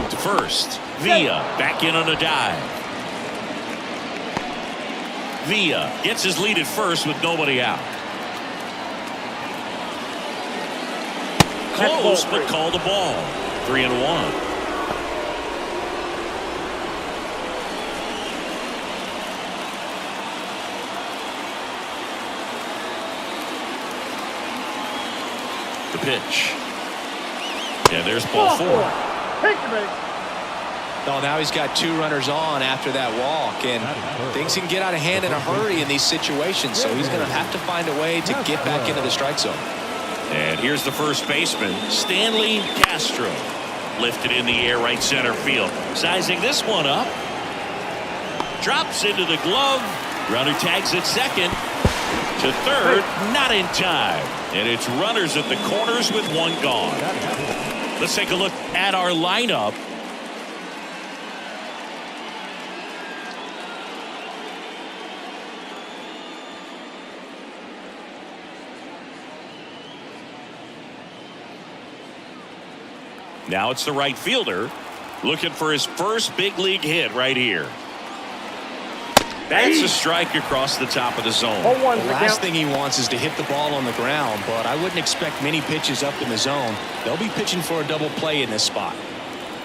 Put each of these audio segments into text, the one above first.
To first, Villa back in on a dive. Villa gets his lead at first with nobody out. Close, but called the ball. 3-1. The pitch. And there's ball 4. Oh, now he's got 2 runners on after that walk, and things can get out of hand in a hurry in these situations, so he's going to have to find a way to get back into the strike zone. And here's the first baseman, Stanley Castro. Lifted in the air, right center field. Sizing this one up. Drops into the glove. Runner tags at second. To third, not in time. And it's runners at the corners with 1 gone. Let's take a look at our lineup. Now it's the right fielder looking for his first big league hit right here. That's a strike across the top of the zone. The last thing he wants is to hit the ball on the ground, but I wouldn't expect many pitches up in the zone. They'll be pitching for a double play in this spot.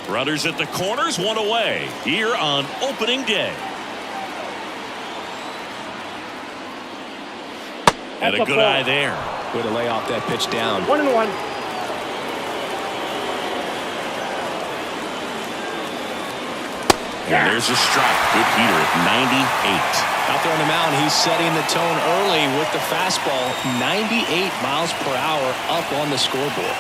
Runners at the corners, 1 away here on opening day. And a good eye there. Way to lay off that pitch down. 1-1. And there's a strike. Good heater at 98. Out there on the mound, he's setting the tone early with the fastball. 98 miles per hour up on the scoreboard.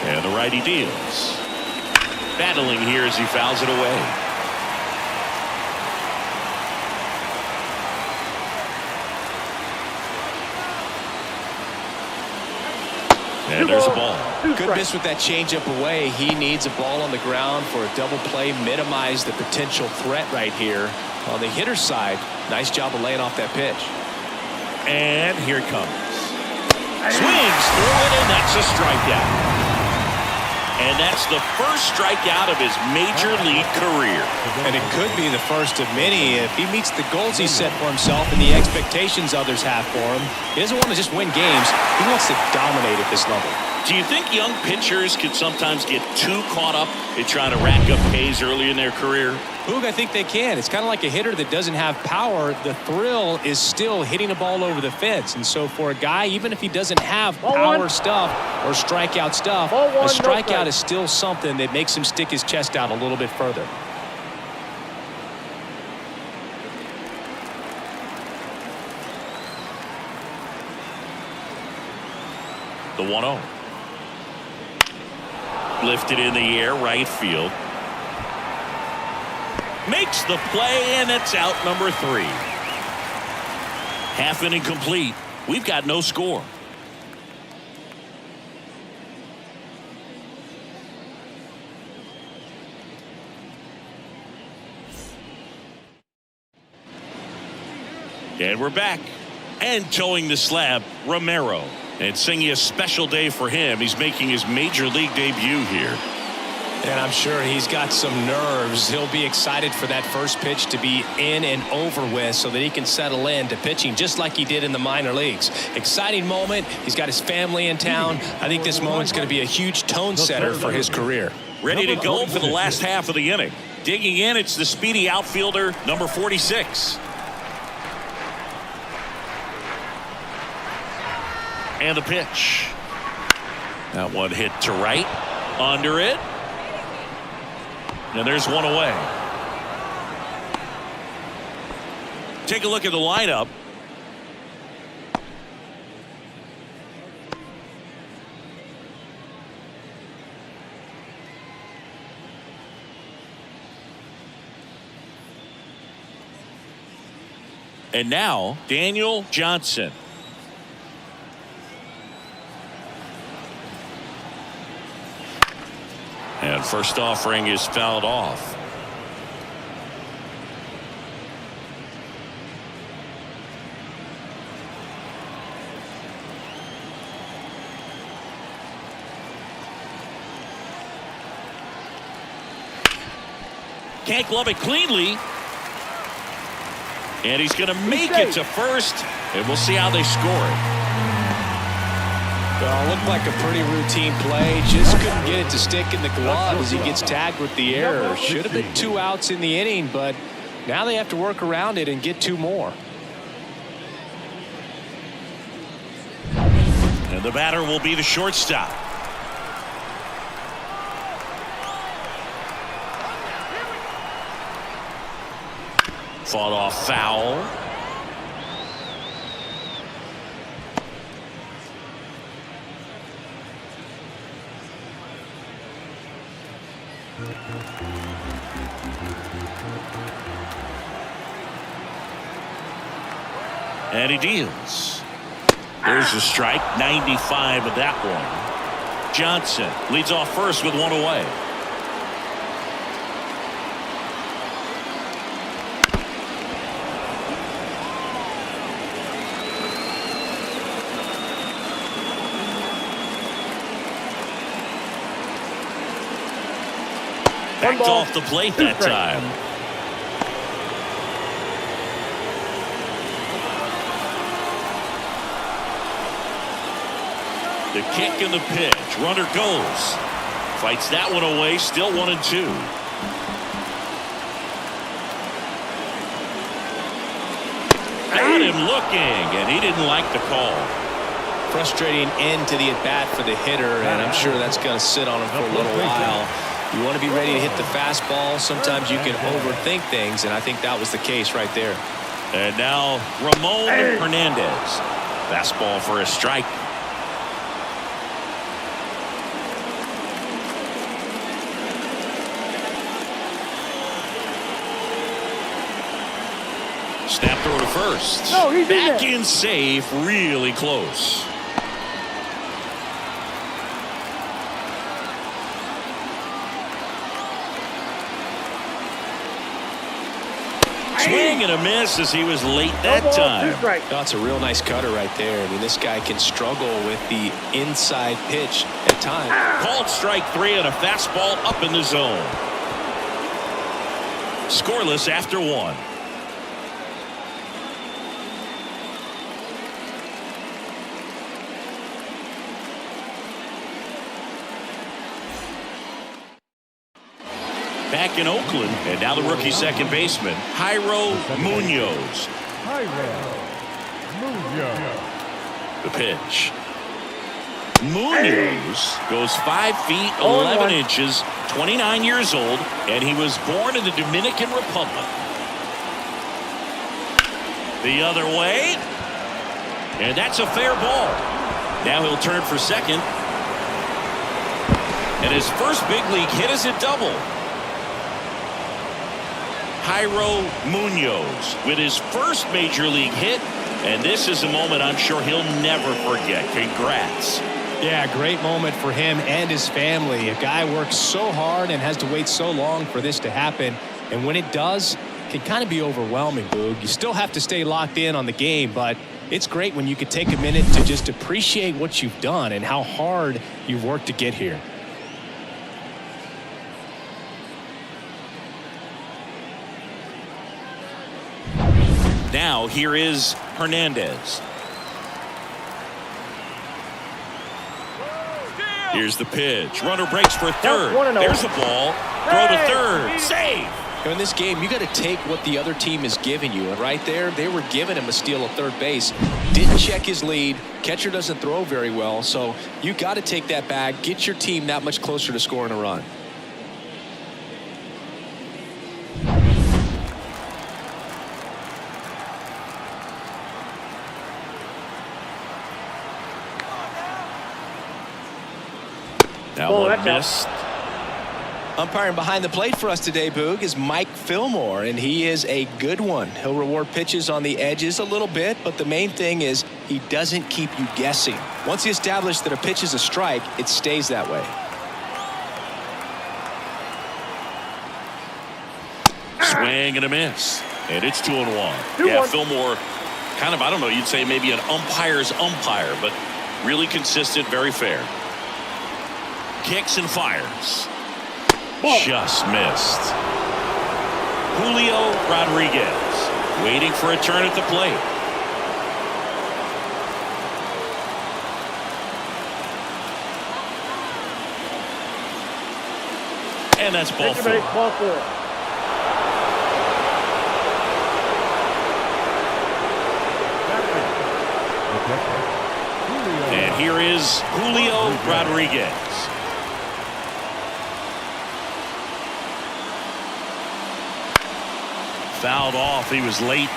And the righty deals. Battling here as he fouls it away. And there's a ball. Good miss with that changeup away. He needs a ball on the ground for a double play. Minimize the potential threat right here. On the hitter's side, nice job of laying off that pitch. And here it comes. Swings through it, and that's a strikeout. And that's the first strikeout of his major league career. And it could be the first of many if he meets the goals he set for himself and the expectations others have for him. He doesn't want to just win games. He wants to dominate at this level. Do you think young pitchers can sometimes get too caught up in trying to rack up Ks early in their career? Boog, I think they can. It's kind of like a hitter that doesn't have power. The thrill is still hitting a ball over the fence. And so for a guy, even if he doesn't have power stuff or strikeout stuff, a strikeout is still something that makes him stick his chest out a little bit further. The 1-0. Lifted in the air, right field. Makes the play, and it's out number 3. Half inning complete. We've got no score. And we're back. And towing the slab, Romero. And singing a special day for him. He's making his major league debut here. And I'm sure he's got some nerves. He'll be excited for that first pitch to be in and over with so that he can settle in to pitching just like he did in the minor leagues. Exciting moment. He's got his family in town. I think this moment's going to be a huge tone setter for his career. Ready to go for the last half of the inning. Digging in, it's the speedy outfielder, number 46. And the pitch. That one hit to right. Under it. And there's 1 away. Take a look at the lineup. And now, Daniel Johnson. And first offering is fouled off. Can't glove it cleanly. And he's going to make it to first. And we'll see how they score it. Well, looked like a pretty routine play. Just couldn't get it to stick in the glove as he gets tagged with the error. Should have been 2 outs in the inning, but now they have to work around it and get 2 more. And the batter will be the shortstop. Fought off foul. And he deals. There's a strike, 95 of that one. Johnson leads off first with 1 away. Backed off the plate that time. The kick and the pitch. Runner goes. Fights that one away. Still 1-2. Got him looking, and he didn't like the call. Frustrating end to the at-bat for the hitter, and I'm sure that's going to sit on him for a little while. You want to be ready to hit the fastball. Sometimes you can overthink things, and I think that was the case right there. And now Ramon Hernandez. Fastball for a strike. Snap throw to first. No, he's back in safe, really close. Swing and a miss as he was late that time. That's a real nice cutter right there. I mean, this guy can struggle with the inside pitch at times. Called strike 3 and a fastball up in the zone. Scoreless after 1. Back in Oakland, and now the rookie second baseman, Jairo Munoz. The pitch. Munoz goes 5 feet 11 inches, 29 years old, and he was born in the Dominican Republic. The other way, and that's a fair ball. Now he'll turn for second, and his first big league hit is a double. Jairo Munoz with his first major league hit, and this is a moment I'm sure he'll never forget. Congrats. Yeah, great moment for him and his family. A guy works so hard and has to wait so long for this to happen, and when it does, it can kind of be overwhelming, Boog. You still have to stay locked in on the game, but it's great when you can take a minute to just appreciate what you've done and how hard you've worked to get here. Now here is Hernandez. Here's the pitch. Runner breaks for third. There's a ball. Throw to third. Save. In this game, you got to take what the other team is giving you. And right there, they were giving him a steal at third base. Didn't check his lead. Catcher doesn't throw very well. So you got to take that back. Get your team that much closer to scoring a run. That one missed. Umpiring behind the plate for us today, Boog, is Mike Fillmore, and he is a good one. He'll reward pitches on the edges a little bit, but the main thing is he doesn't keep you guessing. Once he establishes that a pitch is a strike, it stays that way. Swing and a miss. And it's 2-1. Yeah, Fillmore, kind of, I don't know, you'd say maybe an umpire's umpire, but really consistent, very fair. Kicks and fires. Just missed. Julio Rodriguez, waiting for a turn at the plate. And that's ball four. And here is Julio Rodriguez. Fouled off. He was late.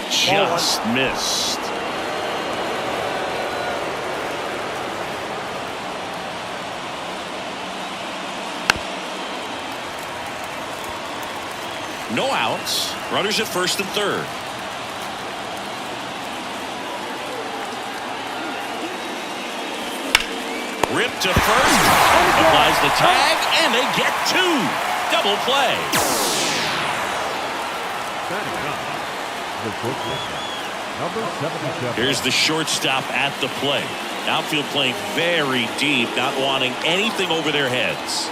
Just missed. No outs. Runners at first and third. Ripped to first. Applies the tag, and they get two. Double play. Here's the shortstop at the plate. Outfield playing very deep, not wanting anything over their heads.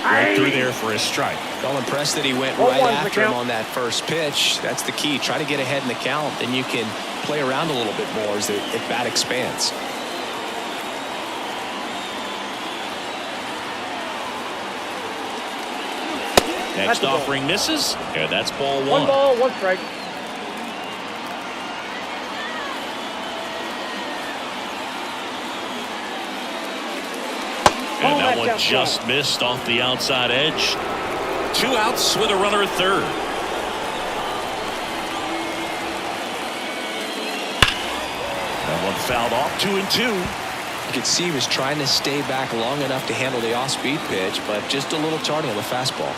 Right through there for a strike. Well impressed that he went right after him on that first pitch. That's the key. Try to get ahead in the count, then you can play around a little bit more as the at-bat expands. Next offering misses, and that's ball one. One ball, one strike. And that one just missed off the outside edge. Two outs with a runner at third. That one fouled off, 2-2. You could see he was trying to stay back long enough to handle the off-speed pitch, but just a little tardy on the fastball.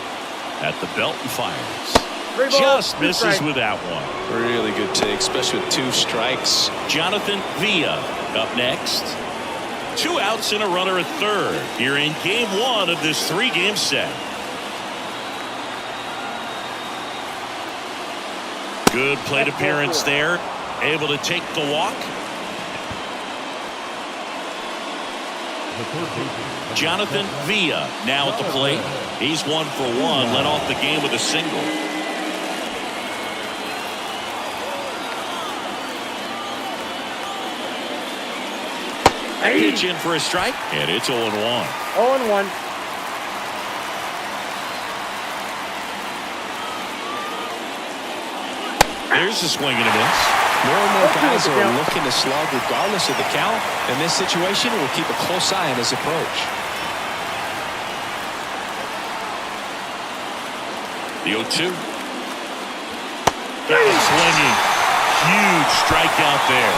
At the belt and fires. Just misses with that one. Really good take, especially with two strikes. Jonathan Villa up next. Two outs and a runner at third here in game one of this three-game set. Good plate appearance there. Able to take the walk. Jonathan Villa now at the plate. He's 1 for 1. Led off the game with a single. Pitch in for a strike, and it's 0-1. 0-1. There's a swing and a miss. More and more guys are looking to slug regardless of the count. In this situation, we'll keep a close eye on his approach. The 0-2. Got him swinging. Huge strikeout there.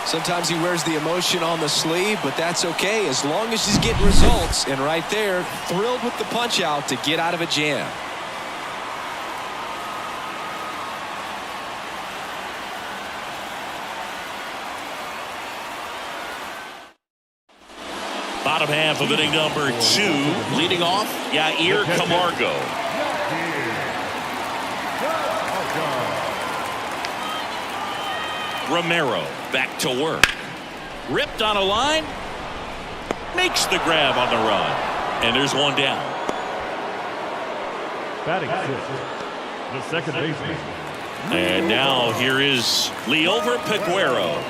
Sometimes he wears the emotion on the sleeve, but that's okay as long as he's getting results. And right there, thrilled with the punch out to get out of a jam. Bottom half of inning number 2. Leading off, Yair Camargo. Romero back to work. Ripped on a line. Makes the grab on the run. And there's one down. Batting sixth, the second baseman. And now here is Liover Peguero.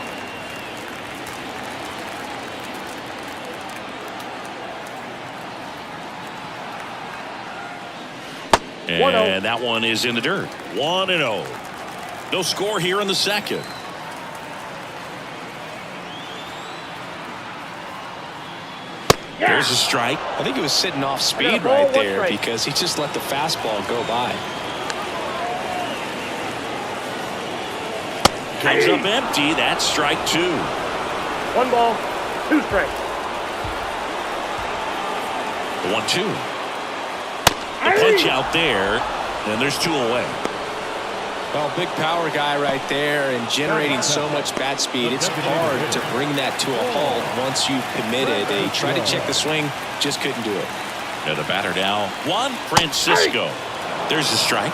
And that one is in the dirt. 1-0. No score here in the second. There's a strike. I think he was sitting off speed right there because he just let the fastball go by. Comes up empty. That's strike 2. 1 ball, 2 strikes. The 1-2. The punch out there, and there's 2 away. Well, big power guy right there and generating so much bat speed. It's hard to bring that to a halt once you've committed. He tried to check the swing, just couldn't do it. Yeah, the batter now, Juan Francisco. There's a strike.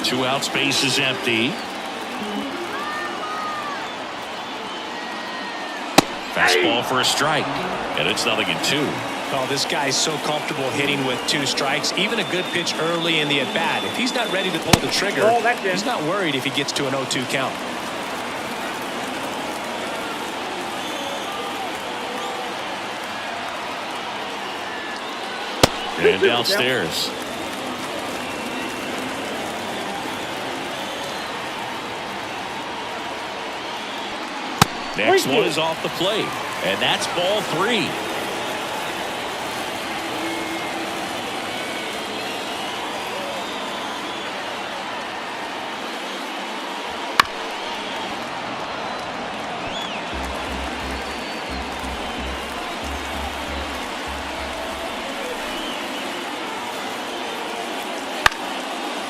Two outs, base is empty. Fastball for a strike, and it's 0-2. Oh, this guy's so comfortable hitting with 2 strikes. Even a good pitch early in the at-bat. If he's not ready to pull the trigger, he's not worried if he gets to an 0-2 count. And downstairs. Next one is off the plate, and that's ball 3.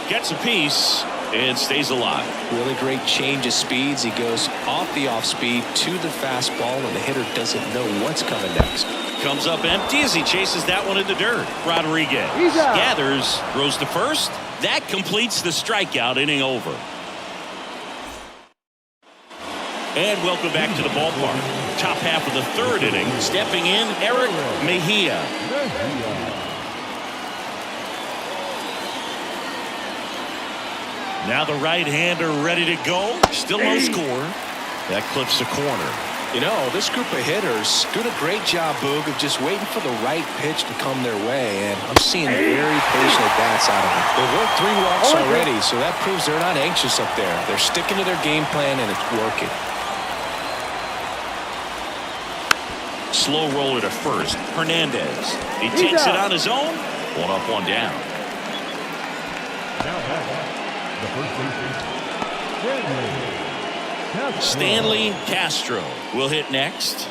Gets a piece and stays alive. Really great change of speeds. He goes off the off speed to the fastball, and the hitter doesn't know what's coming next. Comes up empty as he chases that one in the dirt. Rodriguez gathers, throws to first. That completes the strikeout, inning over. And welcome back to the ballpark. Top half of the 3rd inning. Stepping in, Eric Mejia. Now the right-hander ready to go. Still no score. That clips the corner. You know, this group of hitters doing a great job, Boog, of just waiting for the right pitch to come their way, and I'm seeing very patient at-bats out of them. They've worked 3 walks already, so that proves they're not anxious up there. They're sticking to their game plan, and it's working. Slow roller to first. Hernandez. He takes it on his own. 1 up, 1 down. Now back. The first baseman, Stanley Castro will hit next.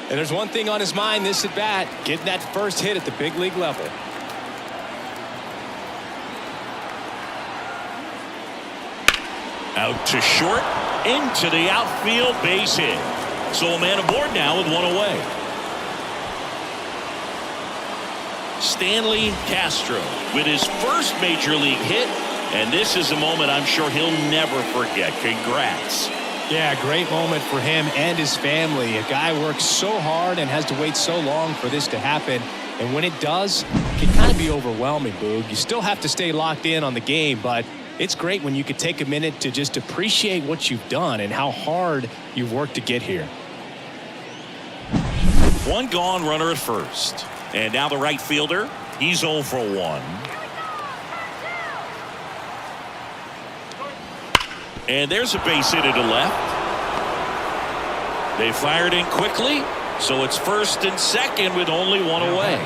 And there's one thing on his mind this at bat, getting that first hit at the big league level. Out to short, into the outfield, base hit. So a man aboard now with 1 away. Stanley Castro with his first major league hit. And this is a moment I'm sure he'll never forget. Congrats. Yeah, great moment for him and his family. A guy works so hard and has to wait so long for this to happen. And when it does, it can kind of be overwhelming, Boog. You still have to stay locked in on the game, but it's great when you could take a minute to just appreciate what you've done and how hard you've worked to get here. 1 gone, runner at first. And now the right fielder, he's 0 for 1. And there's a base hit to the left. They fired in quickly, so it's first and second with only 1 away.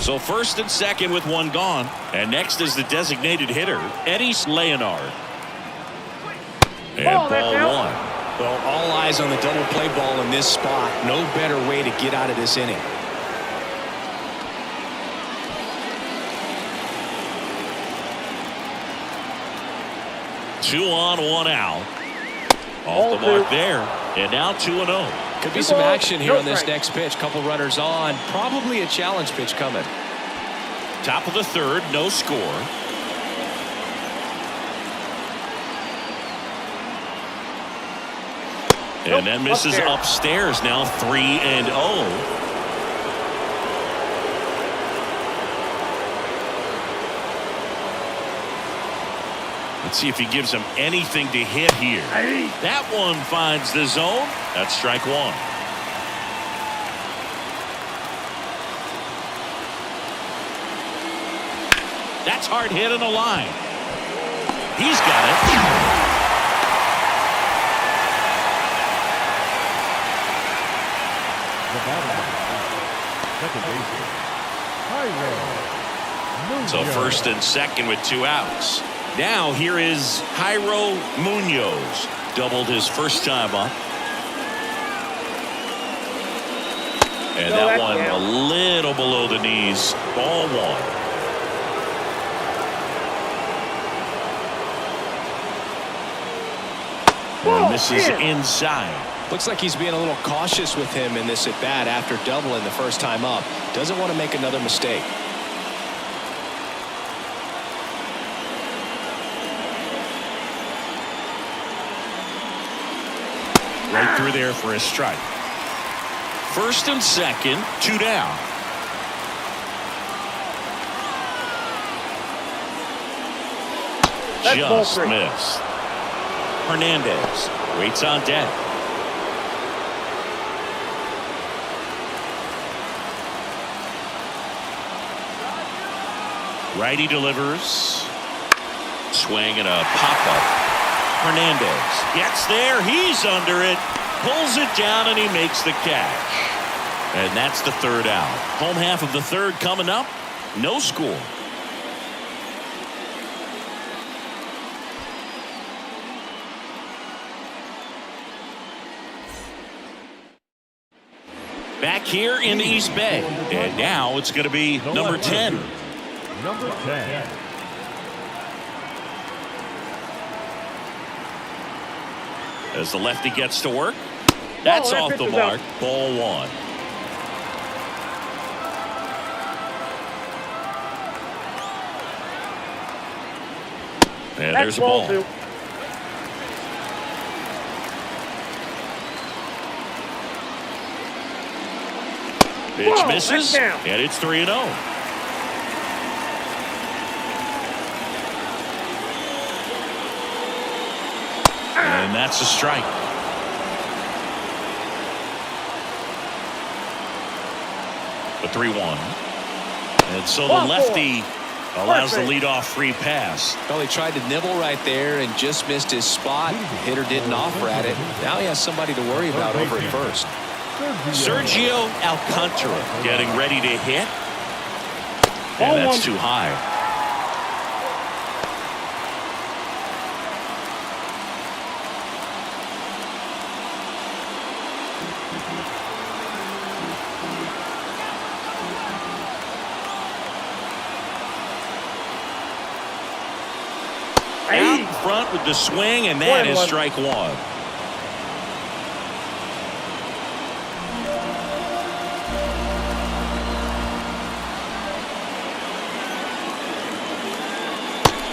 So first and second with 1 gone. And next is the designated hitter, Eddie Leonard. And ball 1. Well, all eyes on the double play ball in this spot. No better way to get out of this inning. Two on, 1 out. Off the mark there. And now 2-0. Could be some action here on this next pitch. Couple runners on. Probably a challenge pitch coming. Top of the 3rd, no score. And that misses upstairs. Now 3-0. Let's see if he gives him anything to hit here. That one finds the zone. That's strike 1. That's hard hit on the line. He's got it. The batter, second baseman, Jairo So Munoz. first and second with 2 outs. Now here is Jairo Munoz. Doubled his first time up. And that one a little below the knees. Ball 1. And this is inside. Looks like he's being a little cautious with him in this at bat after doubling the first time up. Doesn't want to make another mistake. Right through there for a strike. First and second, 2 down. That's ball Just 3. missed. Hernandez waits on deck. Righty delivers. Swing and a pop-up. Hernandez gets there. He's under it. Pulls it down and he makes the catch. And that's the 3rd out. Home half of the 3rd coming up. No score. Back here in the East Bay. And now it's going to be number 10. Number 10. As the lefty gets to work. That's that off pitch the is mark. out. Ball 1. And there's That's a ball. 2. Pitch Whoa, misses. that's down. And it's 3-0. And that's a strike. The 3-1. And so the Ball 4. lefty allows the Perfect. leadoff free pass. Well, he tried to nibble right there and just missed his spot. The hitter didn't offer at it. Now he has somebody to worry about over at first. Sergio Alcantara getting ready to hit. Ball And that's 1. too high. Out in front with the swing, and that is 1-1. strike 1.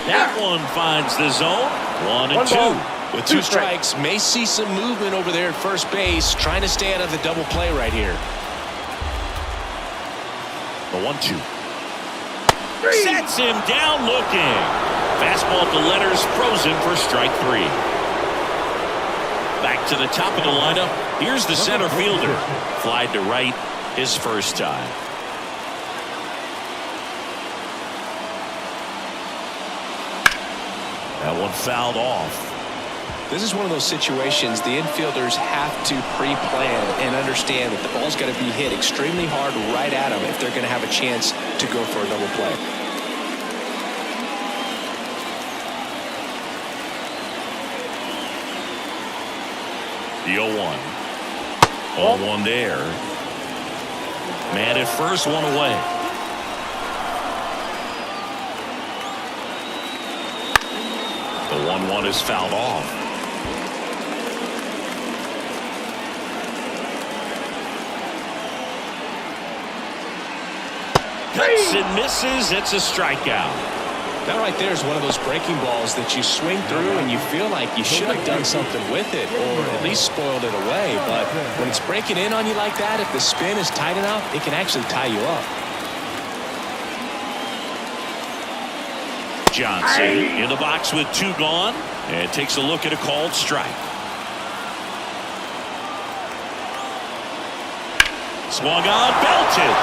That one finds the zone. 1 and 2. ball. With 2 strikes, may see some movement over there at first base, trying to stay out of the double play right here. The 1-2. Sets him down looking. Fastball to letters, frozen for strike 3. Back to the top of the lineup. Here's the center fielder. Flied to right his first time. That one fouled off. This is one of those situations the infielders have to pre-plan and understand that the ball's got to be hit extremely hard right at them if they're going to have a chance to go for a double play. The 0-1. 0-1 there. Man at first, 1 away. The 1-1 is fouled off. Cuts and misses. It's a strikeout. That right there is one of those breaking balls that you swing through and you feel like you should have done something with it or at least spoiled it away. But when it's breaking in on you like that, if the spin is tight enough, it can actually tie you up. Johnson in the box with 2 gone and takes a look at a called strike. Swung on, belted.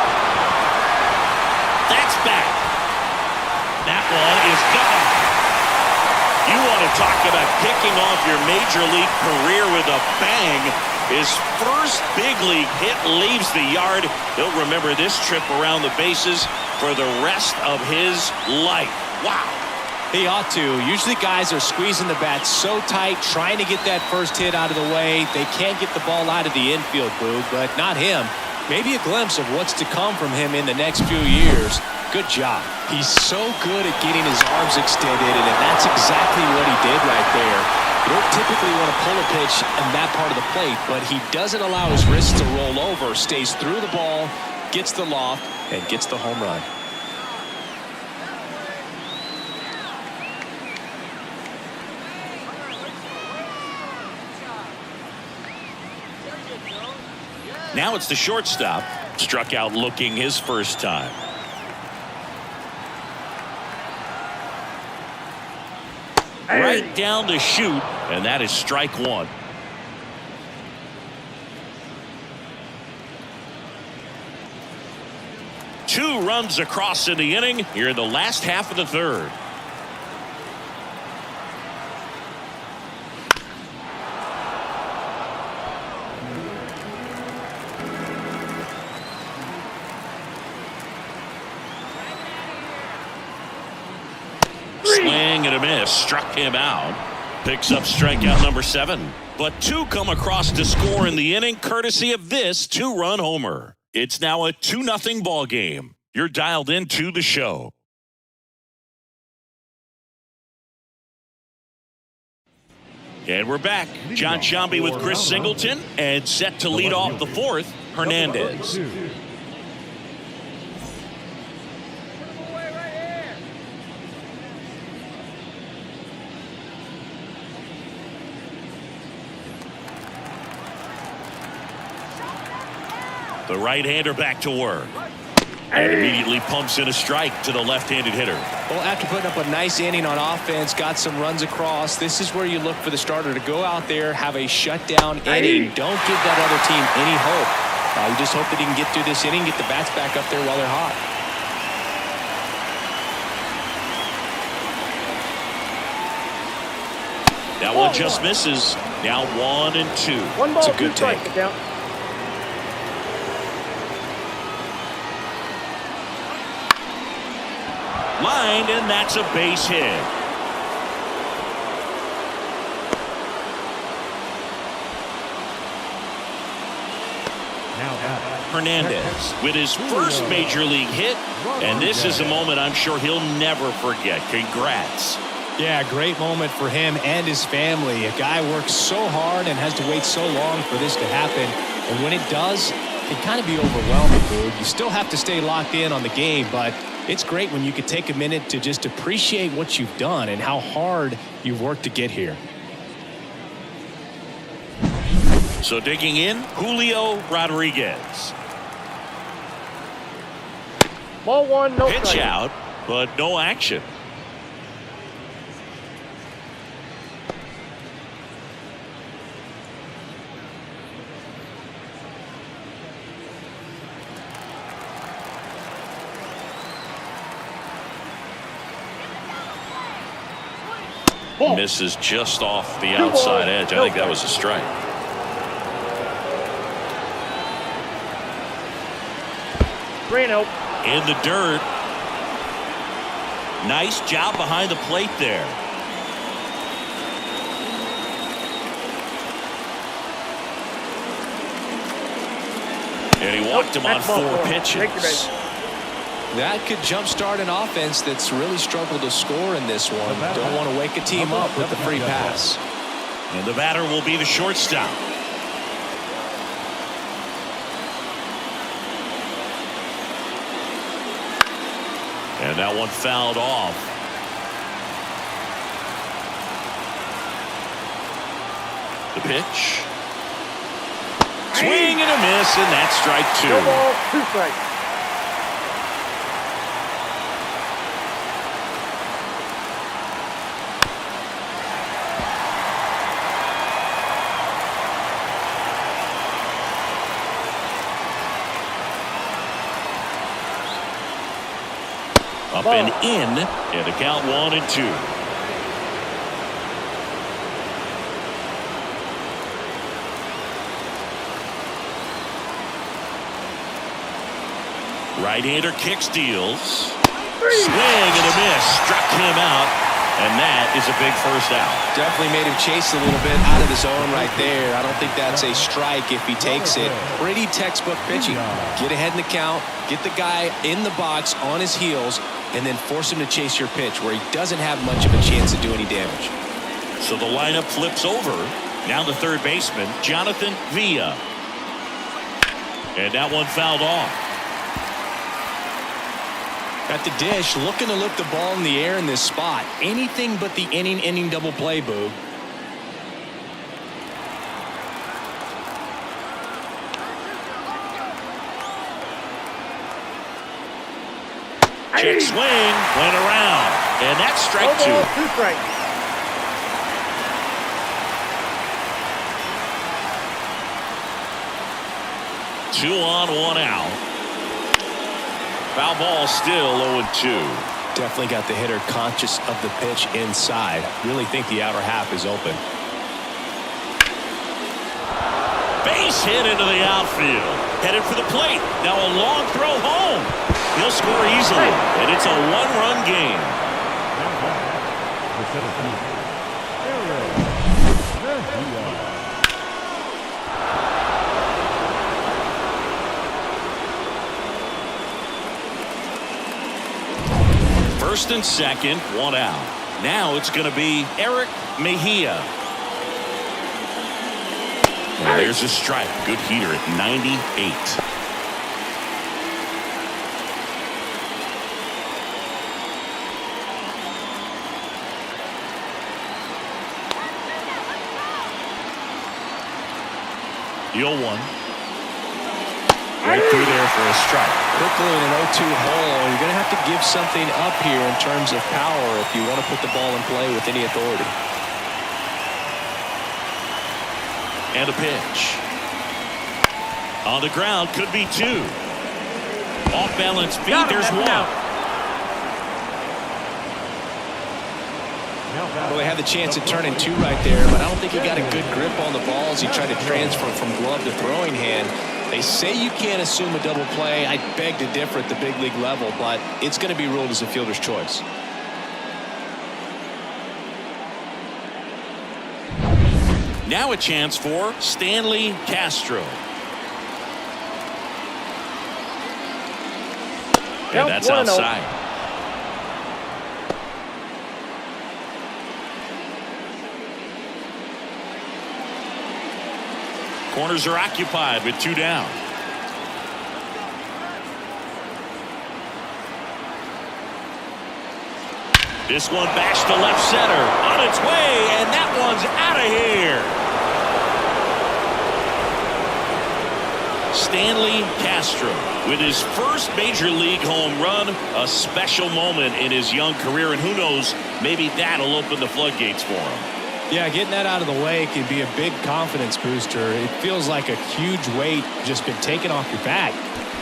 That's back. that one is gone. You want to talk about kicking off your major league career with a bang. His first big league hit leaves the yard. He'll remember this trip around the bases for the rest of his life. Wow. He ought to. Usually guys are squeezing the bat so tight, trying to get that first hit out of the way. They can't get the ball out of the infield, Boog, but not him. Maybe a glimpse of what's to come from him in the next few years. Good job. He's so good at getting his arms extended, and that's exactly what he did right there. You don't typically want to pull a pitch in that part of the plate, but he doesn't allow his wrists to roll over, stays through the ball, gets the loft, and gets the home run. Now it's the shortstop. Struck out looking his first time. Right down to shoot, and that is strike one. Two runs across in the inning here in the last half of the third. Swing and a miss, struck him out. Picks up strikeout number 7. But two come across to score in the inning, courtesy of this two-run homer. It's now a 2-0 ball game. You're dialed into the show. And we're back. John Sciambi with Chris Singleton, and set to lead off the fourth, Hernandez. The right-hander back to work. And immediately pumps in a strike to the left-handed hitter. Well, after putting up a nice inning on offense, got some runs across, this is where you look for the starter to go out there, have a shutdown inning. Don't give that other team any hope. You just hope that he can get through this inning, get the bats back up there while they're hot. That one just misses. Now 1-2. One ball, it's a good take. Lined, and that's a base hit. Hernandez with his first major league hit, and this is a moment I'm sure he'll never forget. Congrats. Yeah, great moment for him and his family. A guy works so hard and has to wait so long for this to happen, and when it does, it can kind of be overwhelming, dude. You still have to stay locked in on the game, but it's great when you can take a minute to just appreciate what you've done and how hard you've worked to get here. So digging in, Julio Rodriguez. Ball one, no Pitch strike. out, but no action. Ball. Misses just off the outside edge. I think that was a strike. Rain out. In the dirt. Nice job behind the plate there. And he walked him on 4 pitches. That could jumpstart an offense that's really struggled to score in this one. Don't want to wake a team up with the free pass. And the batter will be the shortstop. And that one fouled off. The pitch. Swing and a miss, and that's strike 2. No ball, 2 strikes. Up and in, and the count 1-2. Right-hander kicks, deals. Swing and a miss. Struck him out, and that is a big first out. Definitely made him chase a little bit out of the zone right there. I don't think that's a strike if he takes it. Pretty textbook pitching. Get ahead in the count, get the guy in the box on his heels, and then force him to chase your pitch where he doesn't have much of a chance to do any damage. So the lineup flips over. Now the third baseman, Jonathan Villa. And that one fouled off. At the dish, looking to lift the ball in the air in this spot. Anything but the inning double play, Boog. Check swing, went around, and that's strike two. 2 strikes. Two on, one out. Foul ball, still 0-2. Definitely got the hitter conscious of the pitch inside. Really think the outer half is open. Base hit into the outfield. Headed for the plate. Now a long throw home. He'll score easily, and it's a one-run game. First and second, one out. Now it's going to be Eric Mejia. Well, there's a strike. Good heater at 98. The 0-1. Right through there for a strike. Quickly in an 0-2 hole, you're going to have to give something up here in terms of power if you want to put the ball in play with any authority. And a pitch. On the ground, could be two. Off balance feet, there's one. Well, they had the chance at turning two right there, but I don't think he got a good grip on the ball as he tried to transfer from glove to throwing hand. They say you can't assume a double play. I beg to differ at the big league level, but it's going to be ruled as a fielder's choice. Now a chance for Stanley Castro. And that's outside. Corners are occupied with two down. This one bashed to left center. On its way, and that one's out of here. Stanley Castro with his first major league home run. A special moment in his young career, and who knows, maybe that'll open the floodgates for him. Yeah, getting that out of the way can be a big confidence booster. It feels like a huge weight just been taken off your back.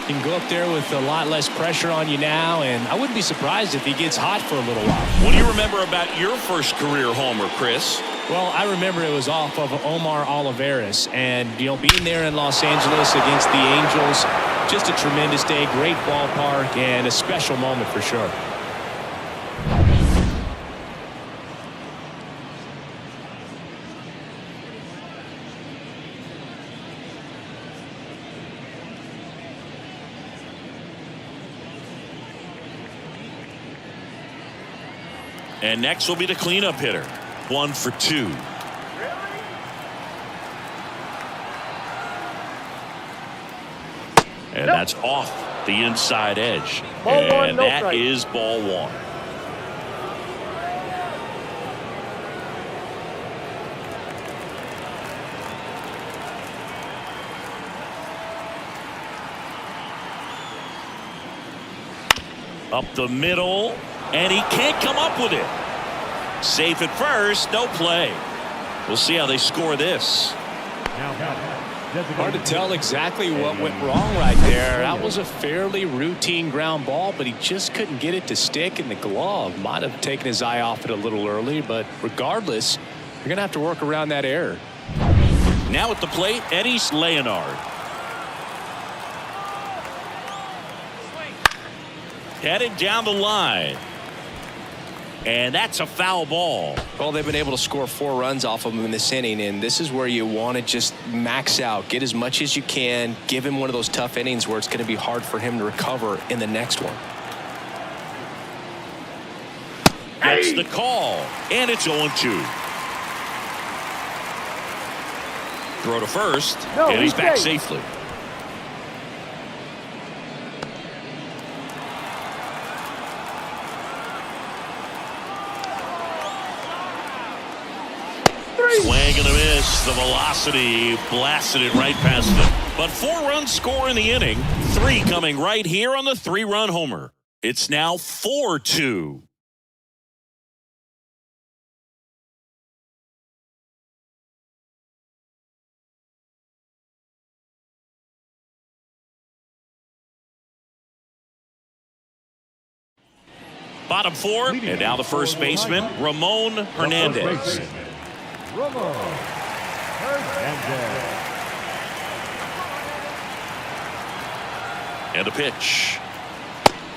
You can go up there with a lot less pressure on you now, and I wouldn't be surprised if he gets hot for a little while. What do you remember about your first career homer, Chris? Well, I remember it was off of Omar Olivares, and, you know, being there in Los Angeles against the Angels, just a tremendous day, great ballpark, and a special moment for sure. And next will be the cleanup hitter. 1 for 2. And that's off the inside edge. And that is ball one. Up the middle, and he can't come up with it. Safe at first, no play. We'll see how they score this. Now, Hard to tell exactly what went wrong right there. That was a fairly routine ground ball, but he just couldn't get it to stick in the glove. Might have taken his eye off it a little early, but regardless, you're going to have to work around that error. Now at the plate, Eddie's Leonard. Headed down the line. And that's a foul ball. Well, they've been able to score 4 runs off of him in this inning, and this is where you want to just max out, get as much as you can, give him one of those tough innings where it's going to be hard for him to recover in the next one. Gets the call, and it's 0-2. Throw to first, and he's back safely. Swing and a miss. The velocity blasted it right past them. But 4 runs score in the inning. 3 coming right here on the 3-run homer. It's now 4-2. Bottom 4, and now the first baseman, Ramon Hernandez. Ramon Hernandez. And a pitch.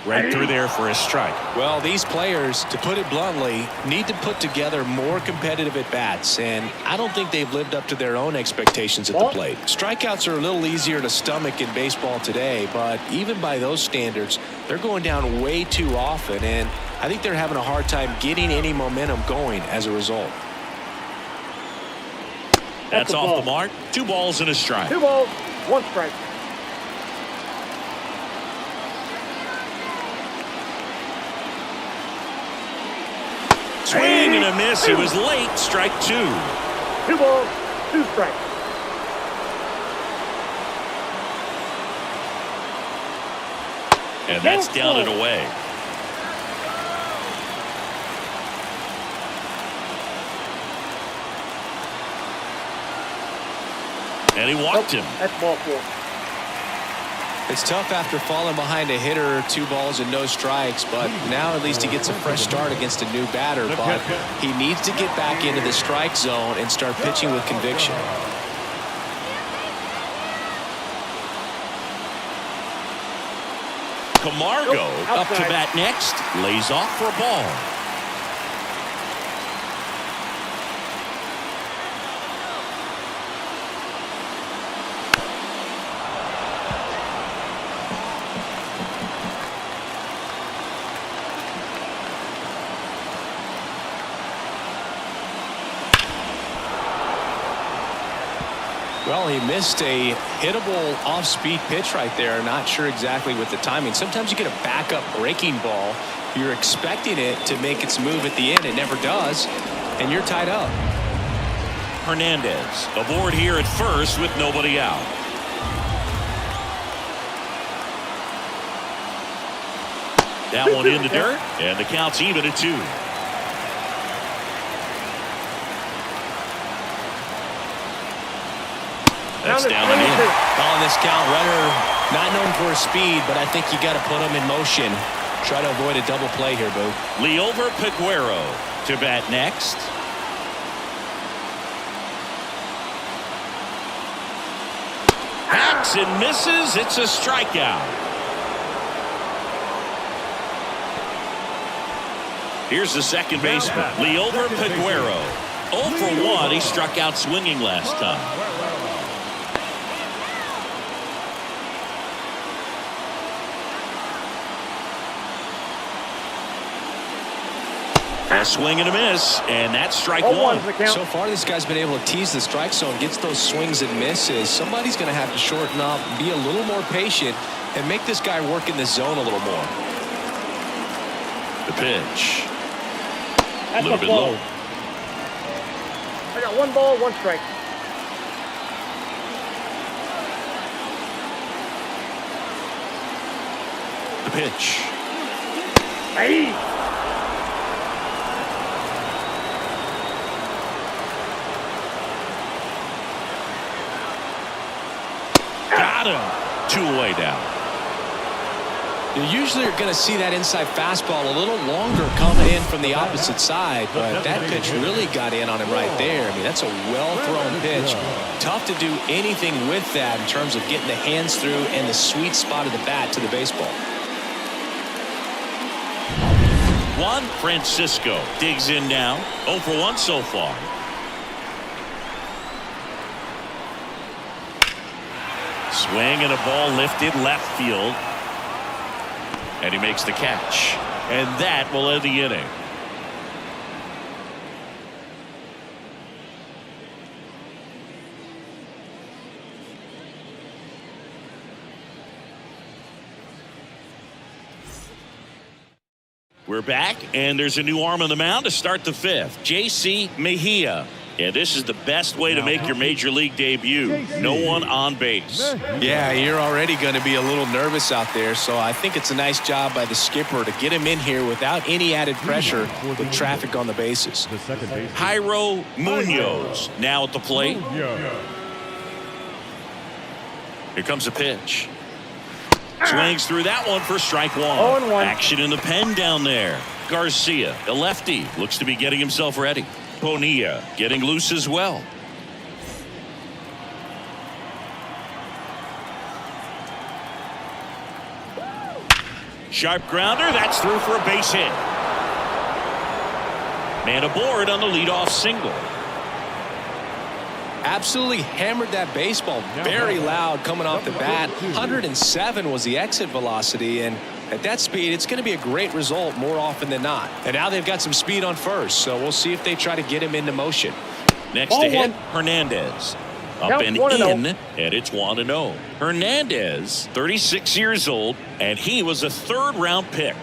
Right through there for a strike. Well, these players, to put it bluntly, need to put together more competitive at-bats, and I don't think they've lived up to their own expectations at the plate. Strikeouts are a little easier to stomach in baseball today, but even by those standards, they're going down way too often, and I think they're having a hard time getting any momentum going as a result. That's off the mark. 2 balls and a strike. 2 balls, 1 strike. Swing and a miss. He was late. Strike 2. 2 balls, 2 strikes. And that's down and away. And he walked him. That's ball 4. It's tough after falling behind a hitter, 2 balls and no strikes, but now at least he gets a fresh start against a new batter, but he needs to get back into the strike zone and start pitching with conviction. Camargo up to bat next, lays off for a ball. Well, he missed a hittable off-speed pitch right there. Not sure exactly with the timing. Sometimes you get a backup breaking ball. You're expecting it to make its move at the end. It never does, and you're tied up. Hernandez aboard here at first with nobody out. That one in the dirt, and the count's even at 2. That's down and in. On this count, runner not known for his speed, but I think you got to put him in motion. Try to avoid a double play here, Boo. Liover Peguero to bat next. Hacks and misses. It's a strikeout. Here's the second baseman, Liover Peguero. 0 for 1. He struck out swinging last time. A swing and a miss, and that's strike 1. So far, this guy's been able to tease the strike zone, gets those swings and misses. Somebody's going to have to shorten up, be a little more patient, and make this guy work in the zone a little more. The pitch. That's a little bit low. I got 1 ball, 1 strike. The pitch. Hey! Got him. 2 away now. You usually are going to see that inside fastball a little longer coming in from the opposite side, but that pitch really got in on him right there. I mean, that's a well-thrown pitch. Tough to do anything with that in terms of getting the hands through and the sweet spot of the bat to the baseball. Juan Francisco digs in now. 0 for 1 so far. Swing and a ball lifted left field. And he makes the catch. And that will end the inning. We're back, and there's a new arm on the mound to start the 5th. J.C. Mejia. And this is the best way to make your major league debut. No one on base. Yeah, you're already going to be a little nervous out there, so I think it's a nice job by the skipper to get him in here without any added pressure with traffic on the bases. Jairo Munoz now at the plate. Here comes a pitch. Swings through that one for strike 1. 0-1. Action in the pen down there. Garcia, the lefty, looks to be getting himself ready. Bonilla getting loose as well. Sharp grounder. That's through for a base hit. Man aboard on the leadoff single. Absolutely hammered that baseball very loud coming off the bat. 107 was the exit velocity, and at that speed, it's going to be a great result more often than not. And now they've got some speed on first, so we'll see if they try to get him into motion. Next to hit, Hernandez. Up and in, and it's 1-0. Hernandez, 36 years old, and he was a 3rd-round pick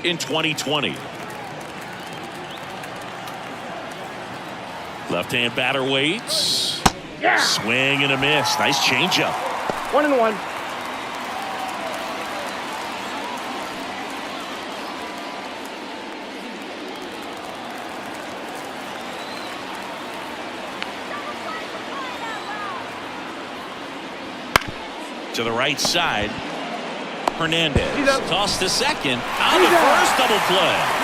in 2020. Left-hand batter waits. Yeah. Swing and a miss. Nice changeup. 1-1. To the right side. Hernandez tossed to second. On the first, double play.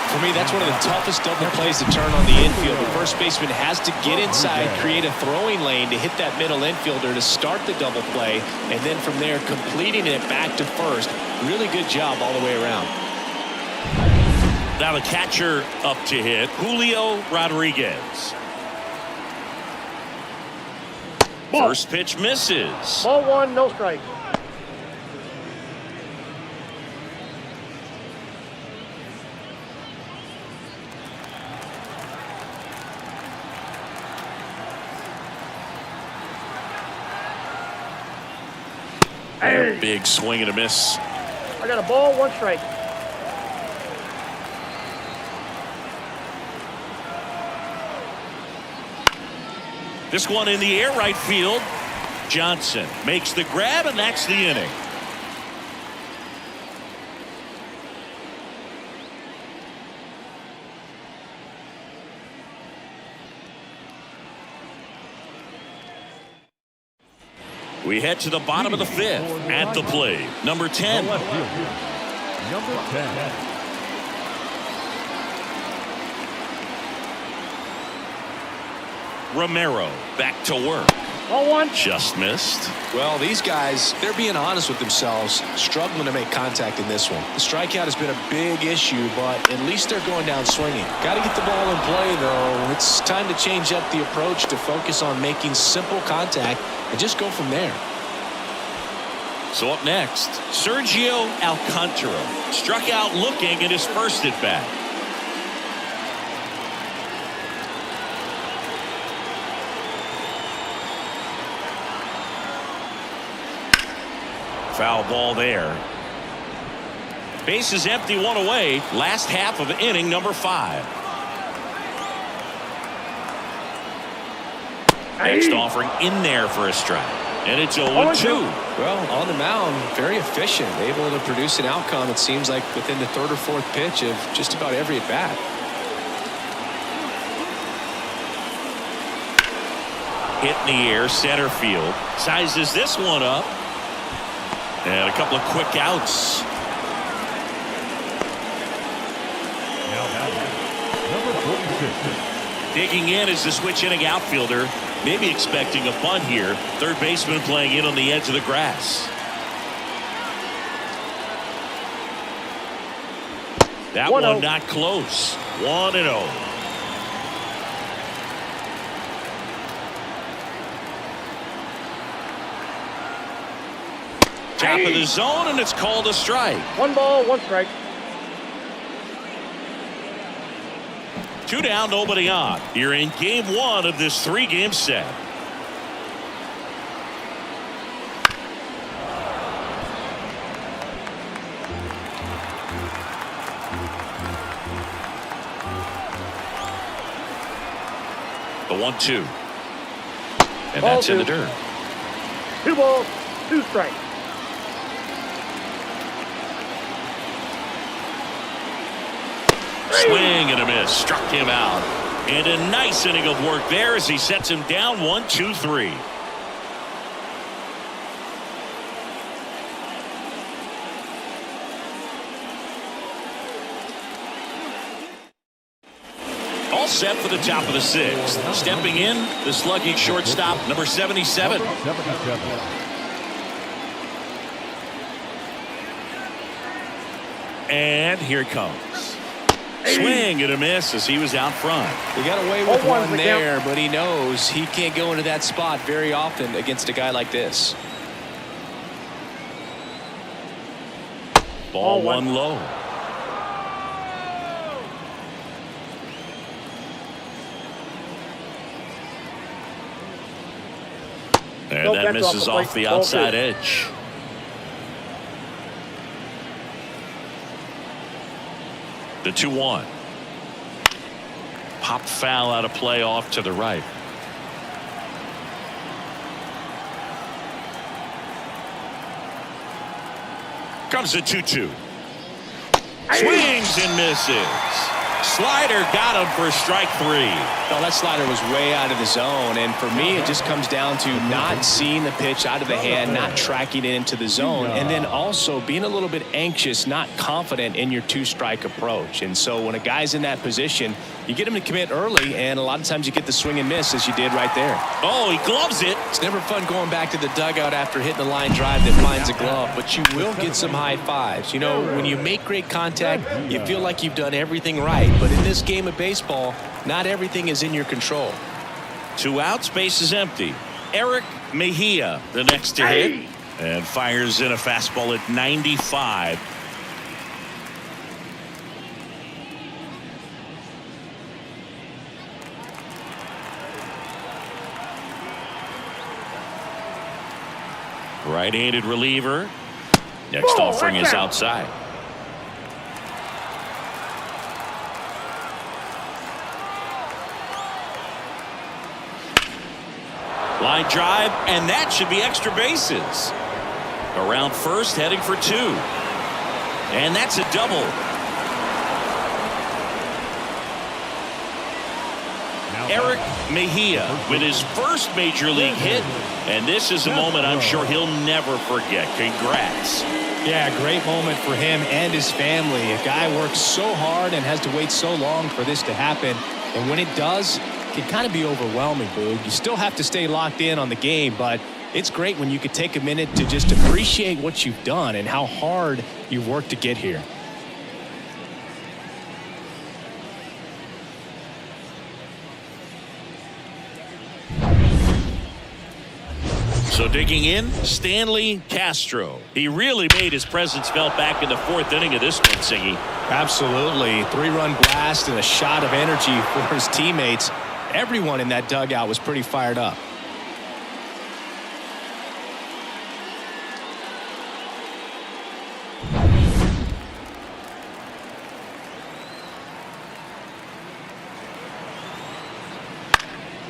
For me, that's one of the toughest double plays to turn on the infield. The first baseman has to get inside, create a throwing lane to hit that middle infielder to start the double play, and then from there completing it back to first. Really good job all the way around. Now the catcher up to hit, Julio Rodriguez. First pitch misses. Ball 1, no strike. Big swing and a miss. I got a ball, 1 strike. This one in the air right field. Johnson makes the grab, and that's the inning. We head to the bottom of the 5th. At the plate, number 10. Number 10. Romero back to work. Ball 1. Just missed. Well, these guys, they're being honest with themselves, struggling to make contact in this one. The strikeout has been a big issue, but at least they're going down swinging. Got to get the ball in play, though. It's time to change up the approach to focus on making simple contact and just go from there. So up next, Sergio Alcantara struck out looking at his first at bat. Foul ball there. Base is empty, 1 away. Last half of inning number 5. Next offering in there for a strike. And it's 0-2. Well, on the mound, very efficient. Able to produce an outcome, it seems like, within the 3rd or 4th pitch of just about every at-bat. Hit in the air, center field. Sizes this one up. And a couple of quick outs. Now batting, number 46. Digging in is the switch hitting outfielder. Maybe expecting a bunt here. Third baseman playing in on the edge of the grass. That one not close. 1-0. Top of the zone, and it's called a strike. 1 ball, 1 strike. 2 down, nobody on. You're in game 1 of this 3-game set. The 1-2. And Ball that's 2. in the dirt. 2 balls, 2 strikes. Swing and a miss. Struck him out. And a nice inning of work there as he sets him down 1-2-3. All set for the top of the 6th. Stepping in, the slugging shortstop, number 77. 77. And here it comes. Swing and a miss as he was out front. He got away with 0-1's one the there, count. but he knows he can't go into that spot very often against a guy like this. Ball 1 1 low. And Nope, that that's misses off off the the plate. Ball outside 2. edge. The 2-1. Popped foul out of play off to the right. Comes the 2-2. Swings and misses. Slider got him for strike 3. Well, that slider was way out of the zone, and for me, it just comes down to not seeing the pitch out of the hand, not tracking it into the zone, and then also being a little bit anxious, not confident in your 2-strike approach. And so when a guy's in that position, you get him to commit early, and a lot of times you get the swing and miss, as you did right there. Oh, he gloves it. It's never fun going back to the dugout after hitting a line drive that finds a glove, but you will get some high fives. You know, when you make great contact, you feel like you've done everything right. But in this game of baseball, not everything is in your control. 2 outs, base is empty. Eric Mejia, the next to hit, and fires in a fastball at 95. Right-handed reliever. Next Whoa, offering watch is out. outside. Line drive, and that should be extra bases. Around first, heading for 2. And that's a double. Eric Mejia with his first major league hit, and this is a moment I'm sure he'll never forget. Congrats. Yeah, great moment for him and his family. A guy works so hard and has to wait so long for this to happen. And when it does, it can kind of be overwhelming, Boog. You still have to stay locked in on the game, but it's great when you could take a minute to just appreciate what you've done and how hard you've worked to get here. So digging in, Stanley Castro. He really made his presence felt back in the 4th inning of this one, Singy. Absolutely. 3-run blast and a shot of energy for his teammates. Everyone in that dugout was pretty fired up.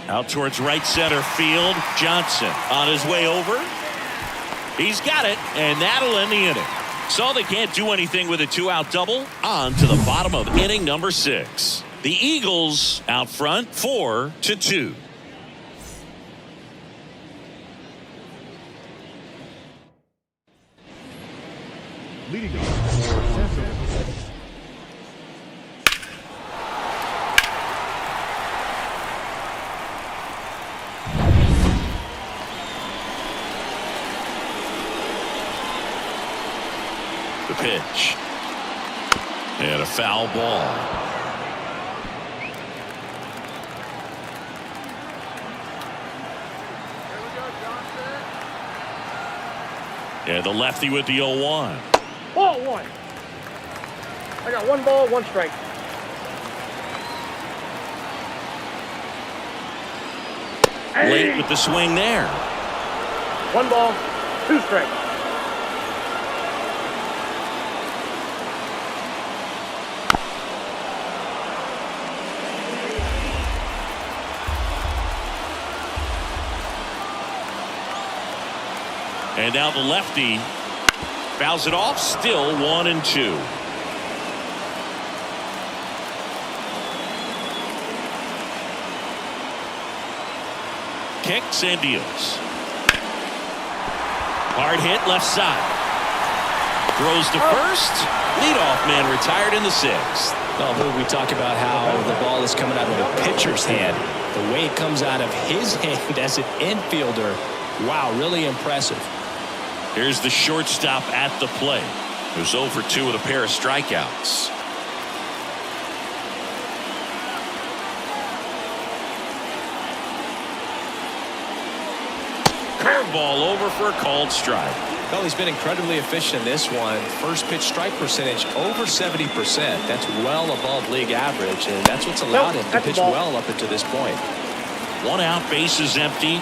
Out towards right center field. Johnson on his way over. He's got it, and that'll end the inning. So they can't do anything with a 2-out double. On to the bottom of inning number 6. The Eagles out front 4-2. leading off for Santos. The pitch. And a foul ball. And the lefty with the 0-1. Ball one. I got 1 ball, 1 strike. Late with the swing there. 1 ball, 2 strikes. And now the lefty fouls it off. Still 1-2. Kicks and deals. Hard hit left side. Throws to first. Leadoff man retired in the 6th. Well, Lou, we talk about how the ball is coming out of the pitcher's hand. The way it comes out of his hand as an infielder. Wow, really impressive. Here's the shortstop at the plate. It was 0 for 2 with a pair of strikeouts. Curveball over for a called strike. Well, he's been incredibly efficient in this one. First pitch strike percentage over 70%. That's well above league average, and that's what's allowed him to pitch well up until this point. 1 out, bases empty.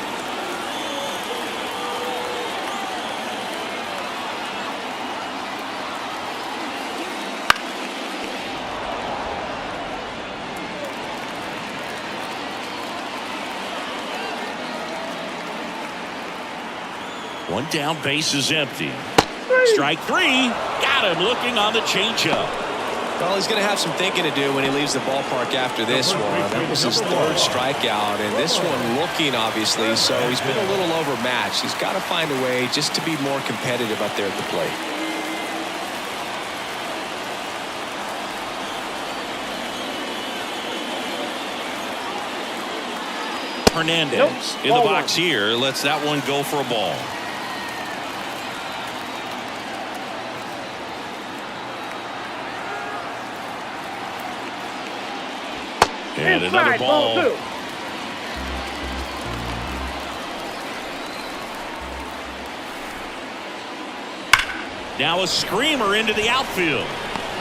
One down, bases empty. Strike 3. Got him looking on the changeup. Well, he's going to have some thinking to do when he leaves the ballpark after this one. That was his 3rd strikeout, and this one looking, obviously, so he's been a little overmatched. He's got to find a way just to be more competitive up there at the plate. Hernandez in the box here. Lets that one go for a ball. And another ball. Now a screamer into the outfield.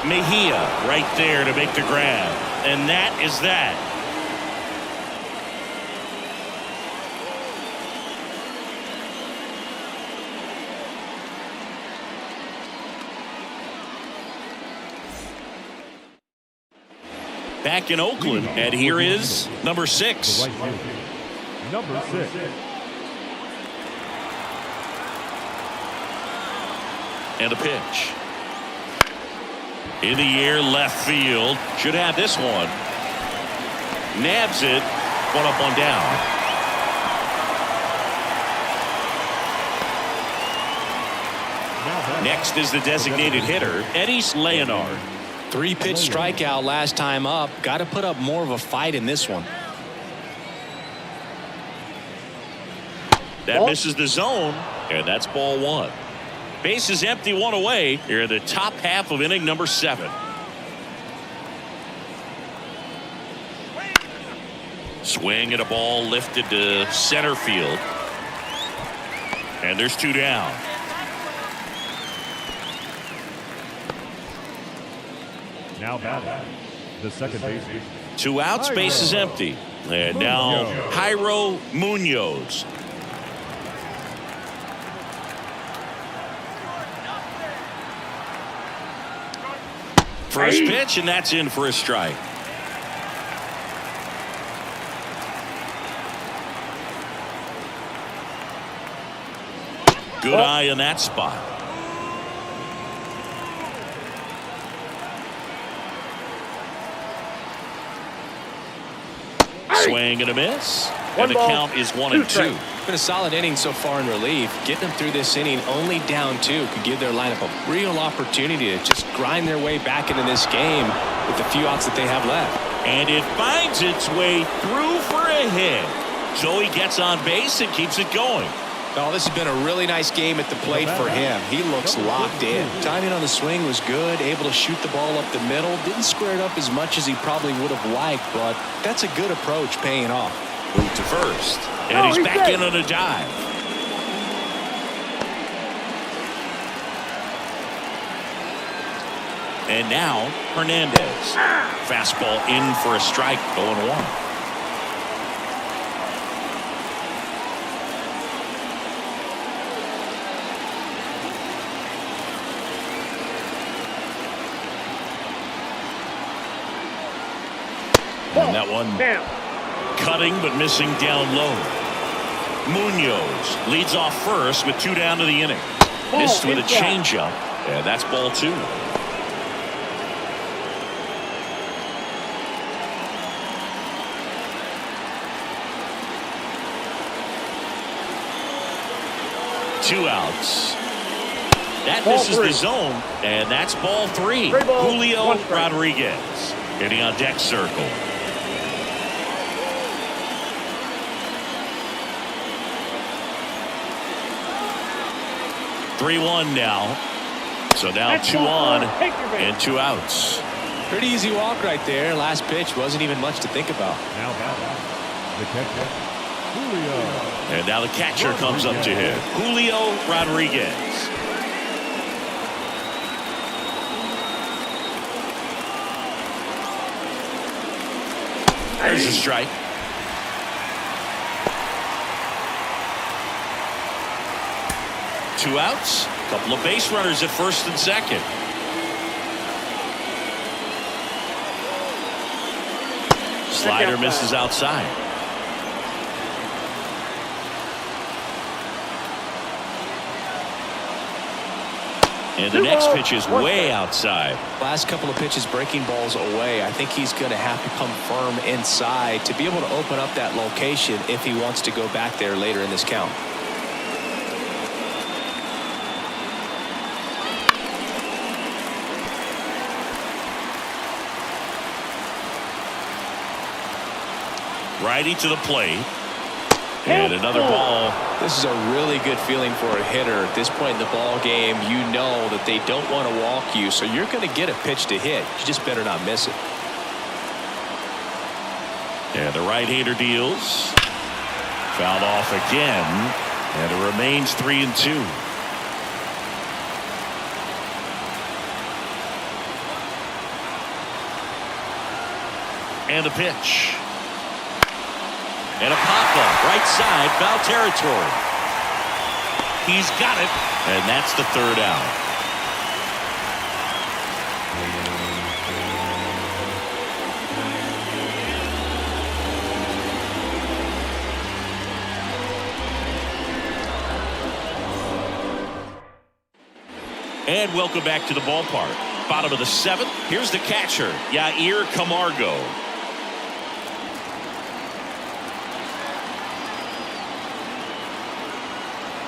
Mejia right there to make the grab. And that is that. Back in Oakland, and here is number 6. Number 6. And a pitch. In the air, left field. Should have this one. Nabs it. 1 up, 1 down. Next is the designated hitter, Eddie Leonard. 3-pitch strikeout last time up. Got to put up more of a fight in this one. That misses the zone, and that's ball 1. Base is empty, 1 away. Here in the top half of inning number 7. Swing and a ball lifted to center field. And there's 2 down. Now batting, the second baseman. 2 outs, base is empty. And now Jairo Munoz. First pitch, and that's in for a strike. Good eye in that spot. Swing and a miss. And the count is 1-2. Been a solid inning so far in relief. Getting them through this inning only down 2 could give their lineup a real opportunity to just grind their way back into this game with the few outs that they have left. And it finds its way through for a hit. So he gets on base and keeps it going. Oh, this has been a really nice game at the plate for him. He looks locked in. Timing on the swing was good, able to shoot the ball up the middle. Didn't square it up as much as he probably would have liked, but that's a good approach paying off. Move to first. And he's back in on a dive. And now Hernandez. Fastball in for a strike, 0-1. And that one cutting but missing down low. Munoz leads off first with 2 down to the inning. Missed with a changeup, and that's ball 2. Two outs. That misses the zone, and that's ball 3. Julio Rodriguez getting on deck circle. Three-1 now. So now 2 on and 2 outs. Pretty easy walk right there. Last pitch wasn't even much to think about. Now the catcher, Julio. And now the catcher comes up to hit. Julio Rodriguez. There's a strike. Two outs. Couple of base runners at first and second. Slider misses outside. And the next pitch is way outside. Last couple of pitches breaking balls away. I think he's going to have to come firm inside to be able to open up that location if he wants to go back there later in this count. Righty to the plate. And another ball. This is a really good feeling for a hitter. At this point in the ball game, you know that they don't want to walk you, so you're going to get a pitch to hit. You just better not miss it. And the right-hander deals. Fouled off again. And it remains 3-2. And the pitch. And a pop-up, right side, foul territory. He's got it, and that's the third out. And welcome back to the ballpark. Bottom of the 7th. Here's the catcher, Yair Camargo.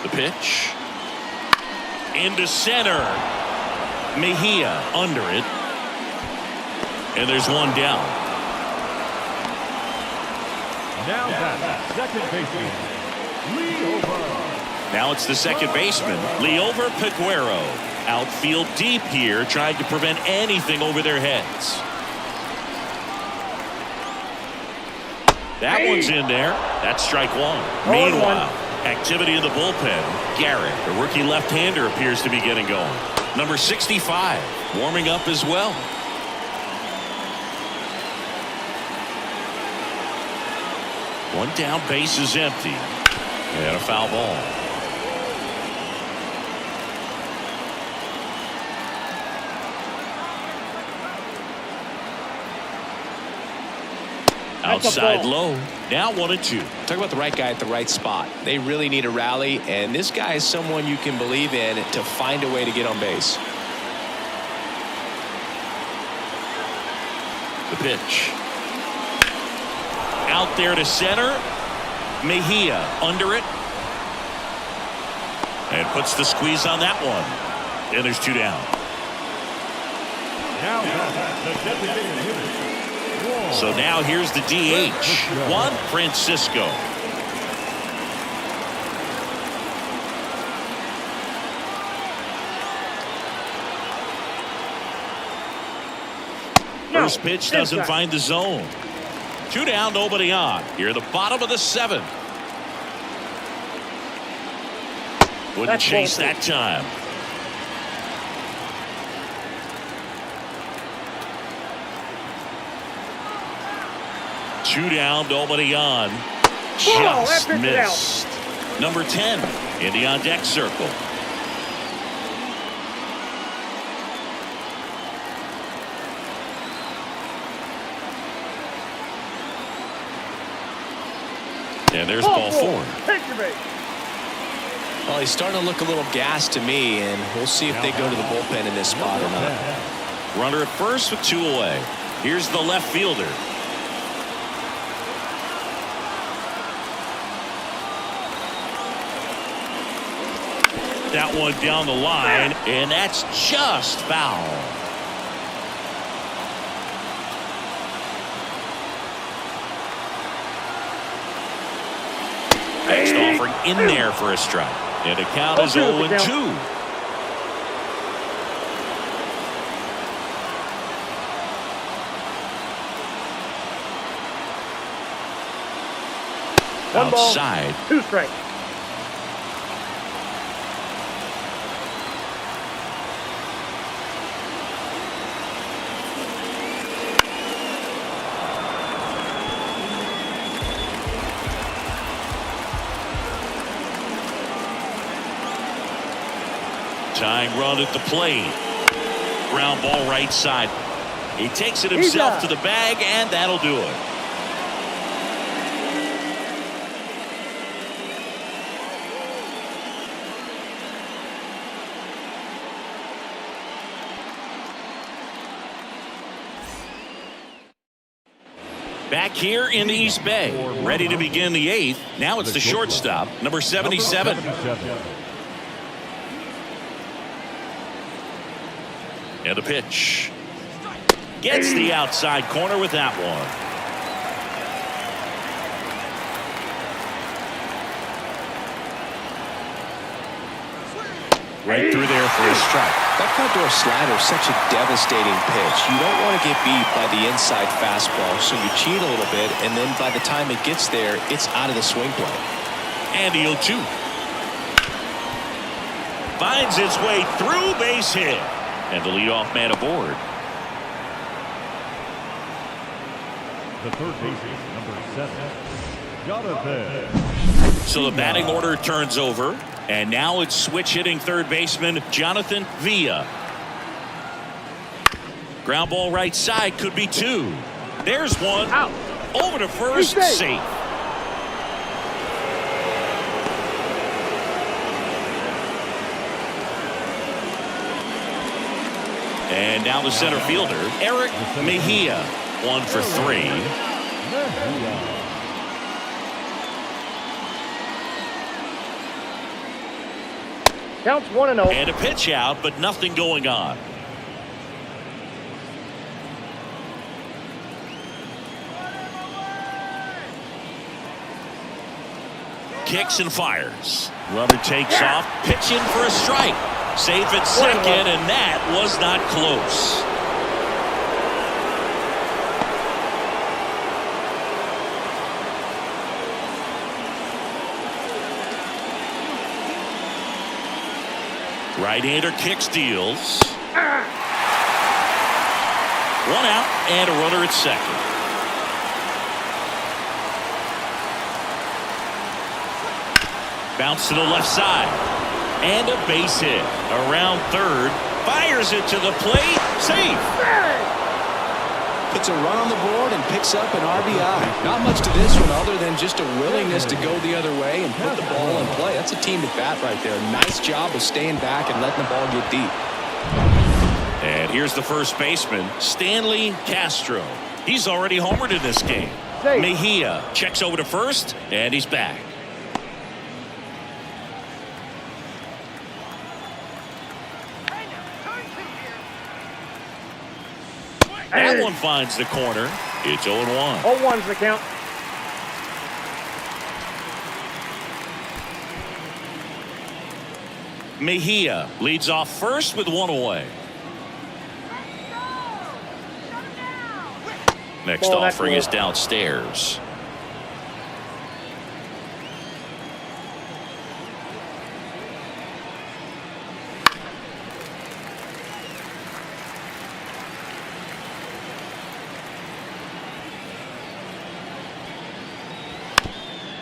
The pitch. Into center. Mejia under it. And there's one down. Now that's second baseman, Leover. Now it's the second baseman, Leover Peguero. Outfield deep here, trying to prevent anything over their heads. That one's in there. That's strike 1. Meanwhile, activity in the bullpen. Garrett, the rookie left-hander, appears to be getting going. Number 65 warming up as well. One down, base is empty. And a foul ball. Outside low. Now 1-2. Talk about the right guy at the right spot. They really need a rally, and this guy is someone you can believe in to find a way to get on base. The pitch. Out there to center. Mejia under it. And puts the squeeze on that one. And there's 2 down. Now the designated hitter. So now here's the DH. Juan Francisco. First pitch doesn't find the zone. 2 down, nobody on. Here at the bottom of the 7th. Wouldn't chase that time. Two down, nobody on. Just missed. Number 10 in the on deck circle. And there's ball 4. Well, he's starting to look a little gassed to me, and we'll see if they go to the bullpen in this spot or not. Runner at first with 2 away. Here's the left fielder. That one down the line, and that's just foul. Next offering in there for a strike. And the count is 0-2. Outside. 2 strikes. Tying run at the plate. Ground ball right side. He takes it himself to the bag, and that'll do it. Back here in the East Bay, ready to begin the 8th. Now it's the shortstop, number 77. And the pitch. Gets the outside corner with that one. Right through there for a strike. That front door slider is such a devastating pitch. You don't want to get beat by the inside fastball, so you cheat a little bit, and then by the time it gets there, it's out of the swing play. And the 0-2. Finds its way through, base hit. And the leadoff man aboard. The third baseman, number 7, Jonathan. So the batting order turns over. And now it's switch hitting third baseman Jonathan Villa. Ground ball right side, could be 2. There's one. Out. Over to first, safe. And now the center fielder, Eric Mejia, 1 for 3. Counts 1-0. And a pitch out, but nothing going on. Kicks and fires. Runner takes off. Pitch in for a strike. Safe at second, and that was not close. Right-hander kick steals. 1 out and a runner at second. Bounce to the left side. And a base hit. Around third. Fires it to the plate. Safe. Puts a run on the board and picks up an RBI. Not much to this one other than just a willingness to go the other way and put the ball in play. That's a team at bat right there. Nice job of staying back and letting the ball get deep. And here's the first baseman, Stanley Castro. He's already homered in this game. Safe. Mejia checks over to first, and he's back. That one finds the corner. It's 0-1. 0-1's the count. Mejia leads off first with one away. Next offering is downstairs.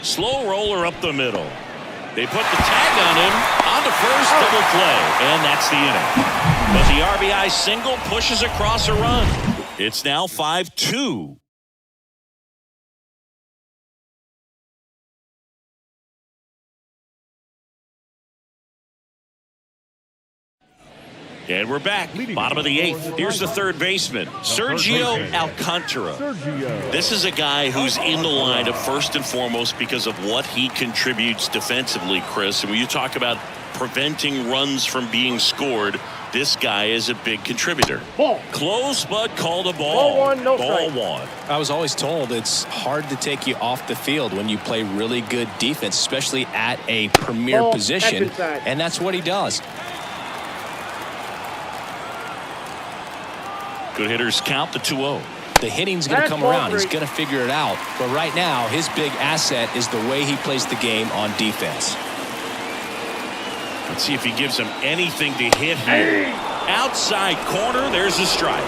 Slow roller up the middle. They put the tag on him on the first double play, and that's the inning. But the RBI single pushes across a run. It's now 5-2. And we're back. Bottom of the eighth. Here's the third baseman, Sergio Alcantara. This is a guy who's in the lineup first and foremost because of what he contributes defensively, Chris. And when you talk about preventing runs from being scored, this guy is a big contributor. Ball. Close, but called a ball. Ball one, no ball strike. one. I was always told it's hard to take you off the field when you play really good defense, especially at a premier Ball, position. that's inside. And that's what he does. Good hitters count the 2-0. The hitting's going to come around. He's going to figure it out. But right now, his big asset is the way he plays the game on defense. Let's see if he gives him anything to hit here. Outside corner, there's a strike.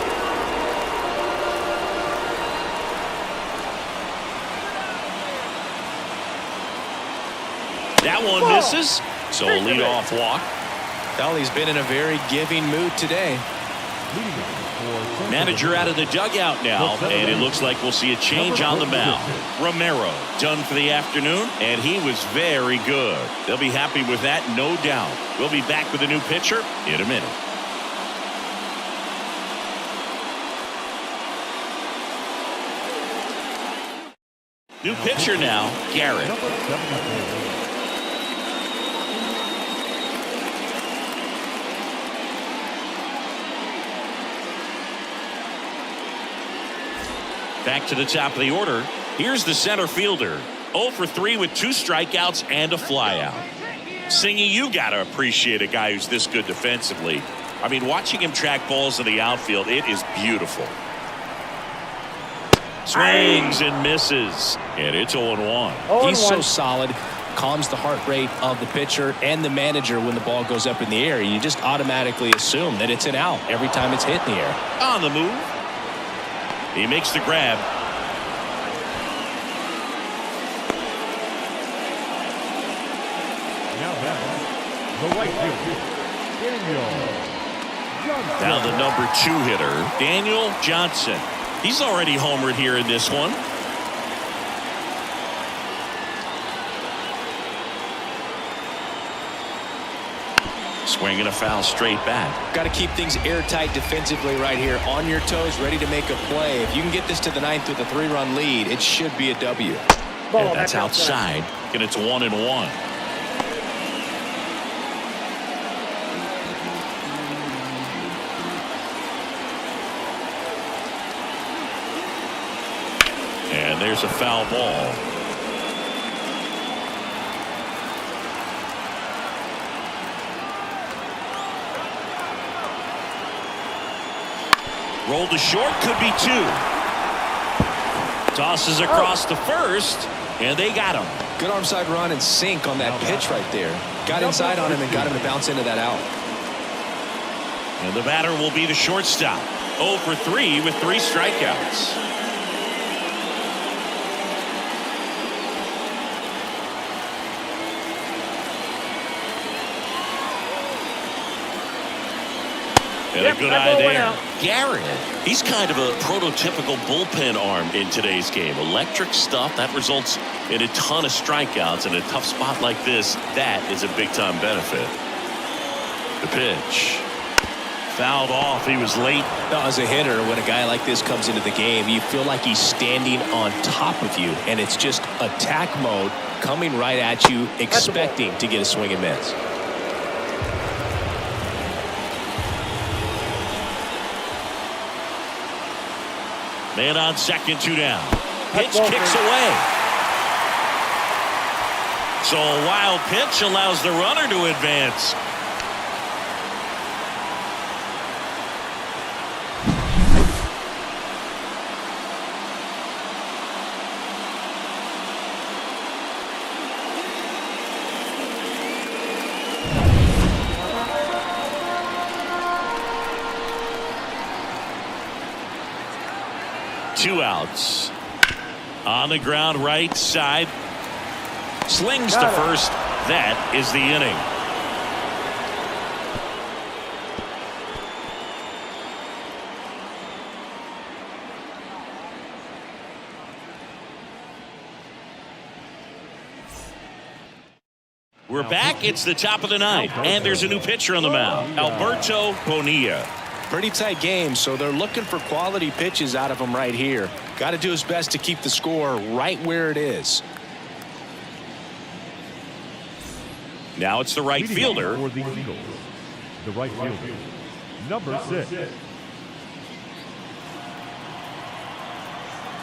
That one misses, so a leadoff walk. Well, he's been in a very giving mood today. Manager out of the dugout now, and it looks like we'll see a change on the mound. Romero done for the afternoon, and he was very good. They'll be happy with that, no doubt. We'll be back with a new pitcher in a minute. New pitcher now, Garrett. Back to the top of the order. Here's the center fielder. 0 for 3 with 2 strikeouts and a flyout. Singy, you got to appreciate a guy who's this good defensively. I mean, watching him track balls in the outfield, it is beautiful. Swings and misses, and it's 0-1. He's so solid, calms the heart rate of the pitcher and the manager when the ball goes up in the air. You just automatically assume that it's an out every time it's hit in the air. On the move. He makes the grab. Now back, the right fielder, Daniel Johnson. Now the number 2 hitter, Daniel Johnson. He's already homered here in this one. Swing and a foul straight back. Got to keep things airtight defensively right here, on your toes, ready to make a play. If you can get this to the ninth with a 3-run lead, it should be a W. And that's outside, and it's 1-1. And there's a foul ball. Rolled to short, could be 2. Tosses across the first, and they got him. Good arm side run and sink on that pitch right there. Got inside on him and got him to bounce into that out. And the batter will be the shortstop. 0 for 3 with 3 strikeouts. And a good eye there. Garrett, he's kind of a prototypical bullpen arm in today's game. Electric stuff that results in a ton of strikeouts in a tough spot like this. That is a big-time benefit. The pitch. Fouled off. He was late. Now, as a hitter, when a guy like this comes into the game, you feel like he's standing on top of you, and it's just attack mode coming right at you, expecting to get a swing and miss. Man on second, 2 down. Pitch kicks away. So a wild pitch allows the runner to advance. Two outs. On the ground, right side. Slings to first. That is the inning. We're back. It's the top of the ninth, and there's a new pitcher on the mound, Alberto Bonilla. Pretty tight game, so they're looking for quality pitches out of him right here. Got to do his best to keep the score right where it is. Now it's the right fielder. For the Eagles, the right fielder, number 6.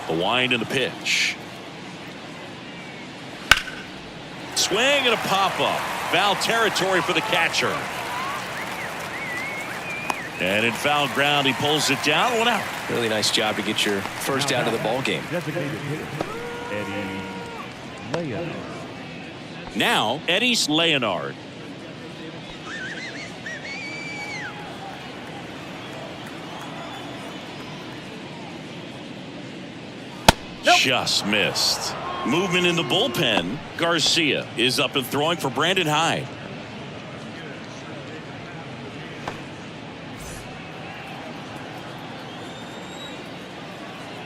The wind and the pitch. Swing and a pop-up. Foul territory for the catcher. And in foul ground, he pulls it down. 1 out. Really nice job to get your first out of the ball game. Designated hitter, Eddie Leonard. Now, Eddie Leonard. Nope. Just missed. Movement in the bullpen. Garcia is up and throwing for Brandon Hyde.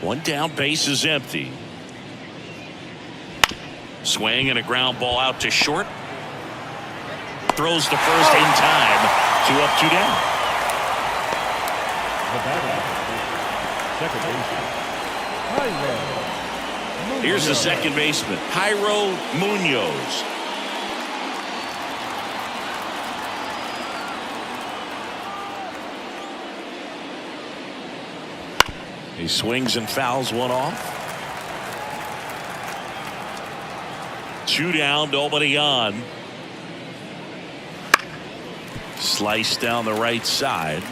One down, base is empty. Swing and a ground ball out to short. Throws to first in time. 2 up, 2 down. The batter, second baseman, Here's the second baseman, Jairo Munoz. He swings and fouls one off. 2 down, nobody on. Slice down the right side.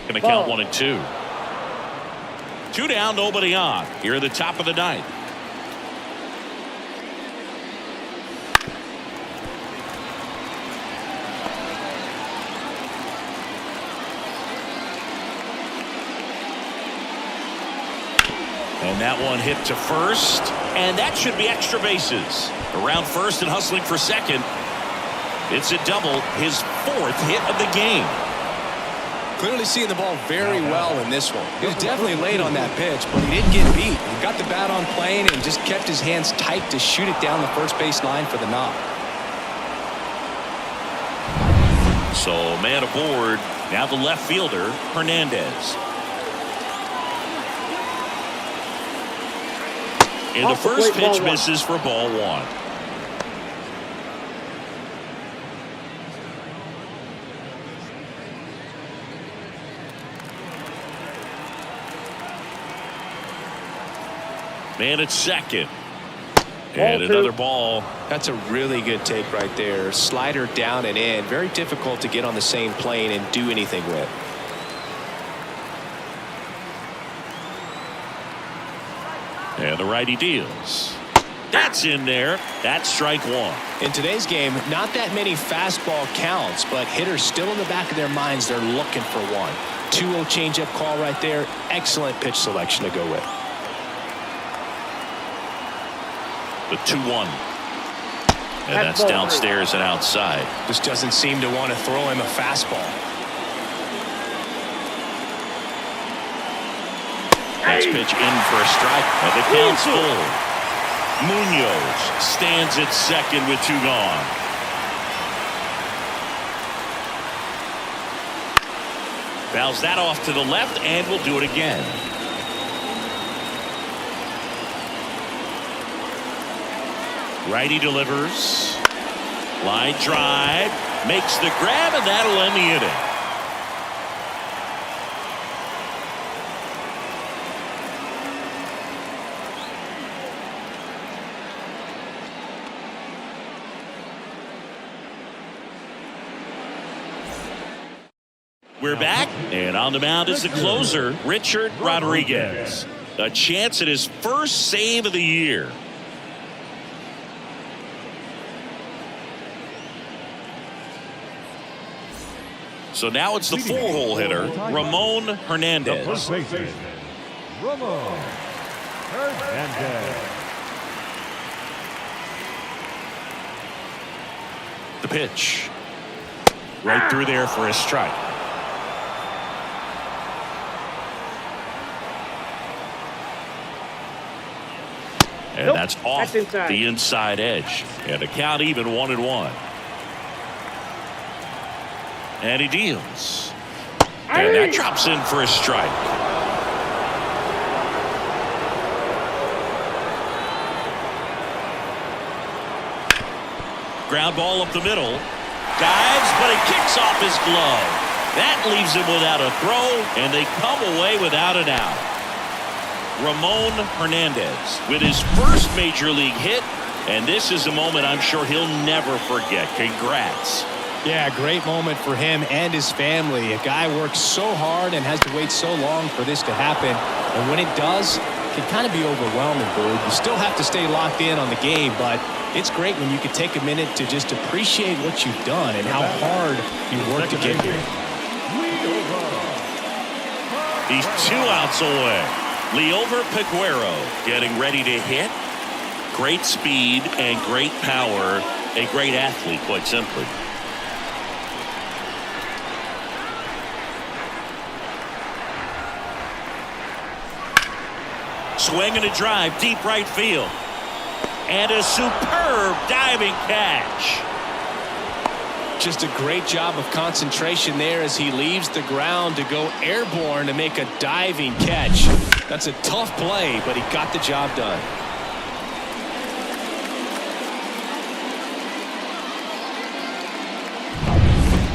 Gonna count 1 and 2. 2 down, nobody on. Here at the top of the ninth. And that one hit to first, and that should be extra bases. Around first and hustling for second. It's a double, his 4th hit of the game. Clearly seeing the ball very well in this one. He was definitely late on that pitch, but he didn't get beat. He got the bat on plane and just kept his hands tight to shoot it down the first base line for the knock. So man aboard. Now the left fielder, Hernandez. And the first pitch misses for ball 1. Man at second. And another ball. That's a really good take right there. Slider down and in. Very difficult to get on the same plane and do anything with. And the righty deals. That's in there. That's strike 1. In today's game, not that many fastball counts, but hitters still in the back of their minds, they're looking for one. 2-0 changeup call right there. Excellent pitch selection to go with. The 2-1. And that's downstairs and outside. Just doesn't seem to want to throw him a fastball. Next pitch in for a strike. And the count's full. Munoz stands at second with 2 gone. Fouls that off to the left and will do it again. Righty delivers. Line drive. Makes the grab, and that'll end the inning. We're back, and on the mound is the closer, Richard Rodriguez. A chance at his first save of the year. So now it's the 4-hole hitter, Ramon Hernandez. The first baseman, Ramon Hernandez. The pitch. Right through there for a strike. And that's off the inside edge. And a count even 1-1. And he deals. And that drops in for a strike. Ground ball up the middle. Dives, but he kicks off his glove. That leaves him without a throw, and they come away without an out. Ramon Hernandez with his first major league hit, and this is a moment I'm sure he'll never forget. Congrats. Yeah, great moment for him and his family. A guy works so hard and has to wait so long for this to happen. And when it does, it can kind of be overwhelming, Boog. You still have to stay locked in on the game, but it's great when you can take a minute to just appreciate what you've done and how hard you worked to get here. He's 2 outs away. Liover Peguero getting ready to hit. Great speed and great power. A great athlete, quite simply. Swing and a drive, deep right field. And a superb diving catch. Just a great job of concentration there as he leaves the ground to go airborne to make a diving catch. That's a tough play, but he got the job done.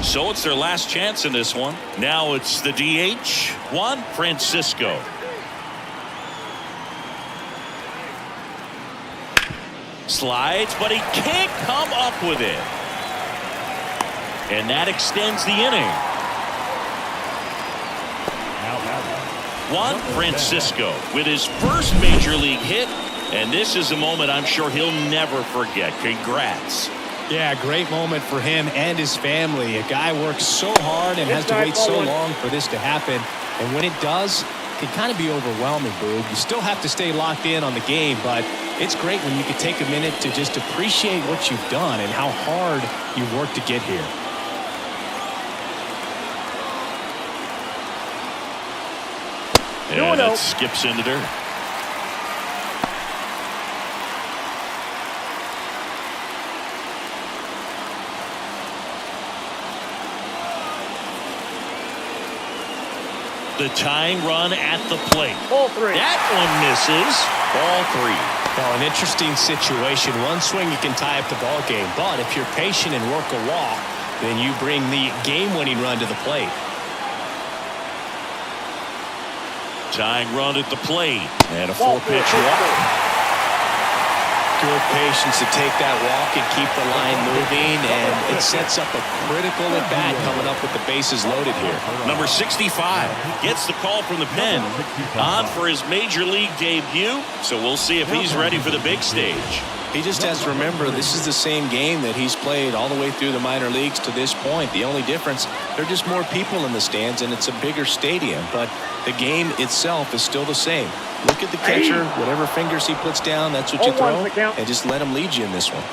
So it's their last chance in this one. Now it's the DH, Juan Francisco. Slides, but he can't come up with it. And that extends the inning. Juan Francisco with his first major league hit, and this is a moment I'm sure he'll never forget. Congrats. Yeah, great moment for him and his family. A guy works so hard and has to wait so long for this to happen. And when it does, it can kind of be overwhelming, Boog. You still have to stay locked in on the game, but it's great when you can take a minute to just appreciate what you've done and how hard you've worked to get here. And that skips into dirt. The tying run at the plate. Ball 3. That one misses. Ball 3. Well, an interesting situation. One swing you can tie up the ball game, but if you're patient and work a walk, then you bring the game-winning run to the plate. Tying run at the plate. And a 4-pitch walk. Good patience to take that walk and keep the line moving, and it sets up a critical at-bat coming up with the bases loaded here. Number 65 gets the call from the pen. On for his major league debut, so we'll see if he's ready for the big stage. He just has to remember this is the same game that he's played all the way through the minor leagues to this point. The only difference, there are just more people in the stands and it's a bigger stadium, but the game itself is still the same. Look at the catcher, whatever fingers he puts down, that's what you throw, and just let him lead you in this one.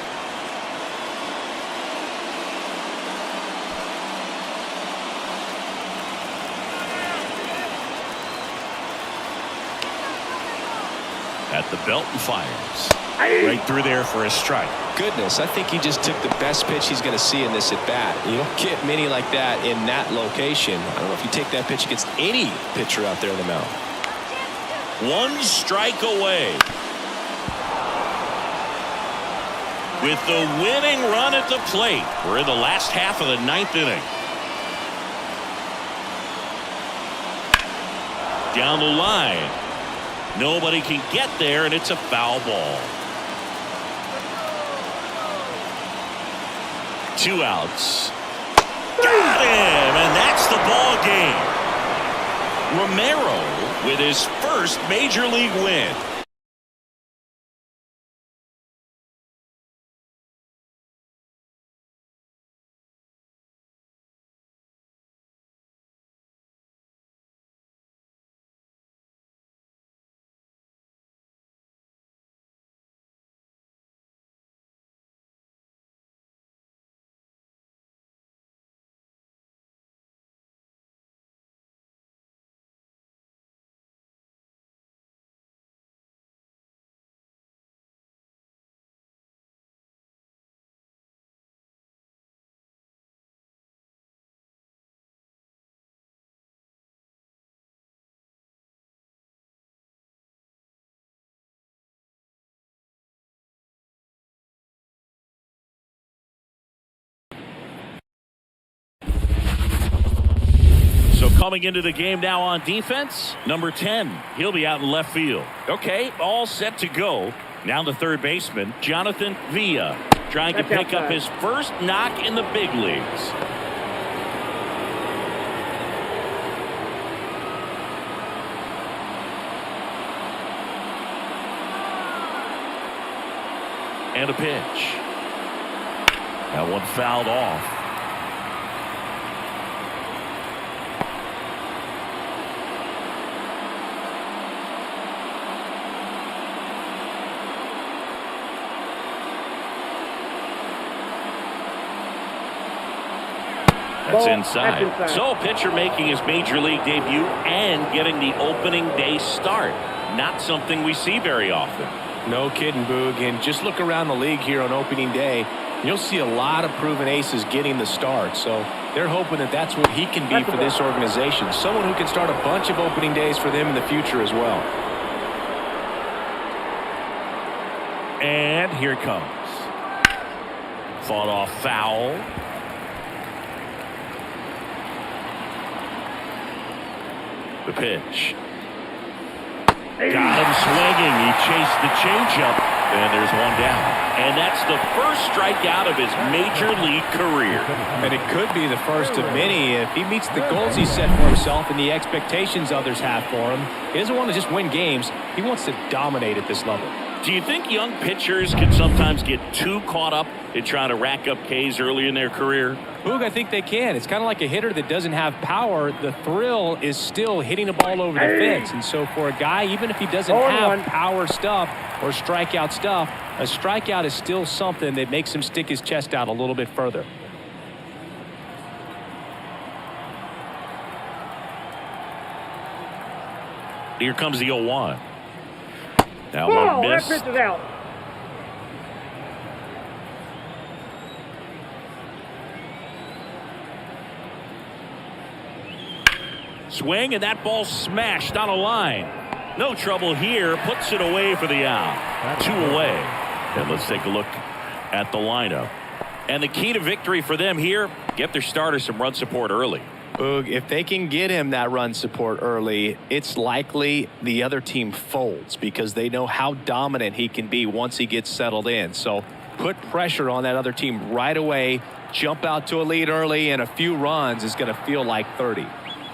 At the belt and fires. Right through there for a strike. Goodness, I think he just took the best pitch he's going to see in this at bat. You don't get many like that in that location. I don't know if you take that pitch against any pitcher out there in the mound. One strike away. With the winning run at the plate. We're in the last half of the 9th inning. Down the line. Nobody can get there, and it's a foul ball. 2 outs. Got him, and that's the ball game. Romero with his first major league win. So coming into the game now on defense, number 10. He'll be out in left field. Okay, all set to go. Now the third baseman, Jonathan Villa, trying to pick up his first knock in the big leagues. And a pitch. That one fouled off. That's inside. So pitcher making his major league debut and getting the opening day start. Not something we see very often. No kidding, Boog. And just look around the league here on opening day. You'll see a lot of proven aces getting the start. So they're hoping that that's what he can be for this organization. Someone who can start a bunch of opening days for them in the future as well. And here it comes. Fought off foul. The pitch. Got him swinging. He chased the changeup, and there's one down. And that's the first strikeout of his major league career. And it could be the first of many if he meets the goals he set for himself and the expectations others have for him. He doesn't want to just win games. He wants to dominate at this level. Do you think young pitchers can sometimes get too caught up in trying to rack up Ks early in their career? Boog, I think they can. It's kind of like a hitter that doesn't have power. The thrill is still hitting the ball over the fence. And so for a guy, even if he doesn't have power stuff or strikeout stuff, a strikeout is still something that makes him stick his chest out a little bit further. Here comes the 0-1. Now one miss. That pitch is out. Swing, and that ball smashed on a line. No trouble here. Puts it away for the out. 2 away. And let's take a look at the lineup. And the key to victory for them here, get their starter some run support early. Boog, if they can get him that run support early, it's likely the other team folds because they know how dominant he can be once he gets settled in. So put pressure on that other team right away, jump out to a lead early, and a few runs is going to feel like 30.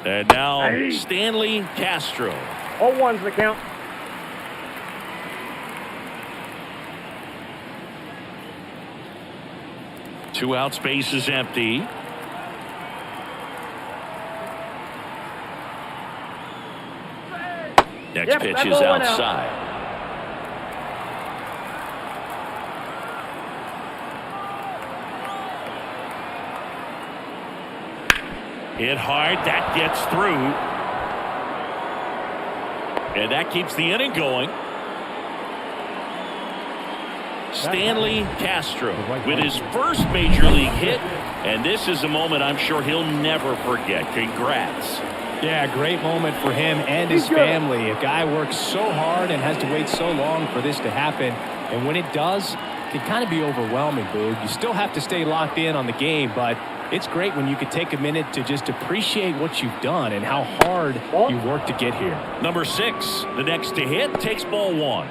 And now Stanley Castro. 0-1's the count. Two out, space is empty. Next pitch is outside. Hit hard, that gets through. And that keeps the inning going. Stanley Castro with his first major league hit, and this is a moment I'm sure he'll never forget. Congrats. Yeah, great moment for him and his family. A guy works so hard and has to wait so long for this to happen, and when it does, it can kind of be overwhelming, Boog. You still have to stay locked in on the game, but it's great when you can take a minute to just appreciate what you've done and how hard you worked to get here. Number 6, the next to hit, takes ball 1.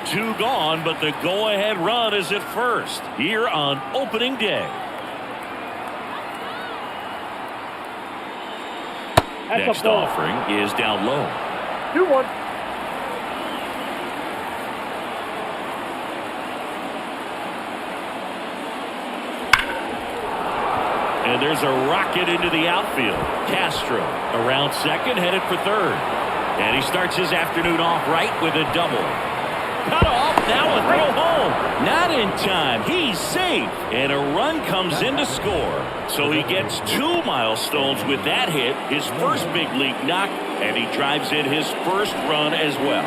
Two gone, but the go-ahead run is at first here on opening day. Next offering is down low. 2-1. And there's a rocket into the outfield. Castro around second, headed for third. And he starts his afternoon off right with a double. Cut off, now a throw home. Not in time, he's safe. And a run comes in to score. So he gets 2 milestones with that hit, his first big league knock, and he drives in his first run as well.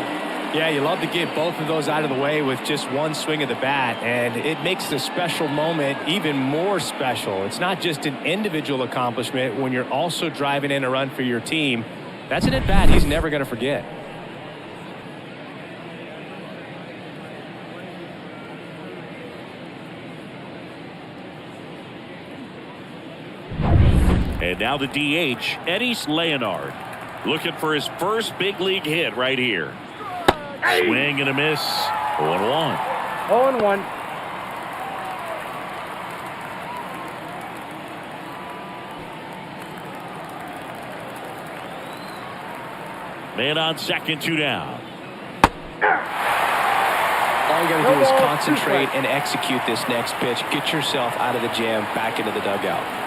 Yeah, you love to get both of those out of the way with just one swing of the bat, and it makes the special moment even more special. It's not just an individual accomplishment when you're also driving in a run for your team. That's an at-bat he's never going to forget. And now the DH, Eddie Leonard, looking for his first big league hit right here. Swing and a miss. 0-1. 0-1. Man on second, 2 down. All you got to do is concentrate and execute this next pitch. Get yourself out of the jam, back into the dugout.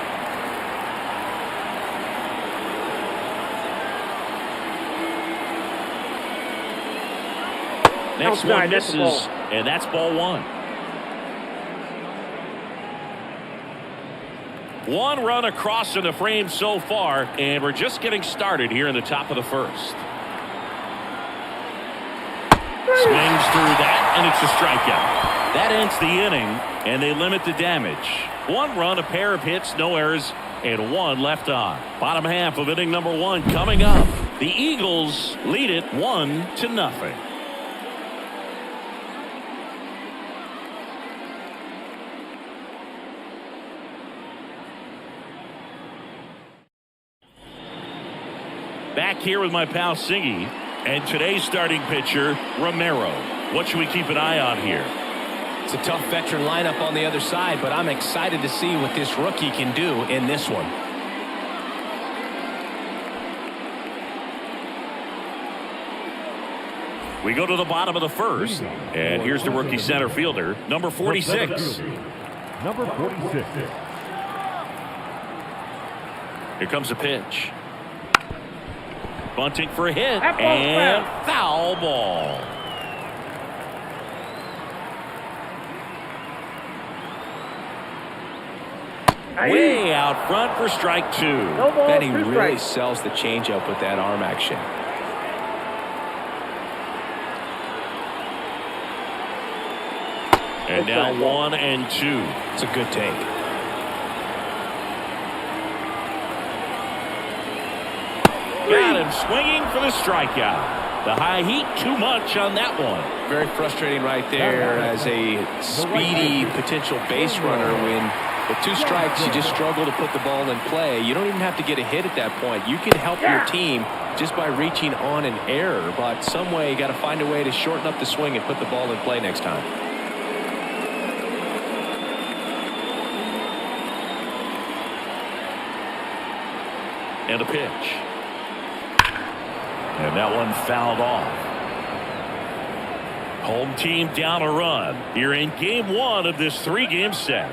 Next one misses, and that's ball 1. 1 run across in the frame so far, and we're just getting started here in the top of the first. Swings through that, and it's a strikeout. That ends the inning, and they limit the damage. 1 run, a pair of hits, no errors, and 1 left on. Bottom half of inning number 1 coming up. The Eagles lead it 1-0. Back here with my pal Singy, and today's starting pitcher, Romero. What should we keep an eye on here? It's a tough veteran lineup on the other side, but I'm excited to see what this rookie can do in this one. We go to the bottom of the first, and here's the rookie center fielder, number 46. Number 46. Here comes a pitch. Bunting for a hit, and foul ball. Way out front for strike 2. Then he really sells the changeup with that arm action. And now 1-2. It's a good take. Got him swinging for the strikeout. The high heat, too much on that one. Very frustrating right there as a speedy potential base runner when with 2 strikes you just struggle to put the ball in play. You don't even have to get a hit at that point. You can help your team just by reaching on an error, but some way you got to find a way to shorten up the swing and put the ball in play next time. And a pitch. And that one fouled off. Home team down a run here in game 1 of this 3-game set.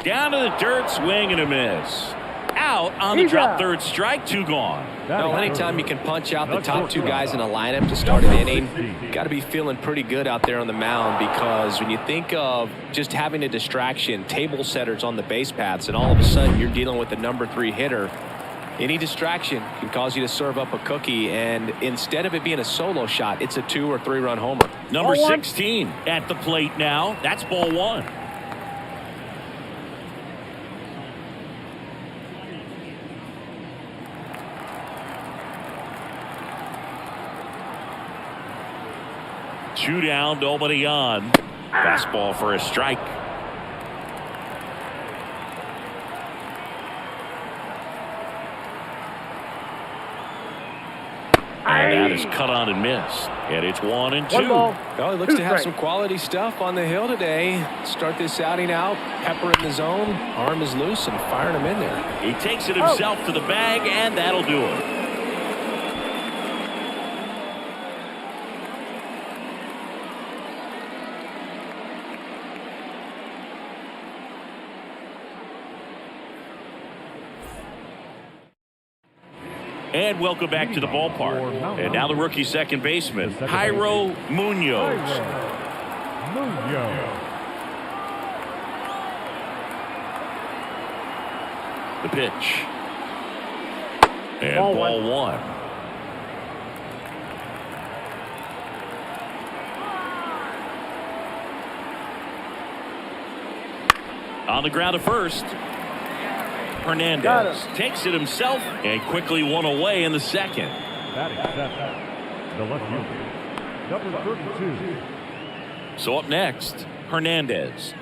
Down to the dirt, swing and a miss. out on the drop. Third strike, 2 gone. Well, anytime you can punch out the top 2 guys in a lineup to start an inning, you got to be feeling pretty good out there on the mound, because when you think of just having a distraction, table setters on the base paths, and all of a sudden you're dealing with the number 3 hitter, any distraction can cause you to serve up a cookie, and instead of it being a solo shot, it's a 2 or 3 run homer. Number 16 at the plate now. That's ball 1. Two down, nobody on. Fastball for a strike. And that is cut on and missed. And it's 1-2. Well, he looks to have some quality stuff on the hill today. Start this outing out, pepper in the zone, arm is loose, and firing him in there. He takes it himself to the bag, and that'll do it. And welcome back to the ballpark. And now the rookie second baseman, Jairo Munoz. The pitch. And ball 1. On the ground at first. Hernandez takes it himself and quickly one away in the second. The left fielder, number 32. So up next, Hernandez.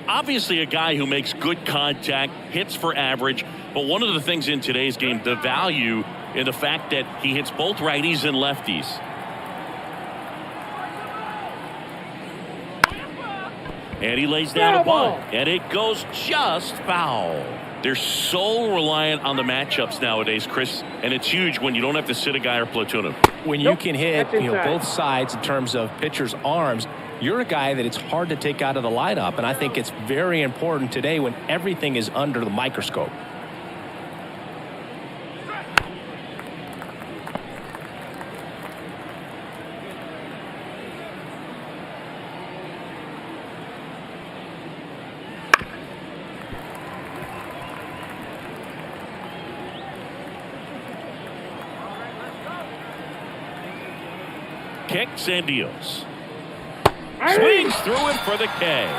Obviously a guy who makes good contact, hits for average, but one of the things in today's game, the value in the fact that he hits both righties and lefties. And he lays down a bunt, and it goes just foul. They're so reliant on the matchups nowadays, Chris, and it's huge when you don't have to sit a guy or platoon him. When you can hit both sides in terms of pitchers' arms, you're a guy that it's hard to take out of the lineup, and I think it's very important today when everything is under the microscope. Kicks and deals. Swings through it for the K.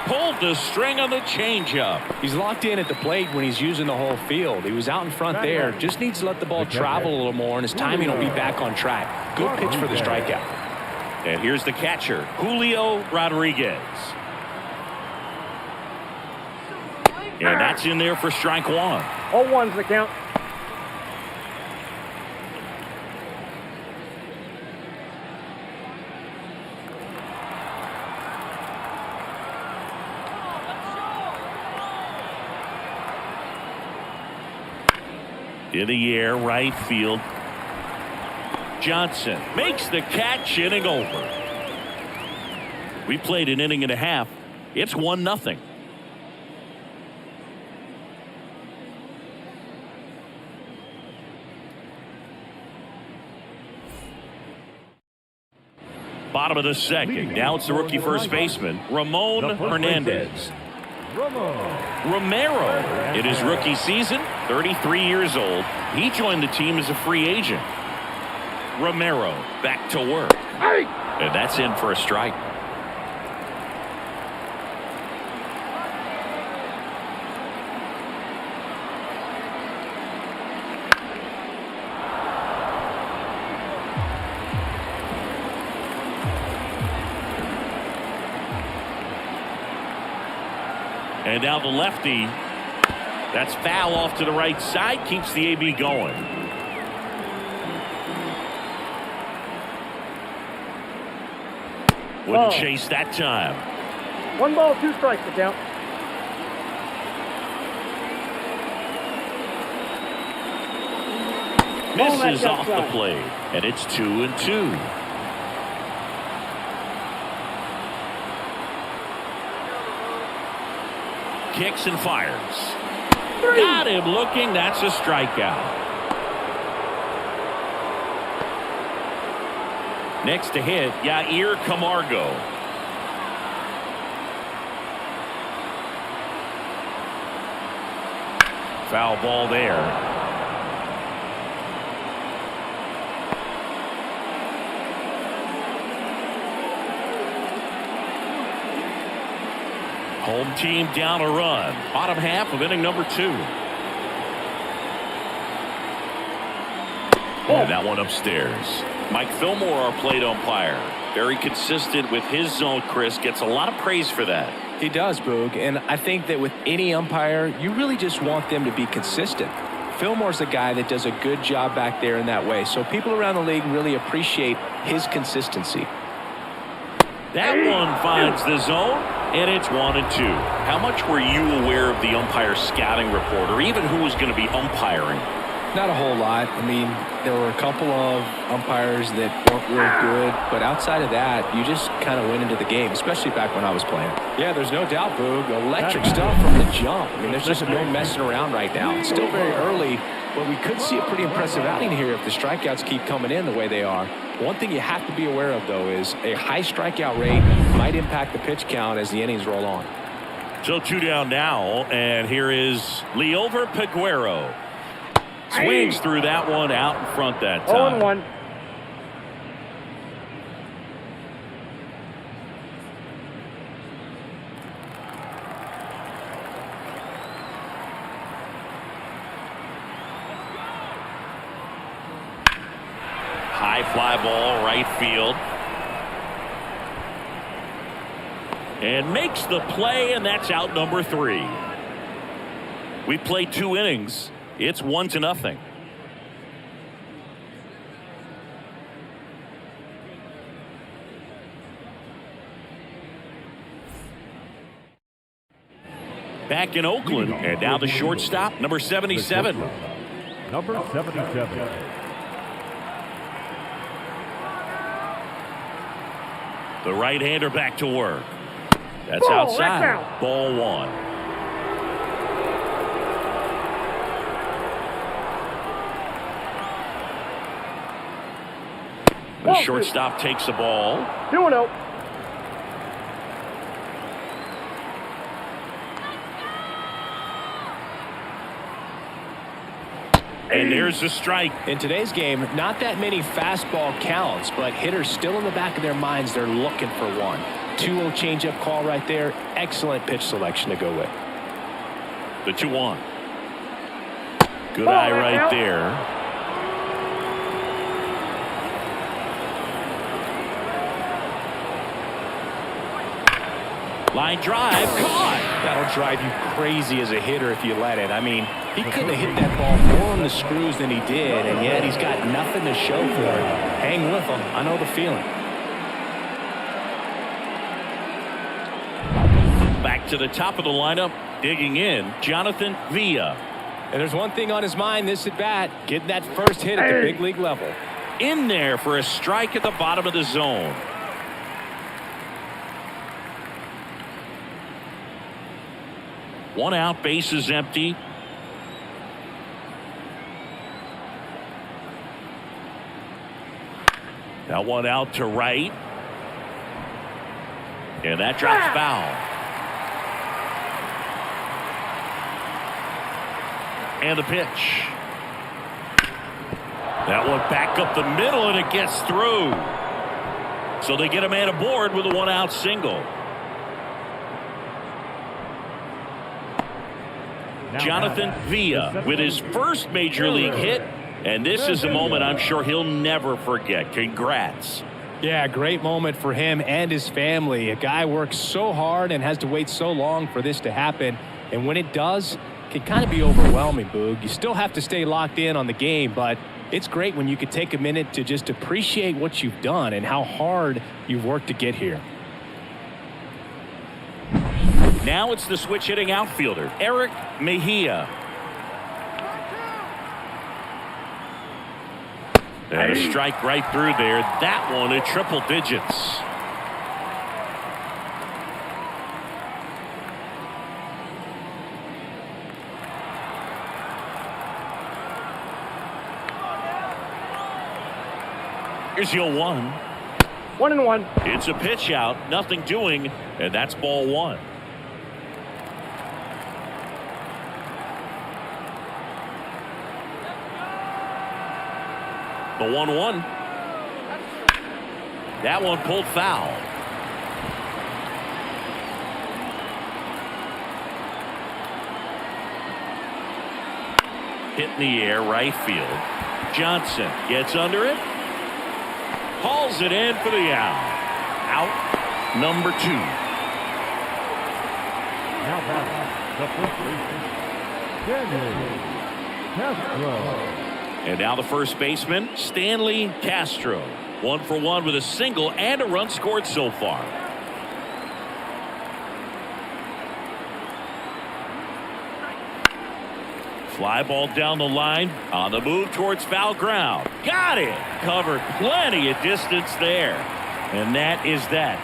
Pulled the string on the changeup. He's locked in at the plate when he's using the whole field. He was out in front there. Just needs to let the ball travel a little more, and his timing will be back on track. Good pitch for the strikeout. And here's the catcher, Julio Rodriguez. And that's in there for strike 1. 0-1's the count. In the air, right field. Johnson makes the catch, inning over. We played an inning and a half. It's 1-0. Bottom of the second. Now it's the rookie first baseman, Ramon Hernandez. Romero in his rookie season, 33 years old. He joined the team as a free agent. Romero back to work. And that's in for a strike. And now the lefty. That's foul off to the right side. Keeps the AB going. Wouldn't chase that time. 1 ball, 2 strikes to count. Misses off the plate. And it's 2-2. Kicks and fires. Got him looking. That's a strikeout. Next to hit, Yair Camargo. Foul ball there. Home team down a run. Bottom half of inning number 2. And that one upstairs. Mike Fillmore, our plate umpire. Very consistent with his zone, Chris. Gets a lot of praise for that. He does, Boog, and I think that with any umpire, you really just want them to be consistent. Fillmore's a guy that does a good job back there in that way, so people around the league really appreciate his consistency. That one finds the zone, and it's 1-2. How much were you aware of the umpire scouting report, or even who was going to be umpiring? Not a whole lot. I mean, there were a couple of umpires that weren't real good, but outside of that, you just kind of went into the game, especially back when I was playing. Yeah, there's no doubt, Boog. Electric stuff from the jump. I mean, there's just no messing around right now. It's still very early, but we could see a pretty impressive outing here if the strikeouts keep coming in the way they are. One thing you have to be aware of, though, is a high strikeout rate might impact the pitch count as the innings roll on. So 2 down now, and here is Liover Peguero. Swings through that one out in front that time. 0-1. High fly ball, right field. And makes the play, and that's out number 3. We played 2 innings. It's 1-0. Back in Oakland, and now the shortstop, number 77. Number 77. The right-hander back to work. That's outside. That's out. Ball 1. The shortstop takes the ball. 2-0. And there's the strike. In today's game, not that many fastball counts, but hitters still in the back of their minds, they're looking for one. 2-0 changeup call right there. Excellent pitch selection to go with. The 2-1. Good eye right there. Line drive, caught. That'll drive you crazy as a hitter if you let it. I mean, he couldn't have hit that ball more on the screws than he did, and yet he's got nothing to show for it. Hang with him. I know the feeling. Back to the top of the lineup, digging in, Jonathan Villa. And there's one thing on his mind this at bat, getting that first hit at the big league level. In there for a strike at the bottom of the zone. One out, base is empty. That one out to right. And that drops foul. And the pitch. That one back up the middle, and it gets through. So they get a man aboard with a one-out single. Jonathan Villa with his first major league hit, and this is a moment I'm sure he'll never forget. Congrats. Yeah, great moment for him and his family. A guy works so hard and has to wait so long for this to happen, and when it does, it can kind of be overwhelming, Boog. You still have to stay locked in on the game, but it's great when you could take a minute to just appreciate what you've done and how hard you've worked to get here. Now it's the switch hitting outfielder, Eric Mejia. And a strike right through there. That one at triple digits. Here's your 1. 1-1. It's a pitch out, nothing doing, and that's ball 1. The 1-1. That one pulled foul. Hit in the air, right field. Johnson gets under it. Hauls it in for the out. Out number 2. Now batting, the first baseman, Stanley Castro. And now the first baseman, Stanley Castro. 1 for 1 with a single and a run scored so far. Fly ball down the line on the move towards foul ground. Got it. Covered plenty of distance there. And that is that.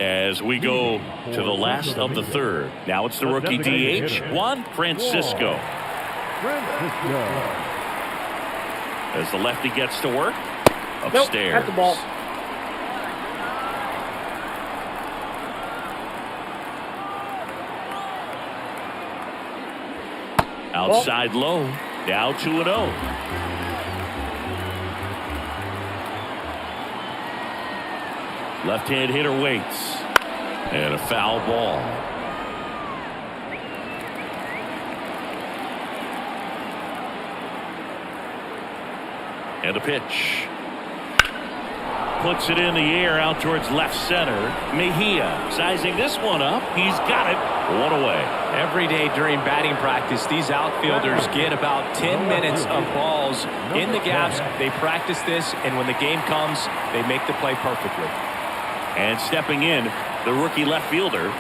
As we go to the last of the third. Now it's the rookie DH, Juan Francisco. As the lefty gets to work, upstairs. Nope, at the ball. Outside low, now 2-0. Left-hand hitter waits. And a foul ball. And a pitch. Puts it in the air out towards left center. Mejia sizing this one up. He's got it. 1 away. Every day during batting practice, these outfielders get about 10 minutes of balls in the gaps. They practice this, and when the game comes, they make the play perfectly. And stepping in, the rookie left fielder.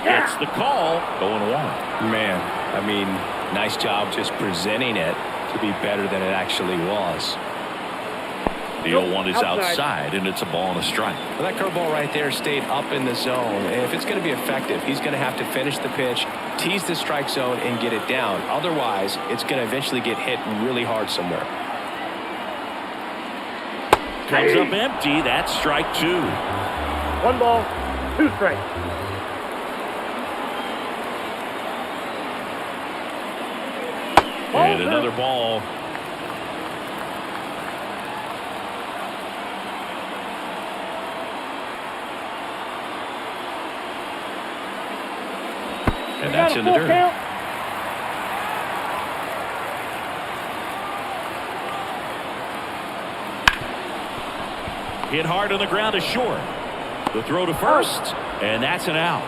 Gets the call. Going 1. Man, I mean, nice job just presenting it to be better than it actually was. The 0-1 is outside, and it's a ball and a strike. Well, that curveball right there stayed up in the zone. And if it's going to be effective, he's going to have to finish the pitch, tease the strike zone, and get it down. Otherwise, it's going to eventually get hit really hard somewhere. Comes up empty. That's strike 2. 1 ball, 2 strikes. And another ball. And that's in the dirt. Count. Hit hard on the ground is short. The throw to first, and that's an out.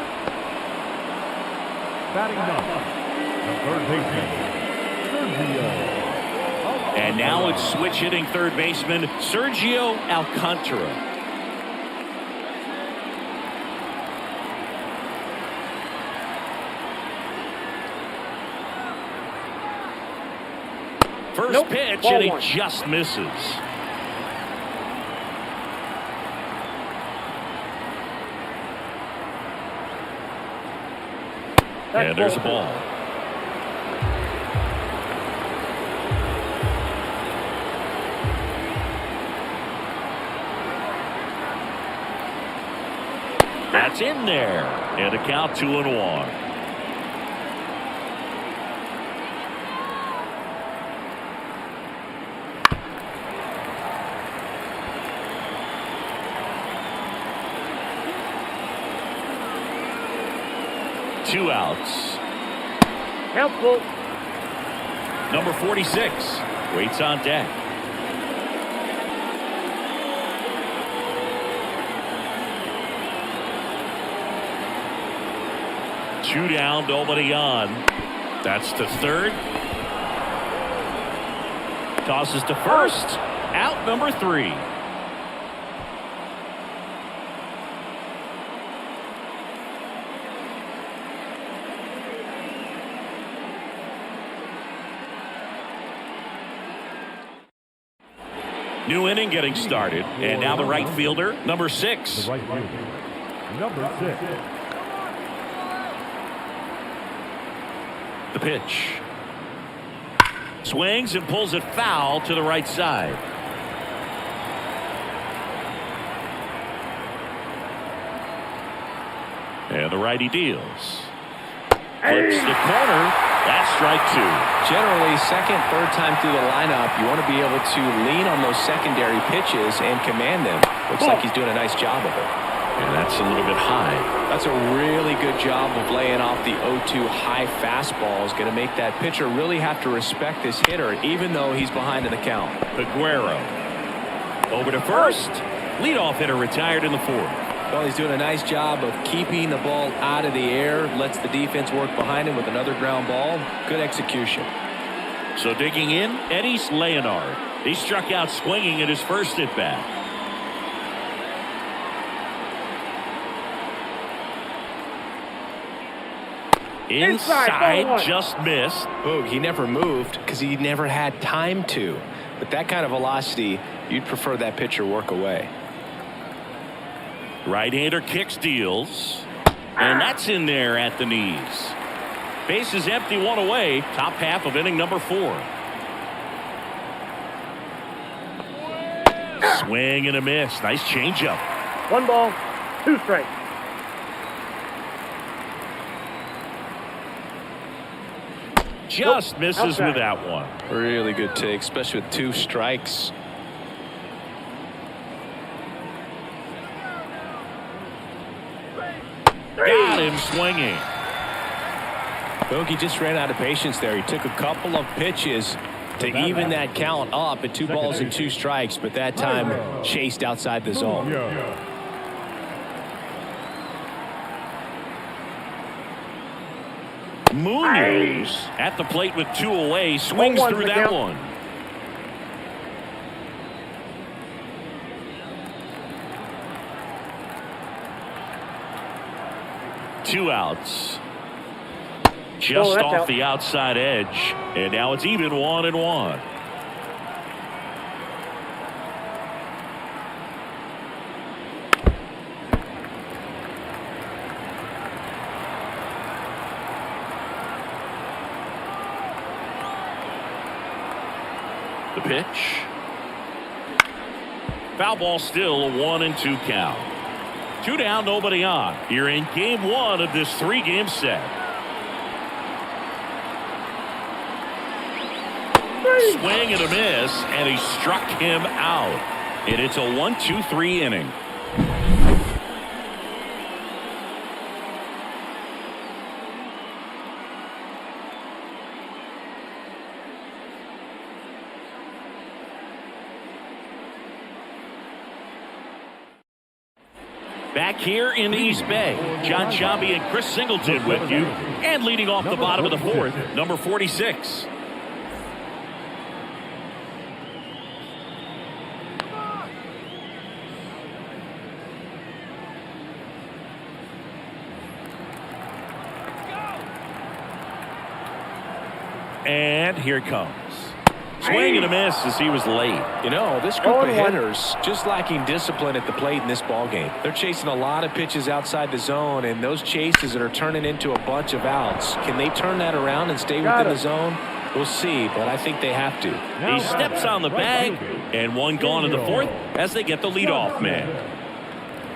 Batting up, the third baseman, Sergio. And now it's switch hitting third baseman Sergio Alcantara. First pitch, and he just misses. And there's a ball. That's in there. And a count 2-1. Two outs. Helpful. Number 46 waits on deck. Two down, nobody on. That's to third. Tosses to first. Out number 3. New inning getting started. And now the right fielder, number 6. The right fielder, number 6. The pitch. Swings and pulls it foul to the right side. And the righty deals. Flips the corner. That's strike 2. Generally, second, third time through the lineup, you want to be able to lean on those secondary pitches and command them. Looks like he's doing a nice job of it. And that's a little bit high. That's a really good job of laying off the 0-2 high fastball. Is going to make that pitcher really have to respect this hitter, even though he's behind in the count. Aguero over to first. Leadoff hitter retired in the 4th. Well, he's doing a nice job of keeping the ball out of the air. Lets the defense work behind him with another ground ball. Good execution. So digging in, Eddie's Leonard. He struck out swinging at his first at bat. Inside, just missed. Boog, he never moved because he never had time to. But that kind of velocity, you'd prefer that pitcher work away. Right-hander kicks, deals. And that's in there at the knees. Base is empty, one away. Top half of inning number 4. Swing and a miss. Nice changeup. 1 ball, 2 strikes. Just misses with that one. Really good take, especially with 2 strikes. Got him swinging. Bogey just ran out of patience there. He took a couple of pitches to even that count up at 2 balls and 2 strikes, but that time chased outside the zone. Munoz at the plate with 2 away. Swings through that one. Two outs. Just off the outside edge. And now it's even 1-1. The pitch. Foul ball, still a 1-2 count. 2 down, nobody on. Here in game 1 of this 3-game set. Swing and a miss, and he struck him out. And it's a 1-2-3 inning. Back here in the East Bay, John Sciambi and Chris Singleton with you. And leading off the bottom of the 4th, number 46. And here it comes. Swing and a miss as he was late. You know, this group of hitters just lacking discipline at the plate in this ballgame. They're chasing a lot of pitches outside the zone, and those chases that are turning into a bunch of outs. Can they turn that around and stay within the zone? We'll see, but I think they have to. He steps on the bag, and 1 gone in the 4th as they get the leadoff man.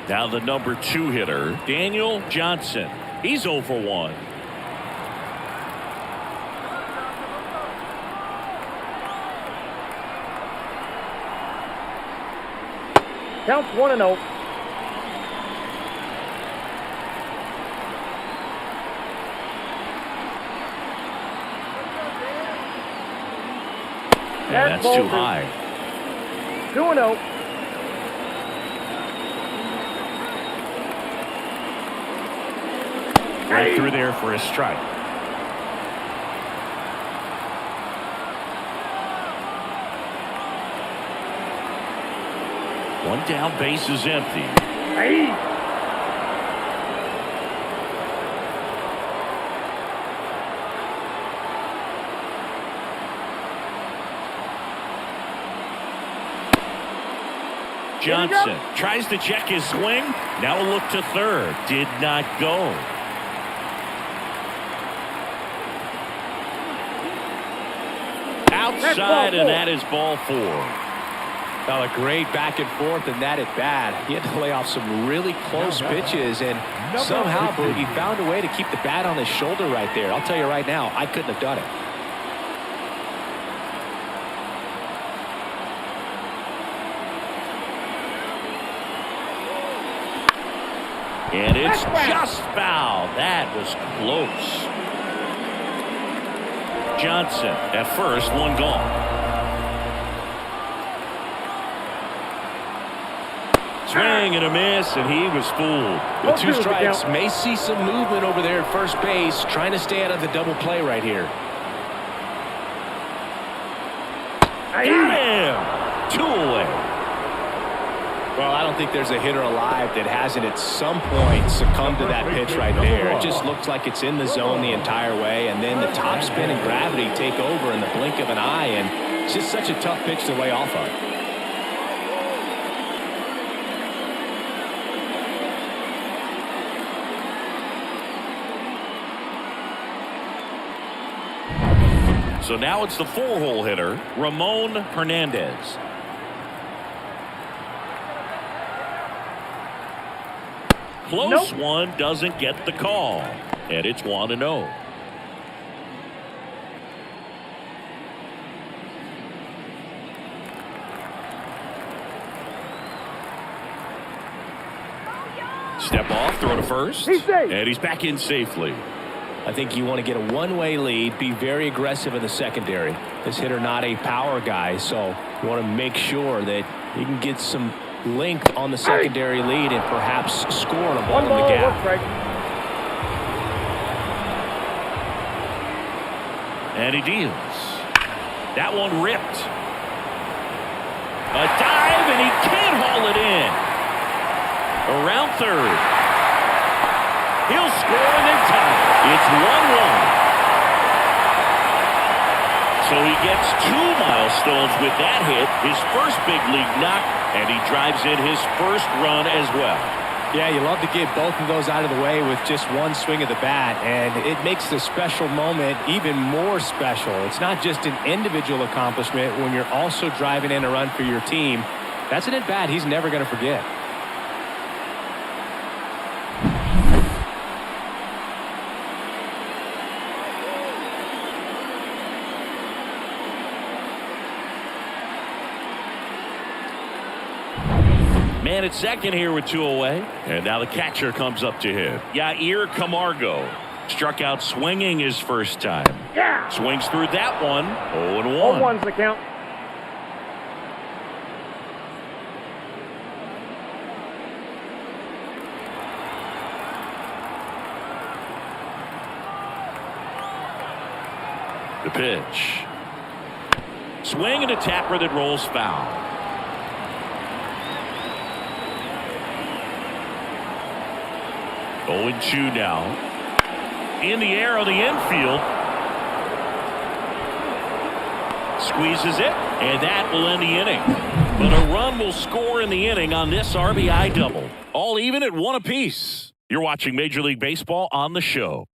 Now the number 2 hitter, Daniel Johnson. He's 0 for 1. Counts 1-0. Yeah, that's too high. 2-0. Right through there for a strike. One down, base is empty. Johnson tries to check his swing. Now a look to third. Did not go. Outside, and that is ball 4. Well, a great back and forth and that at bat. He had to lay off some really close pitches, and somehow Boogie found a way to keep the bat on his shoulder right there. I'll tell you right now, I couldn't have done it. And it's just foul. That was close. Johnson at first, 1 gone. Swing and a miss, and he was fooled. With 2 strikes, may see some movement over there at first base, trying to stay out of the double play right here. Got him! 2 away. Well, I don't think there's a hitter alive that hasn't at some point succumbed to that pitch right there. It just looks like it's in the zone the entire way, and then the topspin and gravity take over in the blink of an eye, and it's just such a tough pitch to lay off of. So now it's the 4-hole hitter, Ramon Hernandez. Close one, doesn't get the call. And it's 1-0. Step off, throw to first. And he's back in safely. I think you want to get a one-way lead, be very aggressive in the secondary. This hitter not a power guy, so you want to make sure that you can get some length on the secondary lead and perhaps score a ball in the gap. And he deals. That one ripped. A dive, and he can't haul it in. Around third. He'll score and then tie. It's 1-1. So he gets 2 milestones with that hit, his first big league knock, and he drives in his first run as well. Yeah, you love to get both of those out of the way with just one swing of the bat, and it makes the special moment even more special. It's not just an individual accomplishment when you're also driving in a run for your team. That's an at-bat he's never going to forget. Man at second here with 2 away. And now the catcher comes up to him. Yair Camargo struck out swinging his first time. Yeah. Swings through that one. 0-1. 0-1's the count. The pitch. Swing and a tapper that rolls foul. 0-2 now. In the air on the infield. Squeezes it, and that will end the inning. But a run will score in the inning on this RBI double. All even at 1 apiece. You're watching Major League Baseball on the show.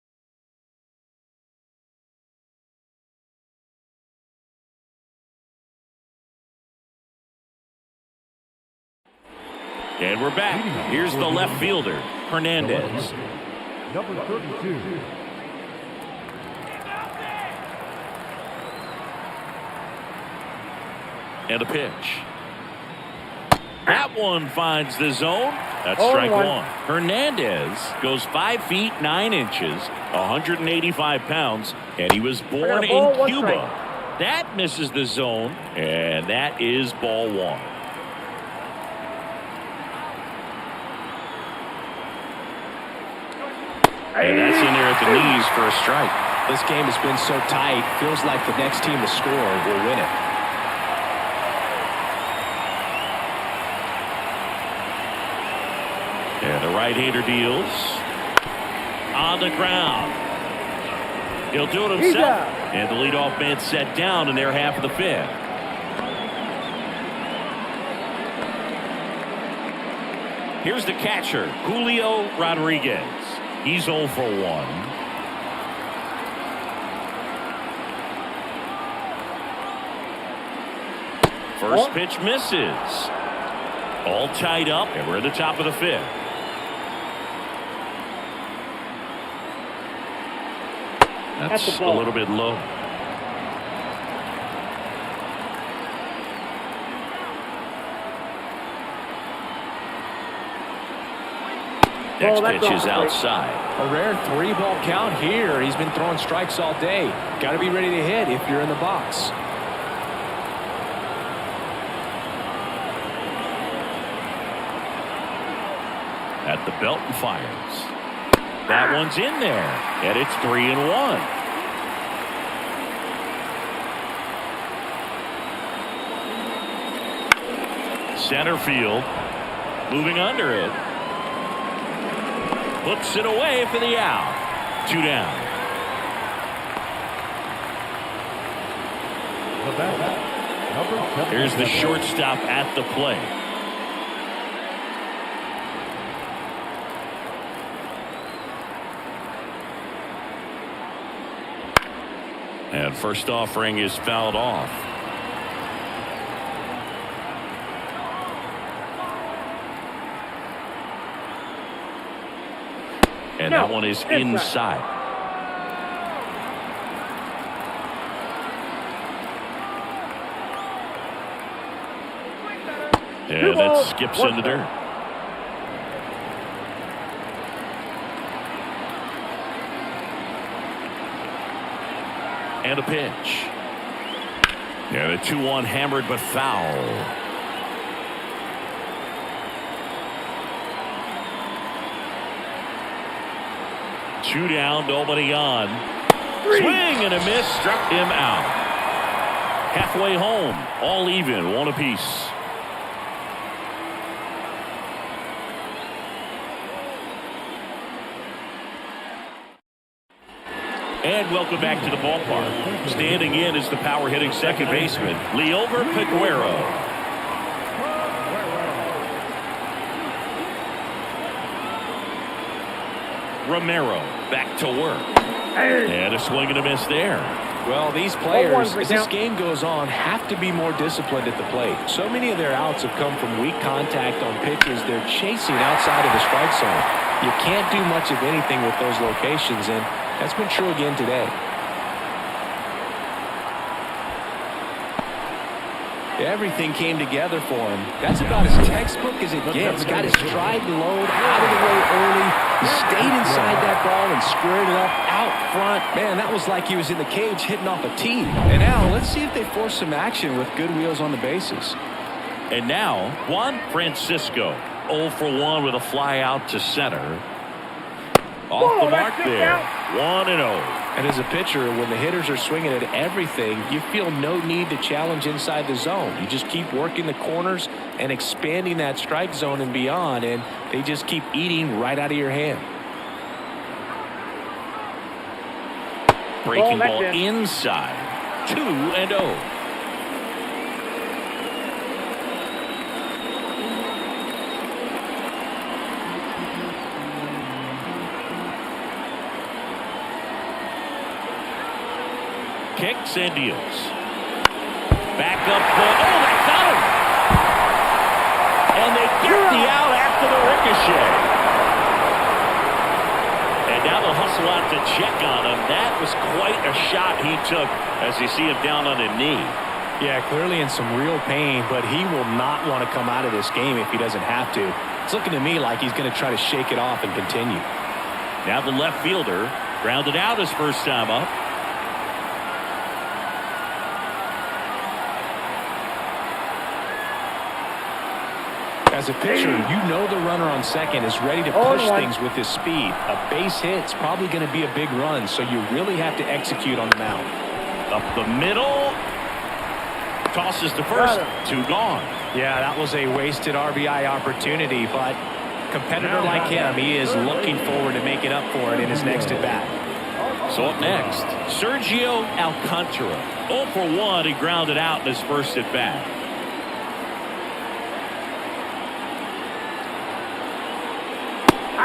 And we're back. Here's the left fielder, Hernandez. Number 32. And a pitch. That one finds the zone. That's strike 1. Hernandez goes 5 feet 9 inches, 185 pounds, and he was born in Cuba. That misses the zone, and that is ball 1. And that's in there at the knees for a strike. This game has been so tight, feels like the next team to score will win it. And the right-hander deals. On the ground. He'll do it himself. And the leadoff man set down in their half of the 5th. Here's the catcher, Julio Rodriguez. He's 0 for 1. First pitch misses. All tied up, and we're at the top of the 5th. That's a little bit low. Next pitch is outside. A rare 3-ball count here. He's been throwing strikes all day. Got to be ready to hit if you're in the box. At the belt and fires. That one's in there, and it's 3-1. Center field, moving under it. Puts it away for the out. 2 down. Here's the shortstop at the plate. And first offering is fouled off. And that one is inside. And that skips in the dirt. And a pitch. And a 2-1 hammered but foul. Two down, nobody on. Swing and a miss, struck him out. Halfway home, all even, 1 apiece. And welcome back to the ballpark. Standing in is the power hitting second baseman, Liover Peguero. Romero back to work. And a swing and a miss there. Well, these players, as this game goes on, have to be more disciplined at the plate. So many of their outs have come from weak contact on pitches they're chasing outside of the strike zone. You can't do much of anything with those locations, and that's been true again today. Everything came together for him. That's about as textbook as it gets. Got his stride and load out of the way early. He stayed inside that ball and squared it up out front. Man, that was like he was in the cage hitting off a tee. And now, let's see if they force some action with good wheels on the bases. And now, Juan Francisco, 0 for 1 with a fly out to center. Off the mark there, 1-0. And as a pitcher, when the hitters are swinging at everything, you feel no need to challenge inside the zone. You just keep working the corners and expanding that strike zone and beyond, and they just keep eating right out of your hand. Breaking ball inside, 2-0. Kicks and deals. Back up. Oh, they got him! And they get the out after the ricochet. And now they'll hustle out to check on him. That was quite a shot he took as you see him down on a knee. Yeah, clearly in some real pain, but he will not want to come out of this game if he doesn't have to. It's looking to me like he's going to try to shake it off and continue. Now the left fielder grounded out his first time up. As a pitcher, you know the runner on second is ready to push things with his speed. A base hit's probably going to be a big run, so you really have to execute on the mound. Up the middle. Tosses to first. 2 gone. Yeah, that was a wasted RBI opportunity, but a competitor like him, he is looking forward to making up for it in his next at-bat. So up next, Sergio Alcantara. 0 for 1. He grounded out in his first at-bat.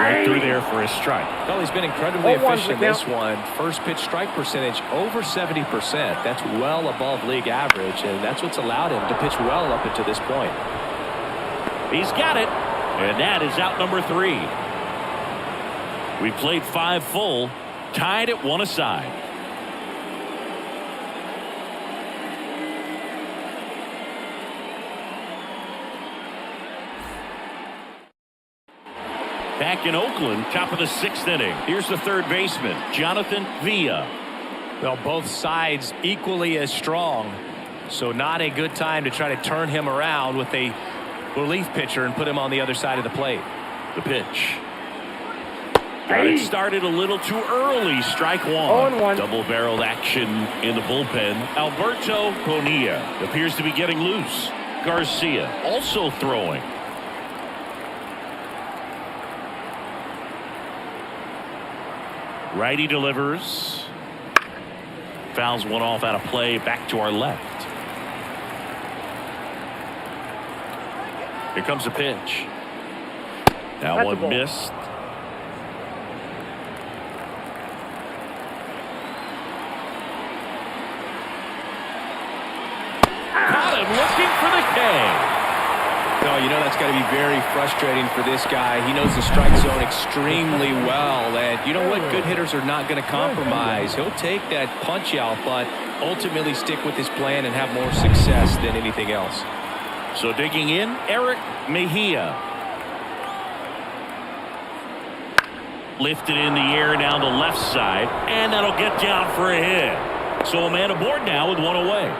Right through there for a strike. Well, he's been incredibly 0-1 efficient in this one. First pitch strike percentage over 70%. That's well above league average, and that's what's allowed him to pitch well up until this point. He's got it, and that is out number 3. We played 5 full, tied at 1 aside. Back in Oakland, top of the 6th inning. Here's the third baseman, Jonathan Villa. Well, both sides equally as strong, so not a good time to try to turn him around with a relief pitcher and put him on the other side of the plate. The pitch. Got it started a little too early. Strike 1. 0-1. Double-barreled action in the bullpen. Alberto Bonilla appears to be getting loose. Garcia also throwing. Righty delivers. Fouls one off out of play. Back to our left. Here comes a pitch. Now That's one missed. Caught him looking for the K. No, you know that's got to be very frustrating for this guy. He knows the strike zone extremely well, and you know what? Good hitters are not going to compromise. He'll take that punch out, but ultimately stick with his plan and have more success than anything else. So digging in, Eric Mejia. Lifted in the air down the left side, and that'll get down for a hit. So a man aboard now with one away.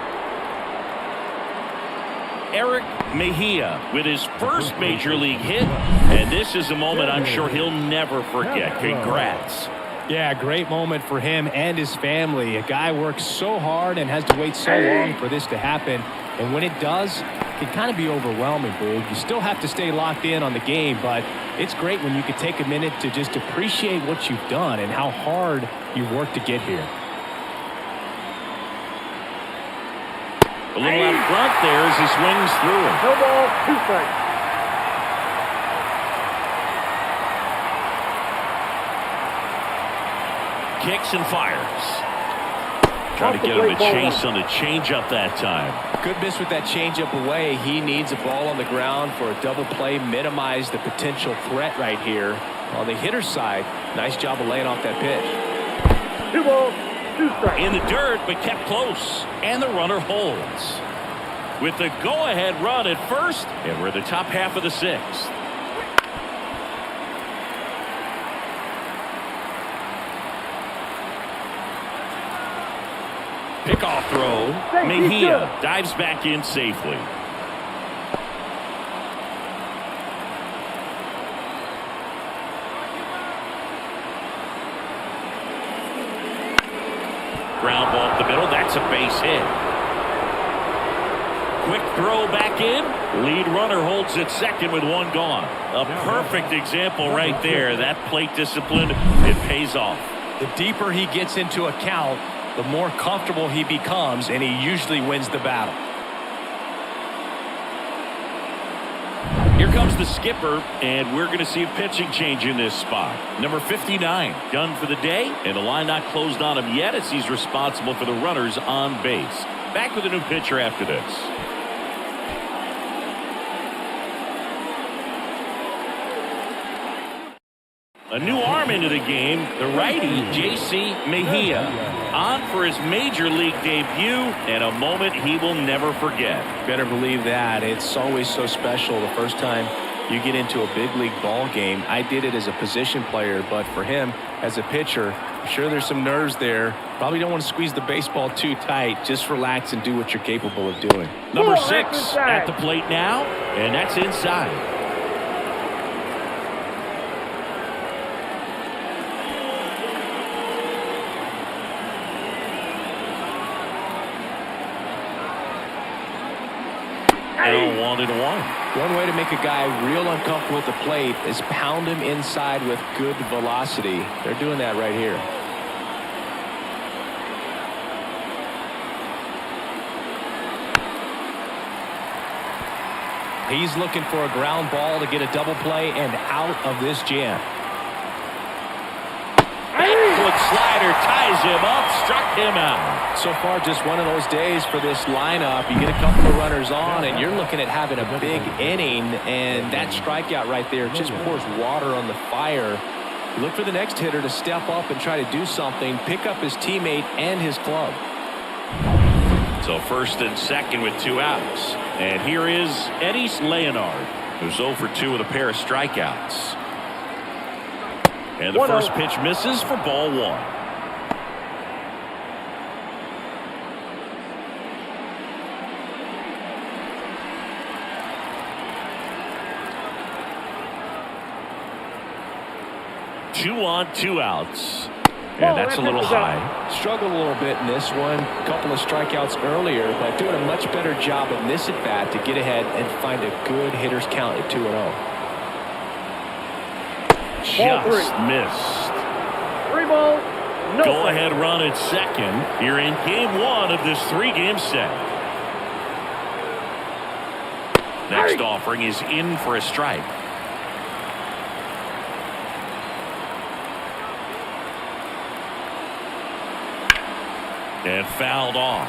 Eric Mejia with his first major league hit, and this is a moment I'm sure he'll never forget. Congrats. Yeah, great moment for him and his family. A guy works so hard and has to wait so long for this to happen, and when it does, it can kind of be overwhelming, Boog. You still have to stay locked in on the game, but it's great when you can take a minute to just appreciate what you've done and how hard you've worked to get here. A little out front there as he swings through it. No ball, 2 strikes. Kicks and fires. Trying to get him to chase on the changeup that time. Good miss with that changeup away. He needs a ball on the ground for a double play, minimize the potential threat right here. On the hitter's side, nice job of laying off that pitch. 2 balls, 2 strikes. In the dirt, but kept close. And the runner holds. With the go-ahead run at first, and we're in the top half of the 6th. Pickoff throw. Mejia dives back in safely. Ground ball up the middle. That's a base hit. Quick throw back in. Lead runner holds at second with one gone. A perfect example right there. That plate discipline, it pays off. The deeper he gets into a count, the more comfortable he becomes, and he usually wins the battle. Here comes the skipper, and we're going to see a pitching change in this spot. Number 59, done for the day, and the line not closed on him yet as he's responsible for the runners on base. Back with a new pitcher after this. A new arm into the game, the righty, J.C. Mejia, on for his major league debut, and a moment he will never forget. Better believe that. It's always so special the first time you get into a big league ball game. I did it as a position player, but for him as a pitcher, I'm sure there's some nerves there. Probably don't want to squeeze the baseball too tight. Just relax and do what you're capable of doing. Number 6 at the plate now, and that's inside. And 1-1. One way to make a guy real uncomfortable at the plate is pound him inside with good velocity. They're doing that right here. He's looking for a ground ball to get a double play and out of this jam. slider ties him up, struck him out. So far, just one of those days for this lineup. You get a couple of runners on, and you're looking at having a big inning, and that strikeout right there just pours water on the fire. You look for the next hitter to step up and try to do something, pick up his teammate and his club. So first and second with 2 outs. And here is Eddie Leonard, who's 0 for 2 with a pair of strikeouts. And the first pitch misses for ball 1. Two on, 2 outs. And that's a little high. Struggled a little bit in this one. A couple of strikeouts earlier, but doing a much better job in this at-bat to get ahead and find a good hitter's count at 2-0. Just missed. 3 balls, no Go ahead run at second. You're in game 1 of this 3-game set. Next offering is in for a strike. And fouled off.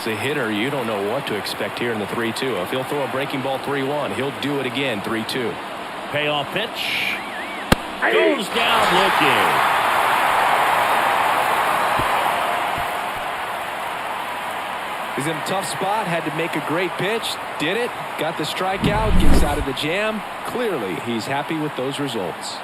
As a hitter, you don't know what to expect here in the 3-2. If he'll throw a breaking ball 3-1, he'll do it again 3-2. Payoff pitch. Goes down looking. He's in a tough spot, had to make a great pitch, did it, got the strikeout, gets out of the jam. Clearly, he's happy with those results.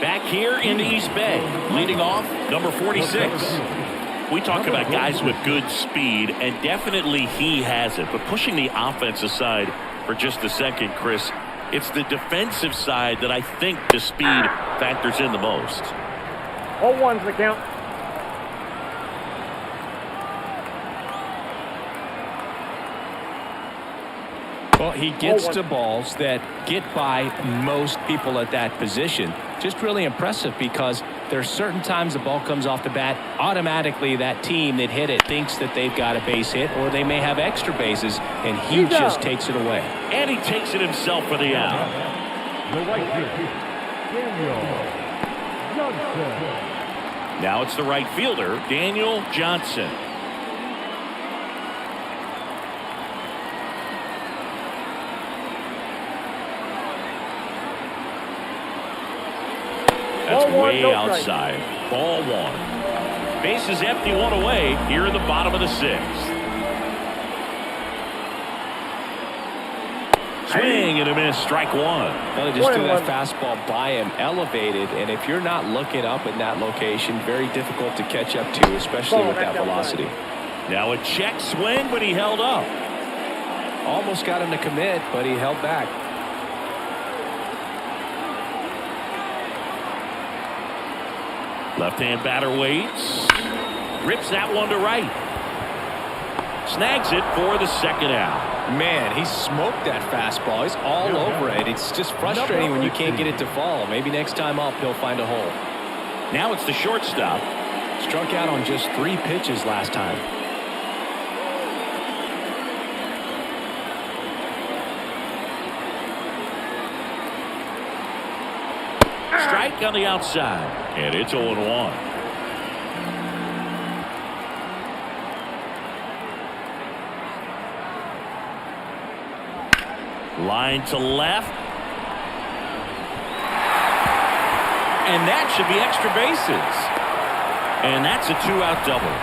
Back here in East Bay, leading off, number 46. We talk about guys with good speed, and definitely he has it. But pushing the offense aside for just a second, Chris, it's the defensive side that I think the speed factors in the most. 0-1's the count. Well, he gets to balls that get by most people at that position. Just really impressive because there's certain times the ball comes off the bat, automatically that team that hit it thinks that they've got a base hit or they may have extra bases, and he just takes it away. And he takes it himself for the out. The right fielder, Daniel Johnson. Now it's the right fielder, Daniel Johnson. That's way outside. Ball 1. Bases empty, 1 away here in the bottom of the 6th. Swing and a miss, strike 1. Well, they just threw that fastball by him, elevated, and if you're not looking up in that location, very difficult to catch up to, especially with that velocity. Now a check swing, but he held up. Almost got him to commit, but he held back. Left-hand batter waits. Rips that one to right. Snags it for the second out. Man, he smoked that fastball. He's all over it. It's just frustrating when you can't get it to fall. Maybe next time up he'll find a hole. Now it's the shortstop. Struck out on just 3 pitches last time. Strike on the outside, and it's 0-1. Line to left. And that should be extra bases. And that's a 2-out double.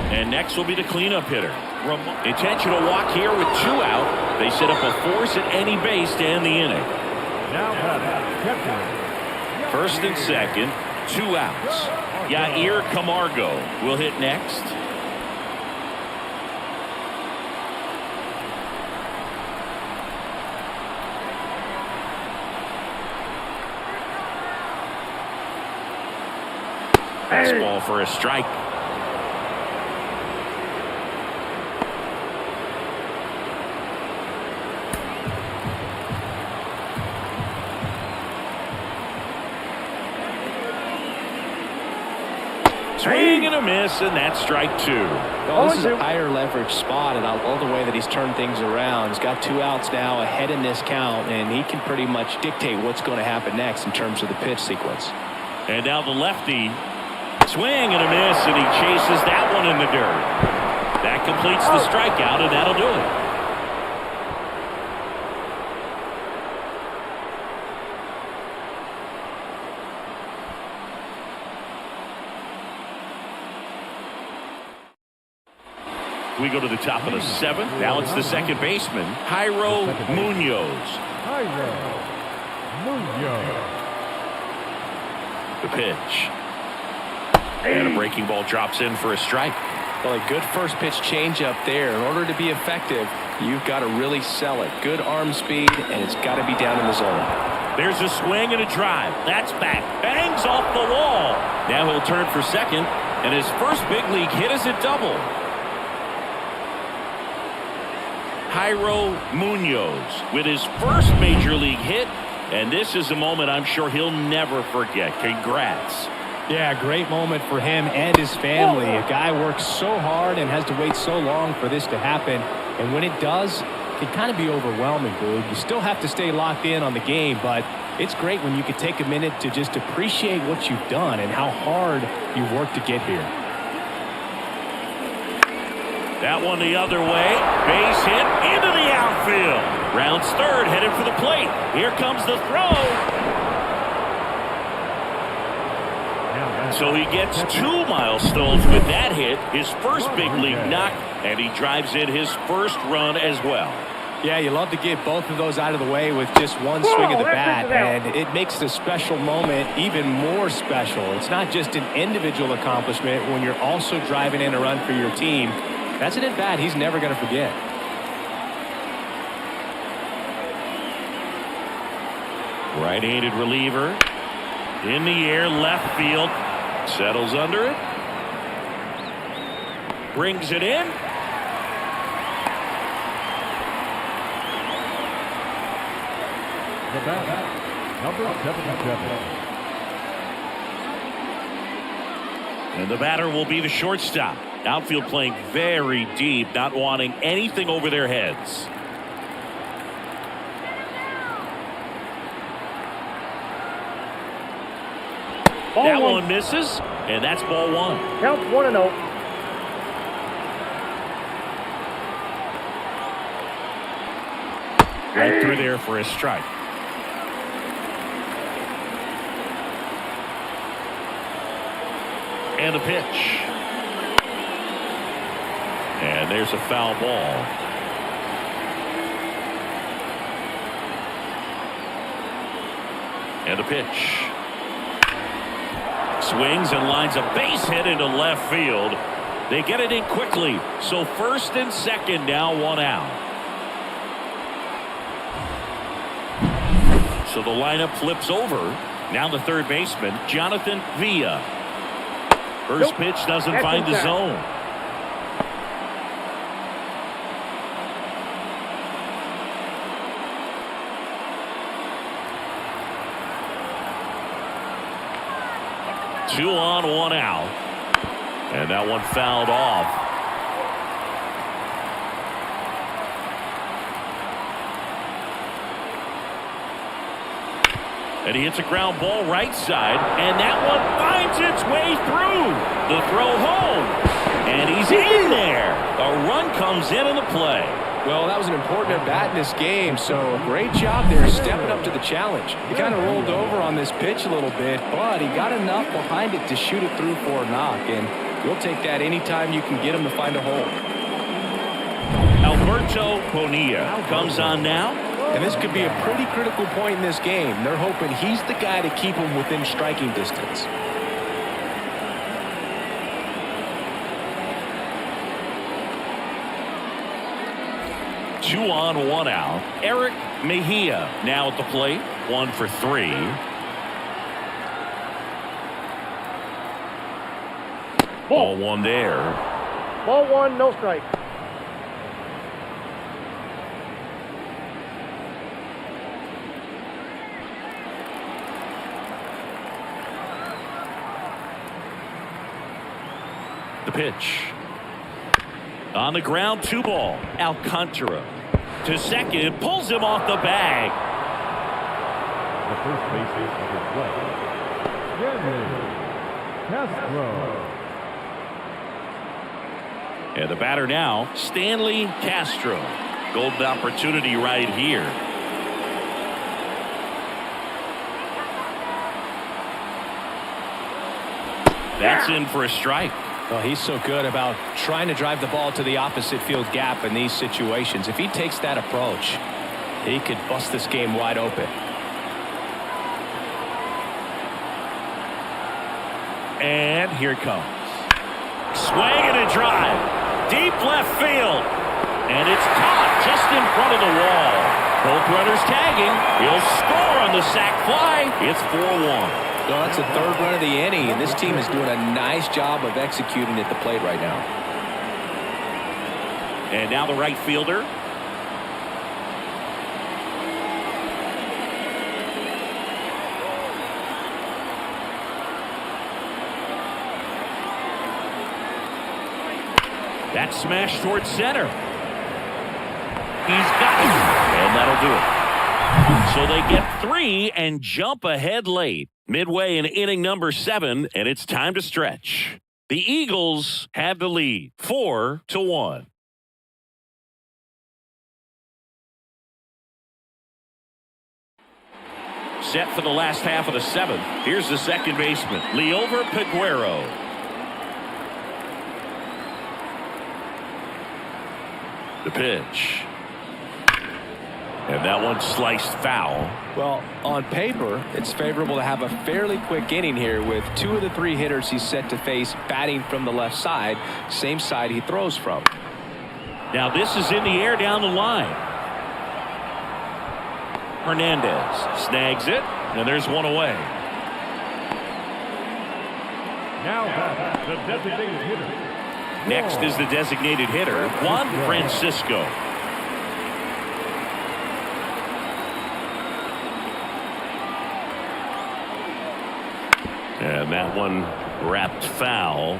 And next will be the cleanup hitter. Intentional walk here with 2 out. They set up a force at any base to end the inning. Now, First and second, 2 outs. Yair Camargo will hit next. Fastball for a strike. Swing and a miss, and that's strike two. Well, this is a higher leverage spot, and I love the way that he's turned things around. He's got 2 outs now ahead in this count, and he can pretty much dictate what's going to happen next in terms of the pitch sequence. And now the lefty. Swing and a miss, and he chases that one in the dirt. That completes the strikeout, and that'll do it. We go to the top of the 7th. Now it's the second baseman, Jairo Munoz. Jairo Munoz. The pitch. And a breaking ball drops in for a strike. Well, a good first pitch changeup there. In order to be effective, you've got to really sell it. Good arm speed, and it's got to be down in the zone. There's a swing and a drive. That's back. Bangs off the wall. Now he'll turn for second, and his first big league hit is a double. Jairo Munoz with his first major league hit, and this is a moment I'm sure he'll never forget. Congrats. Yeah, great moment for him and his family. A guy works so hard and has to wait so long for this to happen. And when it does, it can kind of be overwhelming, dude. You still have to stay locked in on the game, but it's great when you can take a minute to just appreciate what you've done and how hard you've worked to get here. That one the other way. Base hit into the outfield. Rounds third, headed for the plate. Here comes the throw. So he gets 2 milestones with that hit, his first big league knock, and he drives in his first run as well. Yeah, you love to get both of those out of the way with just one swing of the bat, and it makes the special moment even more special. It's not just an individual accomplishment when you're also driving in a run for your team. That's an at-bat he's never going to forget. Right-handed reliever. In the air, left field. Settles under it. Brings it in. The batter, number 77. And the batter will be the shortstop. Outfield playing very deep, not wanting anything over their heads. That one misses, and that's ball 1. Count 1-0. Right through there for a strike. And a pitch. And there's a foul ball. And a pitch. Swings and lines a base hit into left field. They get it in quickly. So first and second, now 1 out. So the lineup flips over. Now the third baseman, Jonathan Villa. First pitch doesn't find the zone. Two on, 1 out. And that one fouled off. And he hits a ground ball right side. And that one finds its way through. The throw home. And he's in there. A run comes in the play. Well, that was an important at-bat in this game, so great job there stepping up to the challenge. He kind of rolled over on this pitch a little bit, but he got enough behind it to shoot it through for a knock, and you'll take that anytime you can get him to find a hole. Alberto Bonilla comes on now. And this could be a pretty critical point in this game. They're hoping he's the guy to keep him within striking distance. 2 on, 1 out. Eric Mejia now at the plate. 1 for 3. Ball 1 there. Ball 1, no strike. The pitch. On the ground, 2 ball. Alcantara to second, pulls him off the bag. The first baseman of the play, Grandes Castro. And the batter now, Stanley Castro. Golden opportunity right here. That's in for a strike. Well, he's so good about trying to drive the ball to the opposite field gap in these situations. If he takes that approach, he could bust this game wide open. And here it comes. Swing and a drive. Deep left field. And it's caught just in front of the wall. Both runners tagging. He'll score on the sac fly. It's 4-1. Well, that's the 3rd run of the inning, and this team is doing a nice job of executing at the plate right now. And now the right fielder. That smash towards center. He's got it. And that'll do it. So they get 3 and jump ahead late. Midway in inning number 7, and it's time to stretch. The Eagles have the lead, 4-1. Set for the last half of the 7th. Here's the second baseman, Liover Peguero. The pitch. And that one sliced foul. Well, on paper, it's favorable to have a fairly quick inning here with 2 of the 3 hitters he's set to face batting from the left side, same side he throws from. Now this is in the air down the line. Hernandez snags it, and there's one away. Now the designated hitter. Next is the designated hitter, Juan Francisco. And that one wrapped foul.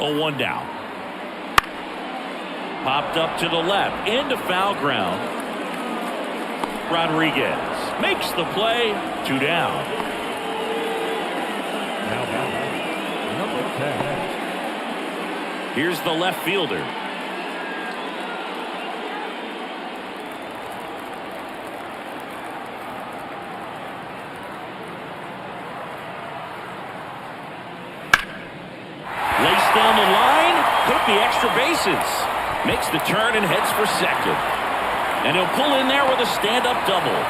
Oh, 1 down. Popped up to the left into foul ground. Rodriguez makes the play. 2 down. Now number 10. Here's the left fielder. Down the line, took the extra bases, makes the turn and heads for second, and he'll pull in there with a stand-up double.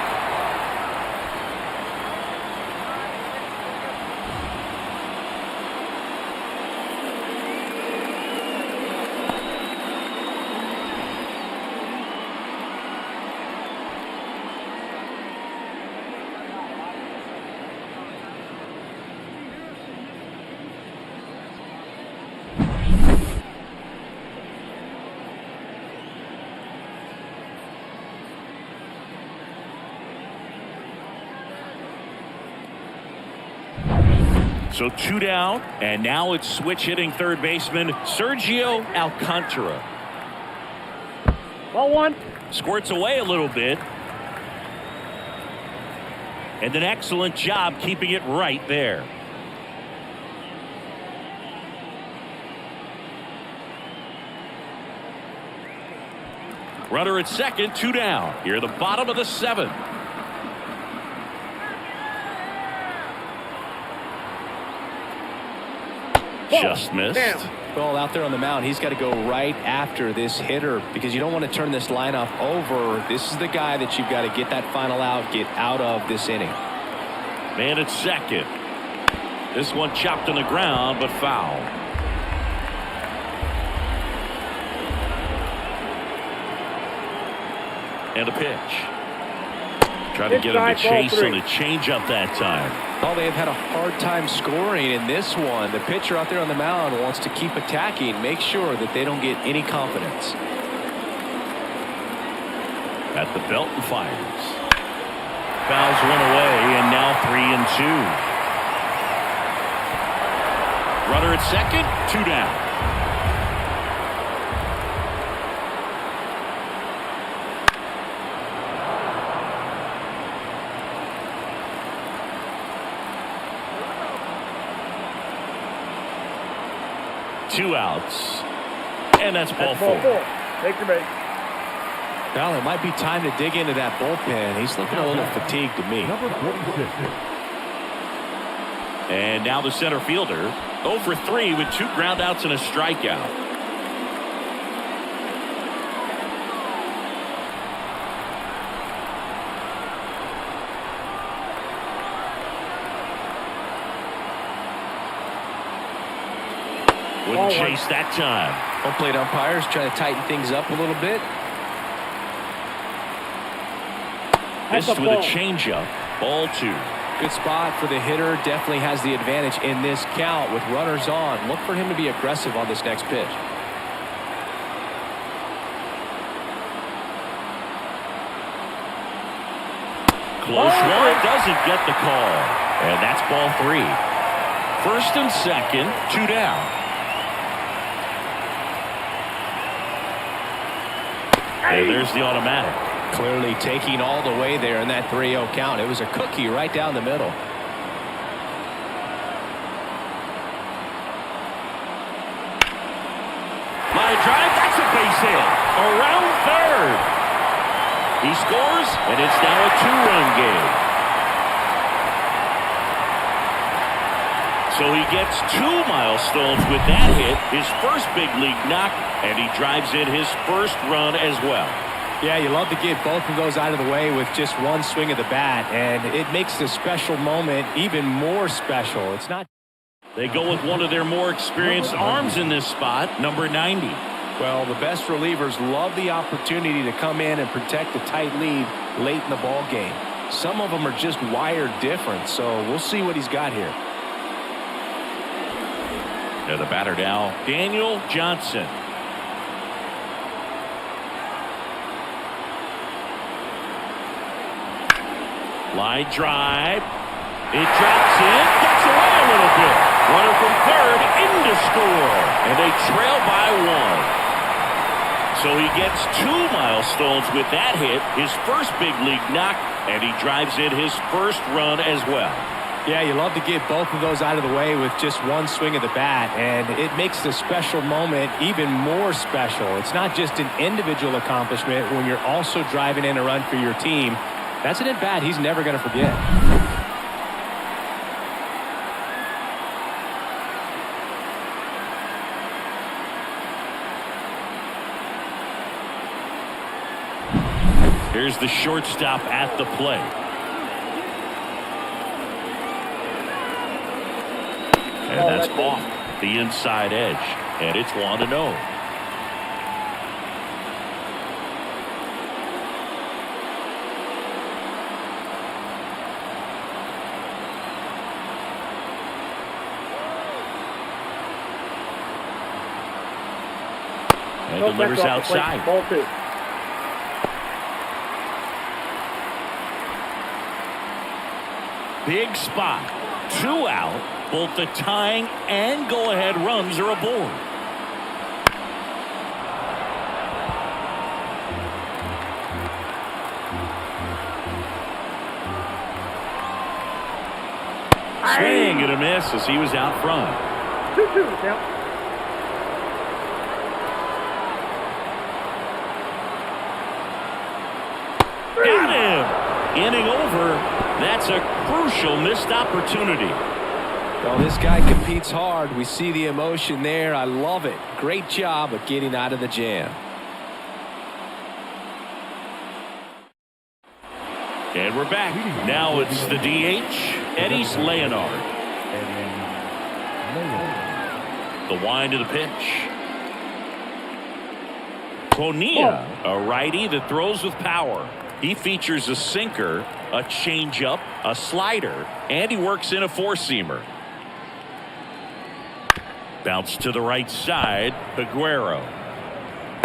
So 2 down, and now it's switch hitting third baseman Sergio Alcantara. Ball 1. Squirts away a little bit. And an excellent job keeping it right there. Runner at second, 2 down. Here the bottom of the 7th. Just missed. Damn. Well, out there on the mound, he's got to go right after this hitter because you don't want to turn this lineup over. This is the guy that you've got to get that final out, get out of this inning. Man at second. This one chopped on the ground, but foul. And a pitch. Trying to get him to chase on a changeup that time. Oh, they have had a hard time scoring in this one. The pitcher out there on the mound wants to keep attacking, make sure that they don't get any confidence. At the belt and fires. Fouls one away, and now 3-2. Runner at second, 2 down. Two outs, and that's ball 4. Take your base. Well, it might be time to dig into that bullpen. He's looking a little fatigued to me. Number 46. And now the center fielder, 0 for 3 with 2 ground outs and a strikeout. Wouldn't chase that time. Home plate umpires trying to tighten things up a little bit. Missed with a changeup. Ball 2. Good spot for the hitter. Definitely has the advantage in this count with runners on. Look for him to be aggressive on this next pitch. Close one. Doesn't get the call. And that's ball 3. First and second, 2 down. And there's the automatic. Clearly taking all the way there in that 3-0 count. It was a cookie right down the middle. Line drive, that's a base hit. Around third. He scores, and it's now a 2-run game. So he gets 2 milestones with that hit, his first big league knock, and he drives in his first run as well. Yeah, you love to get both of those out of the way with just one swing of the bat, and it makes the special moment even more special. It's not. They go with one of their more experienced arms in this spot, number 90. Well, the best relievers love the opportunity to come in and protect the tight lead late in the ball game. Some of them are just wired different, so we'll see what he's got here. Now the batter now, Daniel Johnson. Line drive. It drops in, gets away a little bit. Runner from third in to score, and they trail by 1. So he gets 2 milestones with that hit, his first big league knock, and he drives in his first run as well. Yeah, you love to get both of those out of the way with just one swing of the bat, and it makes the special moment even more special. It's not just an individual accomplishment when you're also driving in a run for your team. That's an at-bat he's never going to forget. Here's the shortstop at the plate. And that's off the inside edge. And it's 1-0. And delivers outside. Ball 2. Big spot. 2 out. Both the tying and go-ahead runs are aboard. Swing and a miss as he was out front. 2-2 count. Got him. Inning over. That's a crucial missed opportunity. Well, this guy competes hard. We see the emotion there. I love it. Great job of getting out of the jam. And we're back. Now it's the DH, Eddie Leonard. The wind of the pitch. Bonilla, a righty that throws with power. He features a sinker, a changeup, a slider, and he works in a four-seamer. Bounce to the right side. Aguero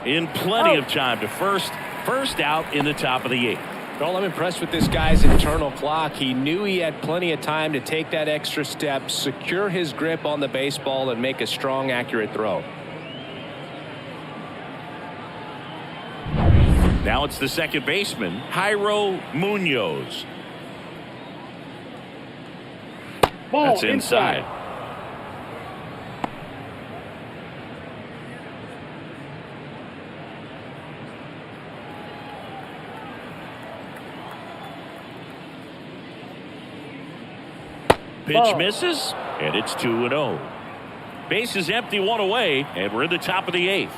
in plenty of time to first out in the top of the 8th. Well, I'm impressed with this guy's internal clock. He knew he had plenty of time to take that extra step, secure his grip on the baseball, and make a strong, accurate throw. Now it's the second baseman, Jairo Munoz. Ball That's inside. Pitch misses, and it's 2-0. Base is empty, one away, and we're in the top of the 8th.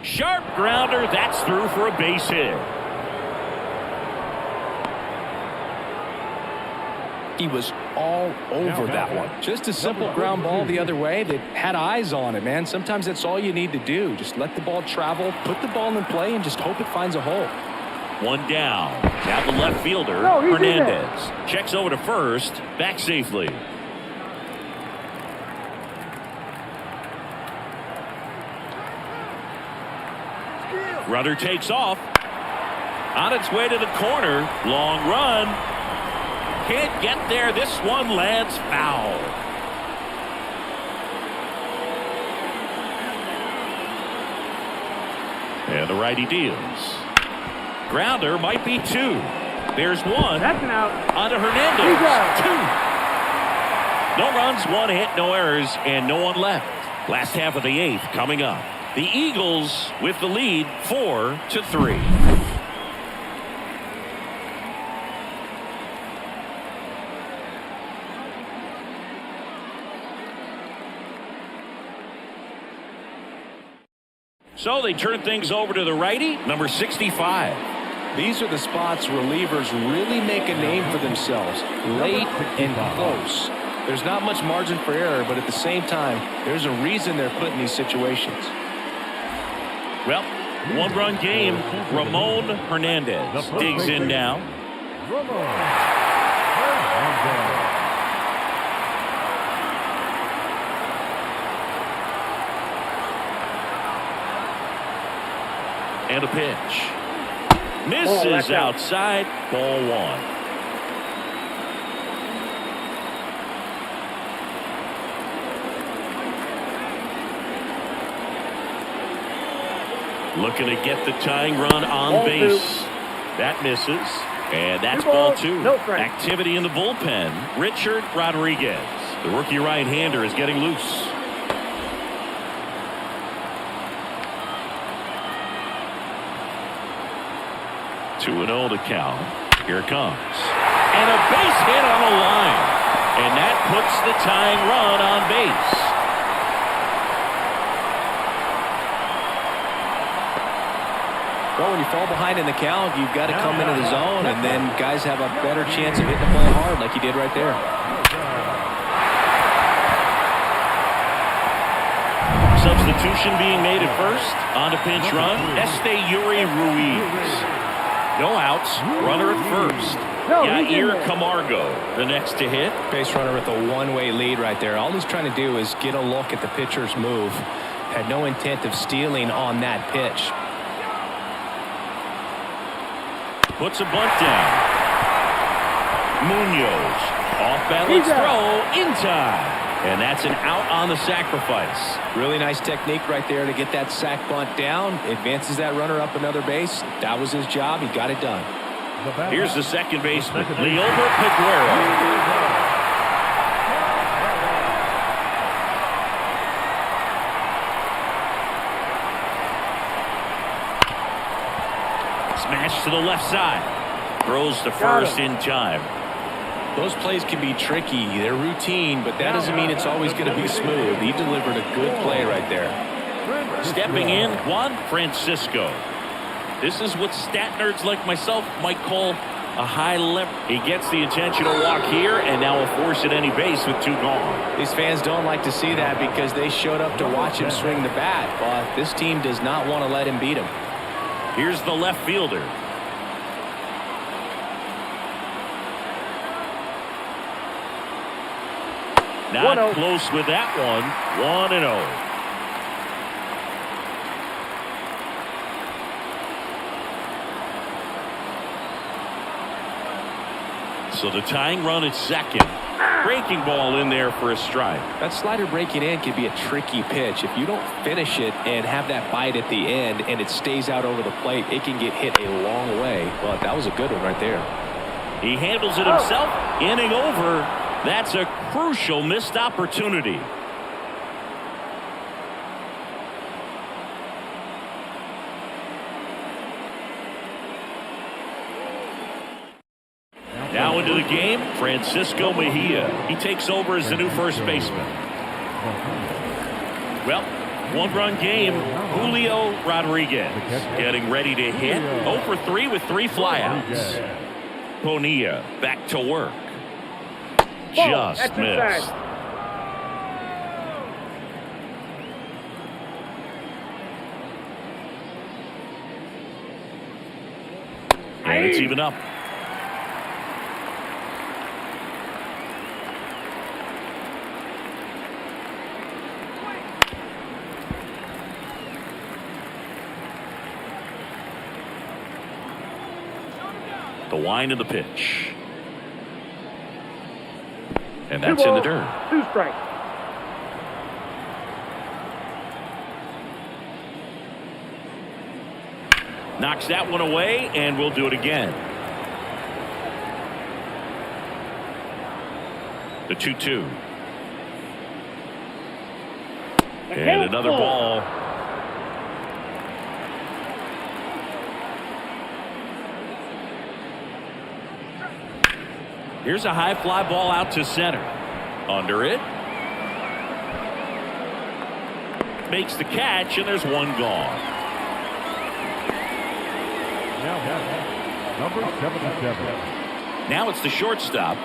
Sharp grounder, that's through for a base hit. He was all over that one. Just a simple ground ball the other way that had eyes on it, man. Sometimes that's all you need to do. Just let the ball travel, put the ball in play, and just hope it finds a hole. One down. Now the left fielder, Hernandez. Checks over to first. Back safely. Runner takes off. On its way to the corner. Long run. Can't get there. This one lands foul. And the righty deals. Grounder might be 2. There's 1. That's an out. Onto Hernandez. 2. No runs, 1 hit, no errors, and no one left. Last half of the 8th coming up. The Eagles with the lead 4-3. So they turn things over to the righty, number 65. These are the spots relievers really make a name for themselves, late and close. There's not much margin for error, but at the same time, there's a reason they're put in these situations. Well, one-run game. Ramon Hernandez digs in now. And a pitch. Misses outside. Ball 1. Looking to get the tying run on base. That misses. And that's ball 2. Activity in the bullpen. Richard Rodriguez. The rookie right-hander is getting loose. Two and 0 to count. Here it comes. And a base hit on the line. And that puts the tying run on base. Well, when you fall behind in the count, you've got to come into the zone, and then guys have a better chance of hitting the ball hard like he did right there. Substitution being made at first. On to pinch run. Este Ruiz. No outs. Runner at first. Yair Camargo, the next to hit. Base runner with a one-way lead right there. All he's trying to do is get a look at the pitcher's move. Had no intent of stealing on that pitch. Puts a bunt down. Munoz. Off balance throw in time. And that's an out on the sacrifice. Really nice technique right there to get that sac bunt down. Advances that runner up another base. That was his job. He got it done. Here's the second baseman, Leober Peguero. Smash to the left side. Throws to first in time. Those plays can be tricky. They're routine, but that doesn't mean it's always going to be smooth. He delivered a good play right there. Stepping in, Juan Francisco. This is what stat nerds like myself might call A high left. He gets the intentional walk here, and now will force at any base with 2 gone. These fans don't like to see that because they showed up to watch him swing the bat, but this team does not want to let him beat him. Here's the left fielder. Not close with that one. 1-0. So the tying run at second. Breaking ball in there for a strike. That slider breaking in can be a tricky pitch. If you don't finish it and have that bite at the end and it stays out over the plate, it can get hit a long way. But that was a good one right there. He handles it himself. Inning over. That's a crucial missed opportunity. Now into the game, Francisco Mejia. He takes over as the new first baseman. Well, 1-run game. Julio Rodriguez getting ready to hit. 0 for 3 with 3 flyouts. Bonilla back to work. Just missed. And it's even up. The wind of the pitch. And that's in the dirt. 2 strikes. Knocks that one away, and we'll do it again. The 2-2. And another ball. Here's a high fly ball out to center. Under it. Makes the catch, and there's 1 gone. Number 77. Now it's the shortstop.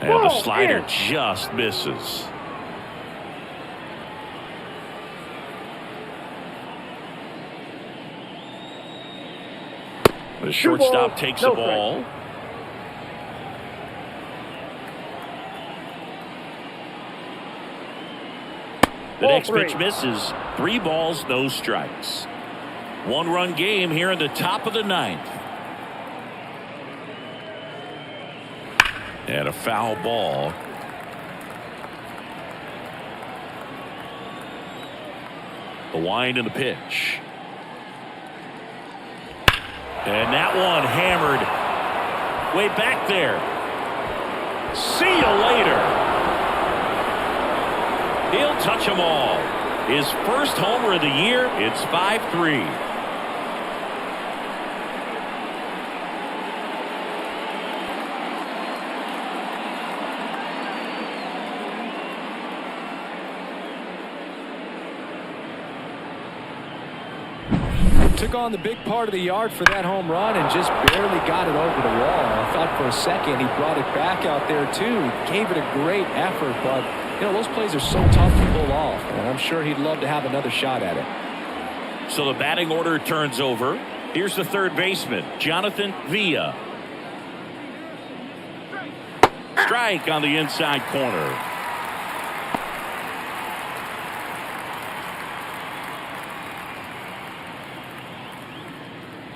And the slider just misses. The shortstop takes the ball. The next pitch misses. 3 balls, no strikes. 1-run game here in the top of the 9th. And a foul ball. The wind and the pitch. And that one hammered way back there. See you later. He'll touch them all. His first homer of the year. It's 5-3. Took on the big part of the yard for that home run and just barely got it over the wall. I thought for a second he brought it back out there too. Gave it a great effort, but you know, those plays are so tough to pull off, and I'm sure he'd love to have another shot at it. So the batting order turns over. Here's the third baseman, Jonathan Villa. Strike on the inside corner.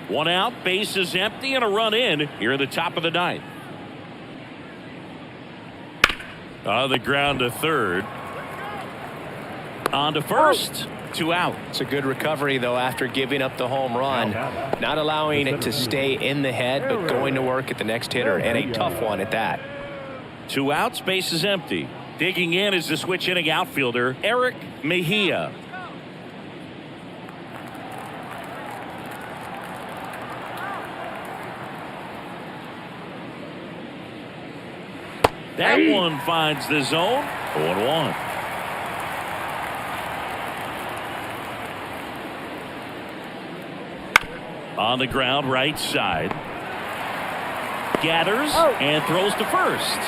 One out, base is empty, and a run in here at the top of the 9th. On the ground to third. On to first. 2 out. It's a good recovery, though, after giving up the home run. Not allowing it to stay in the head, but going to work at the next hitter, and a tough one at that. 2 outs, base is empty. Digging in is the switch hitting outfielder, Eric Mejia. That one finds the zone. 0-1. On the ground, right side. Gathers and throws to first.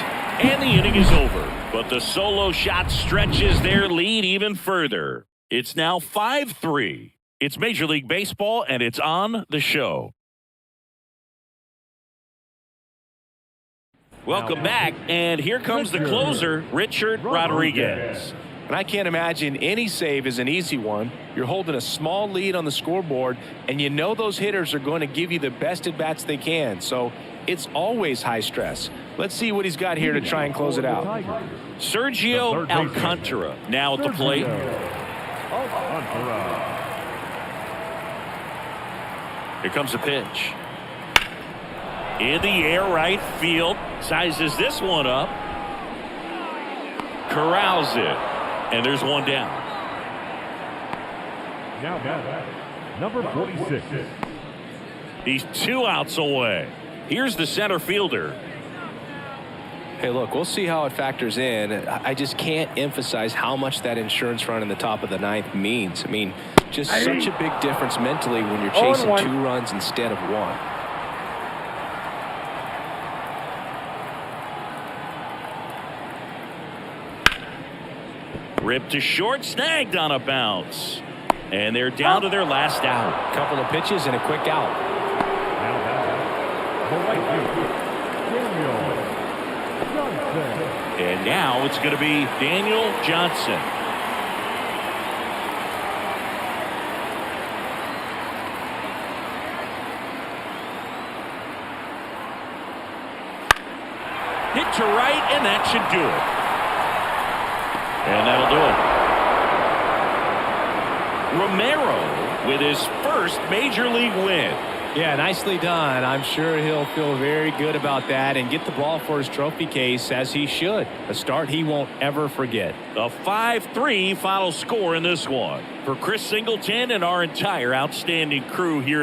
And the inning is over. But the solo shot stretches their lead even further. It's now 5-3. It's Major League Baseball, and it's on the show. Welcome back, and here comes the closer, Richard Rodriguez. And I can't imagine any save is an easy one. You're holding a small lead on the scoreboard, and you know those hitters are going to give you the best at-bats they can. So it's always high stress. Let's see what he's got here to try and close it out. Sergio Alcantara now at the plate. Here comes a pitch. In the air, right field. Sizes this one up. Corrals it. And there's one down. Now number 46. He's 2 outs away. Here's the center fielder. Hey, look, we'll see how it factors in. I just can't emphasize how much that insurance run in the top of the ninth means. I mean, just such a big difference mentally when you're chasing 2 runs instead of 1. Ripped to short, snagged on a bounce. And they're down to their last out. Couple of pitches and a quick out. And now it's going to be Daniel Johnson. Hit to right, and that should do it. And that'll do it. Romero with his first major league win. Yeah, nicely done. I'm sure he'll feel very good about that and get the ball for his trophy case, as he should. A start he won't ever forget. The 5-3 final score in this one. For Chris Singleton and our entire outstanding crew here at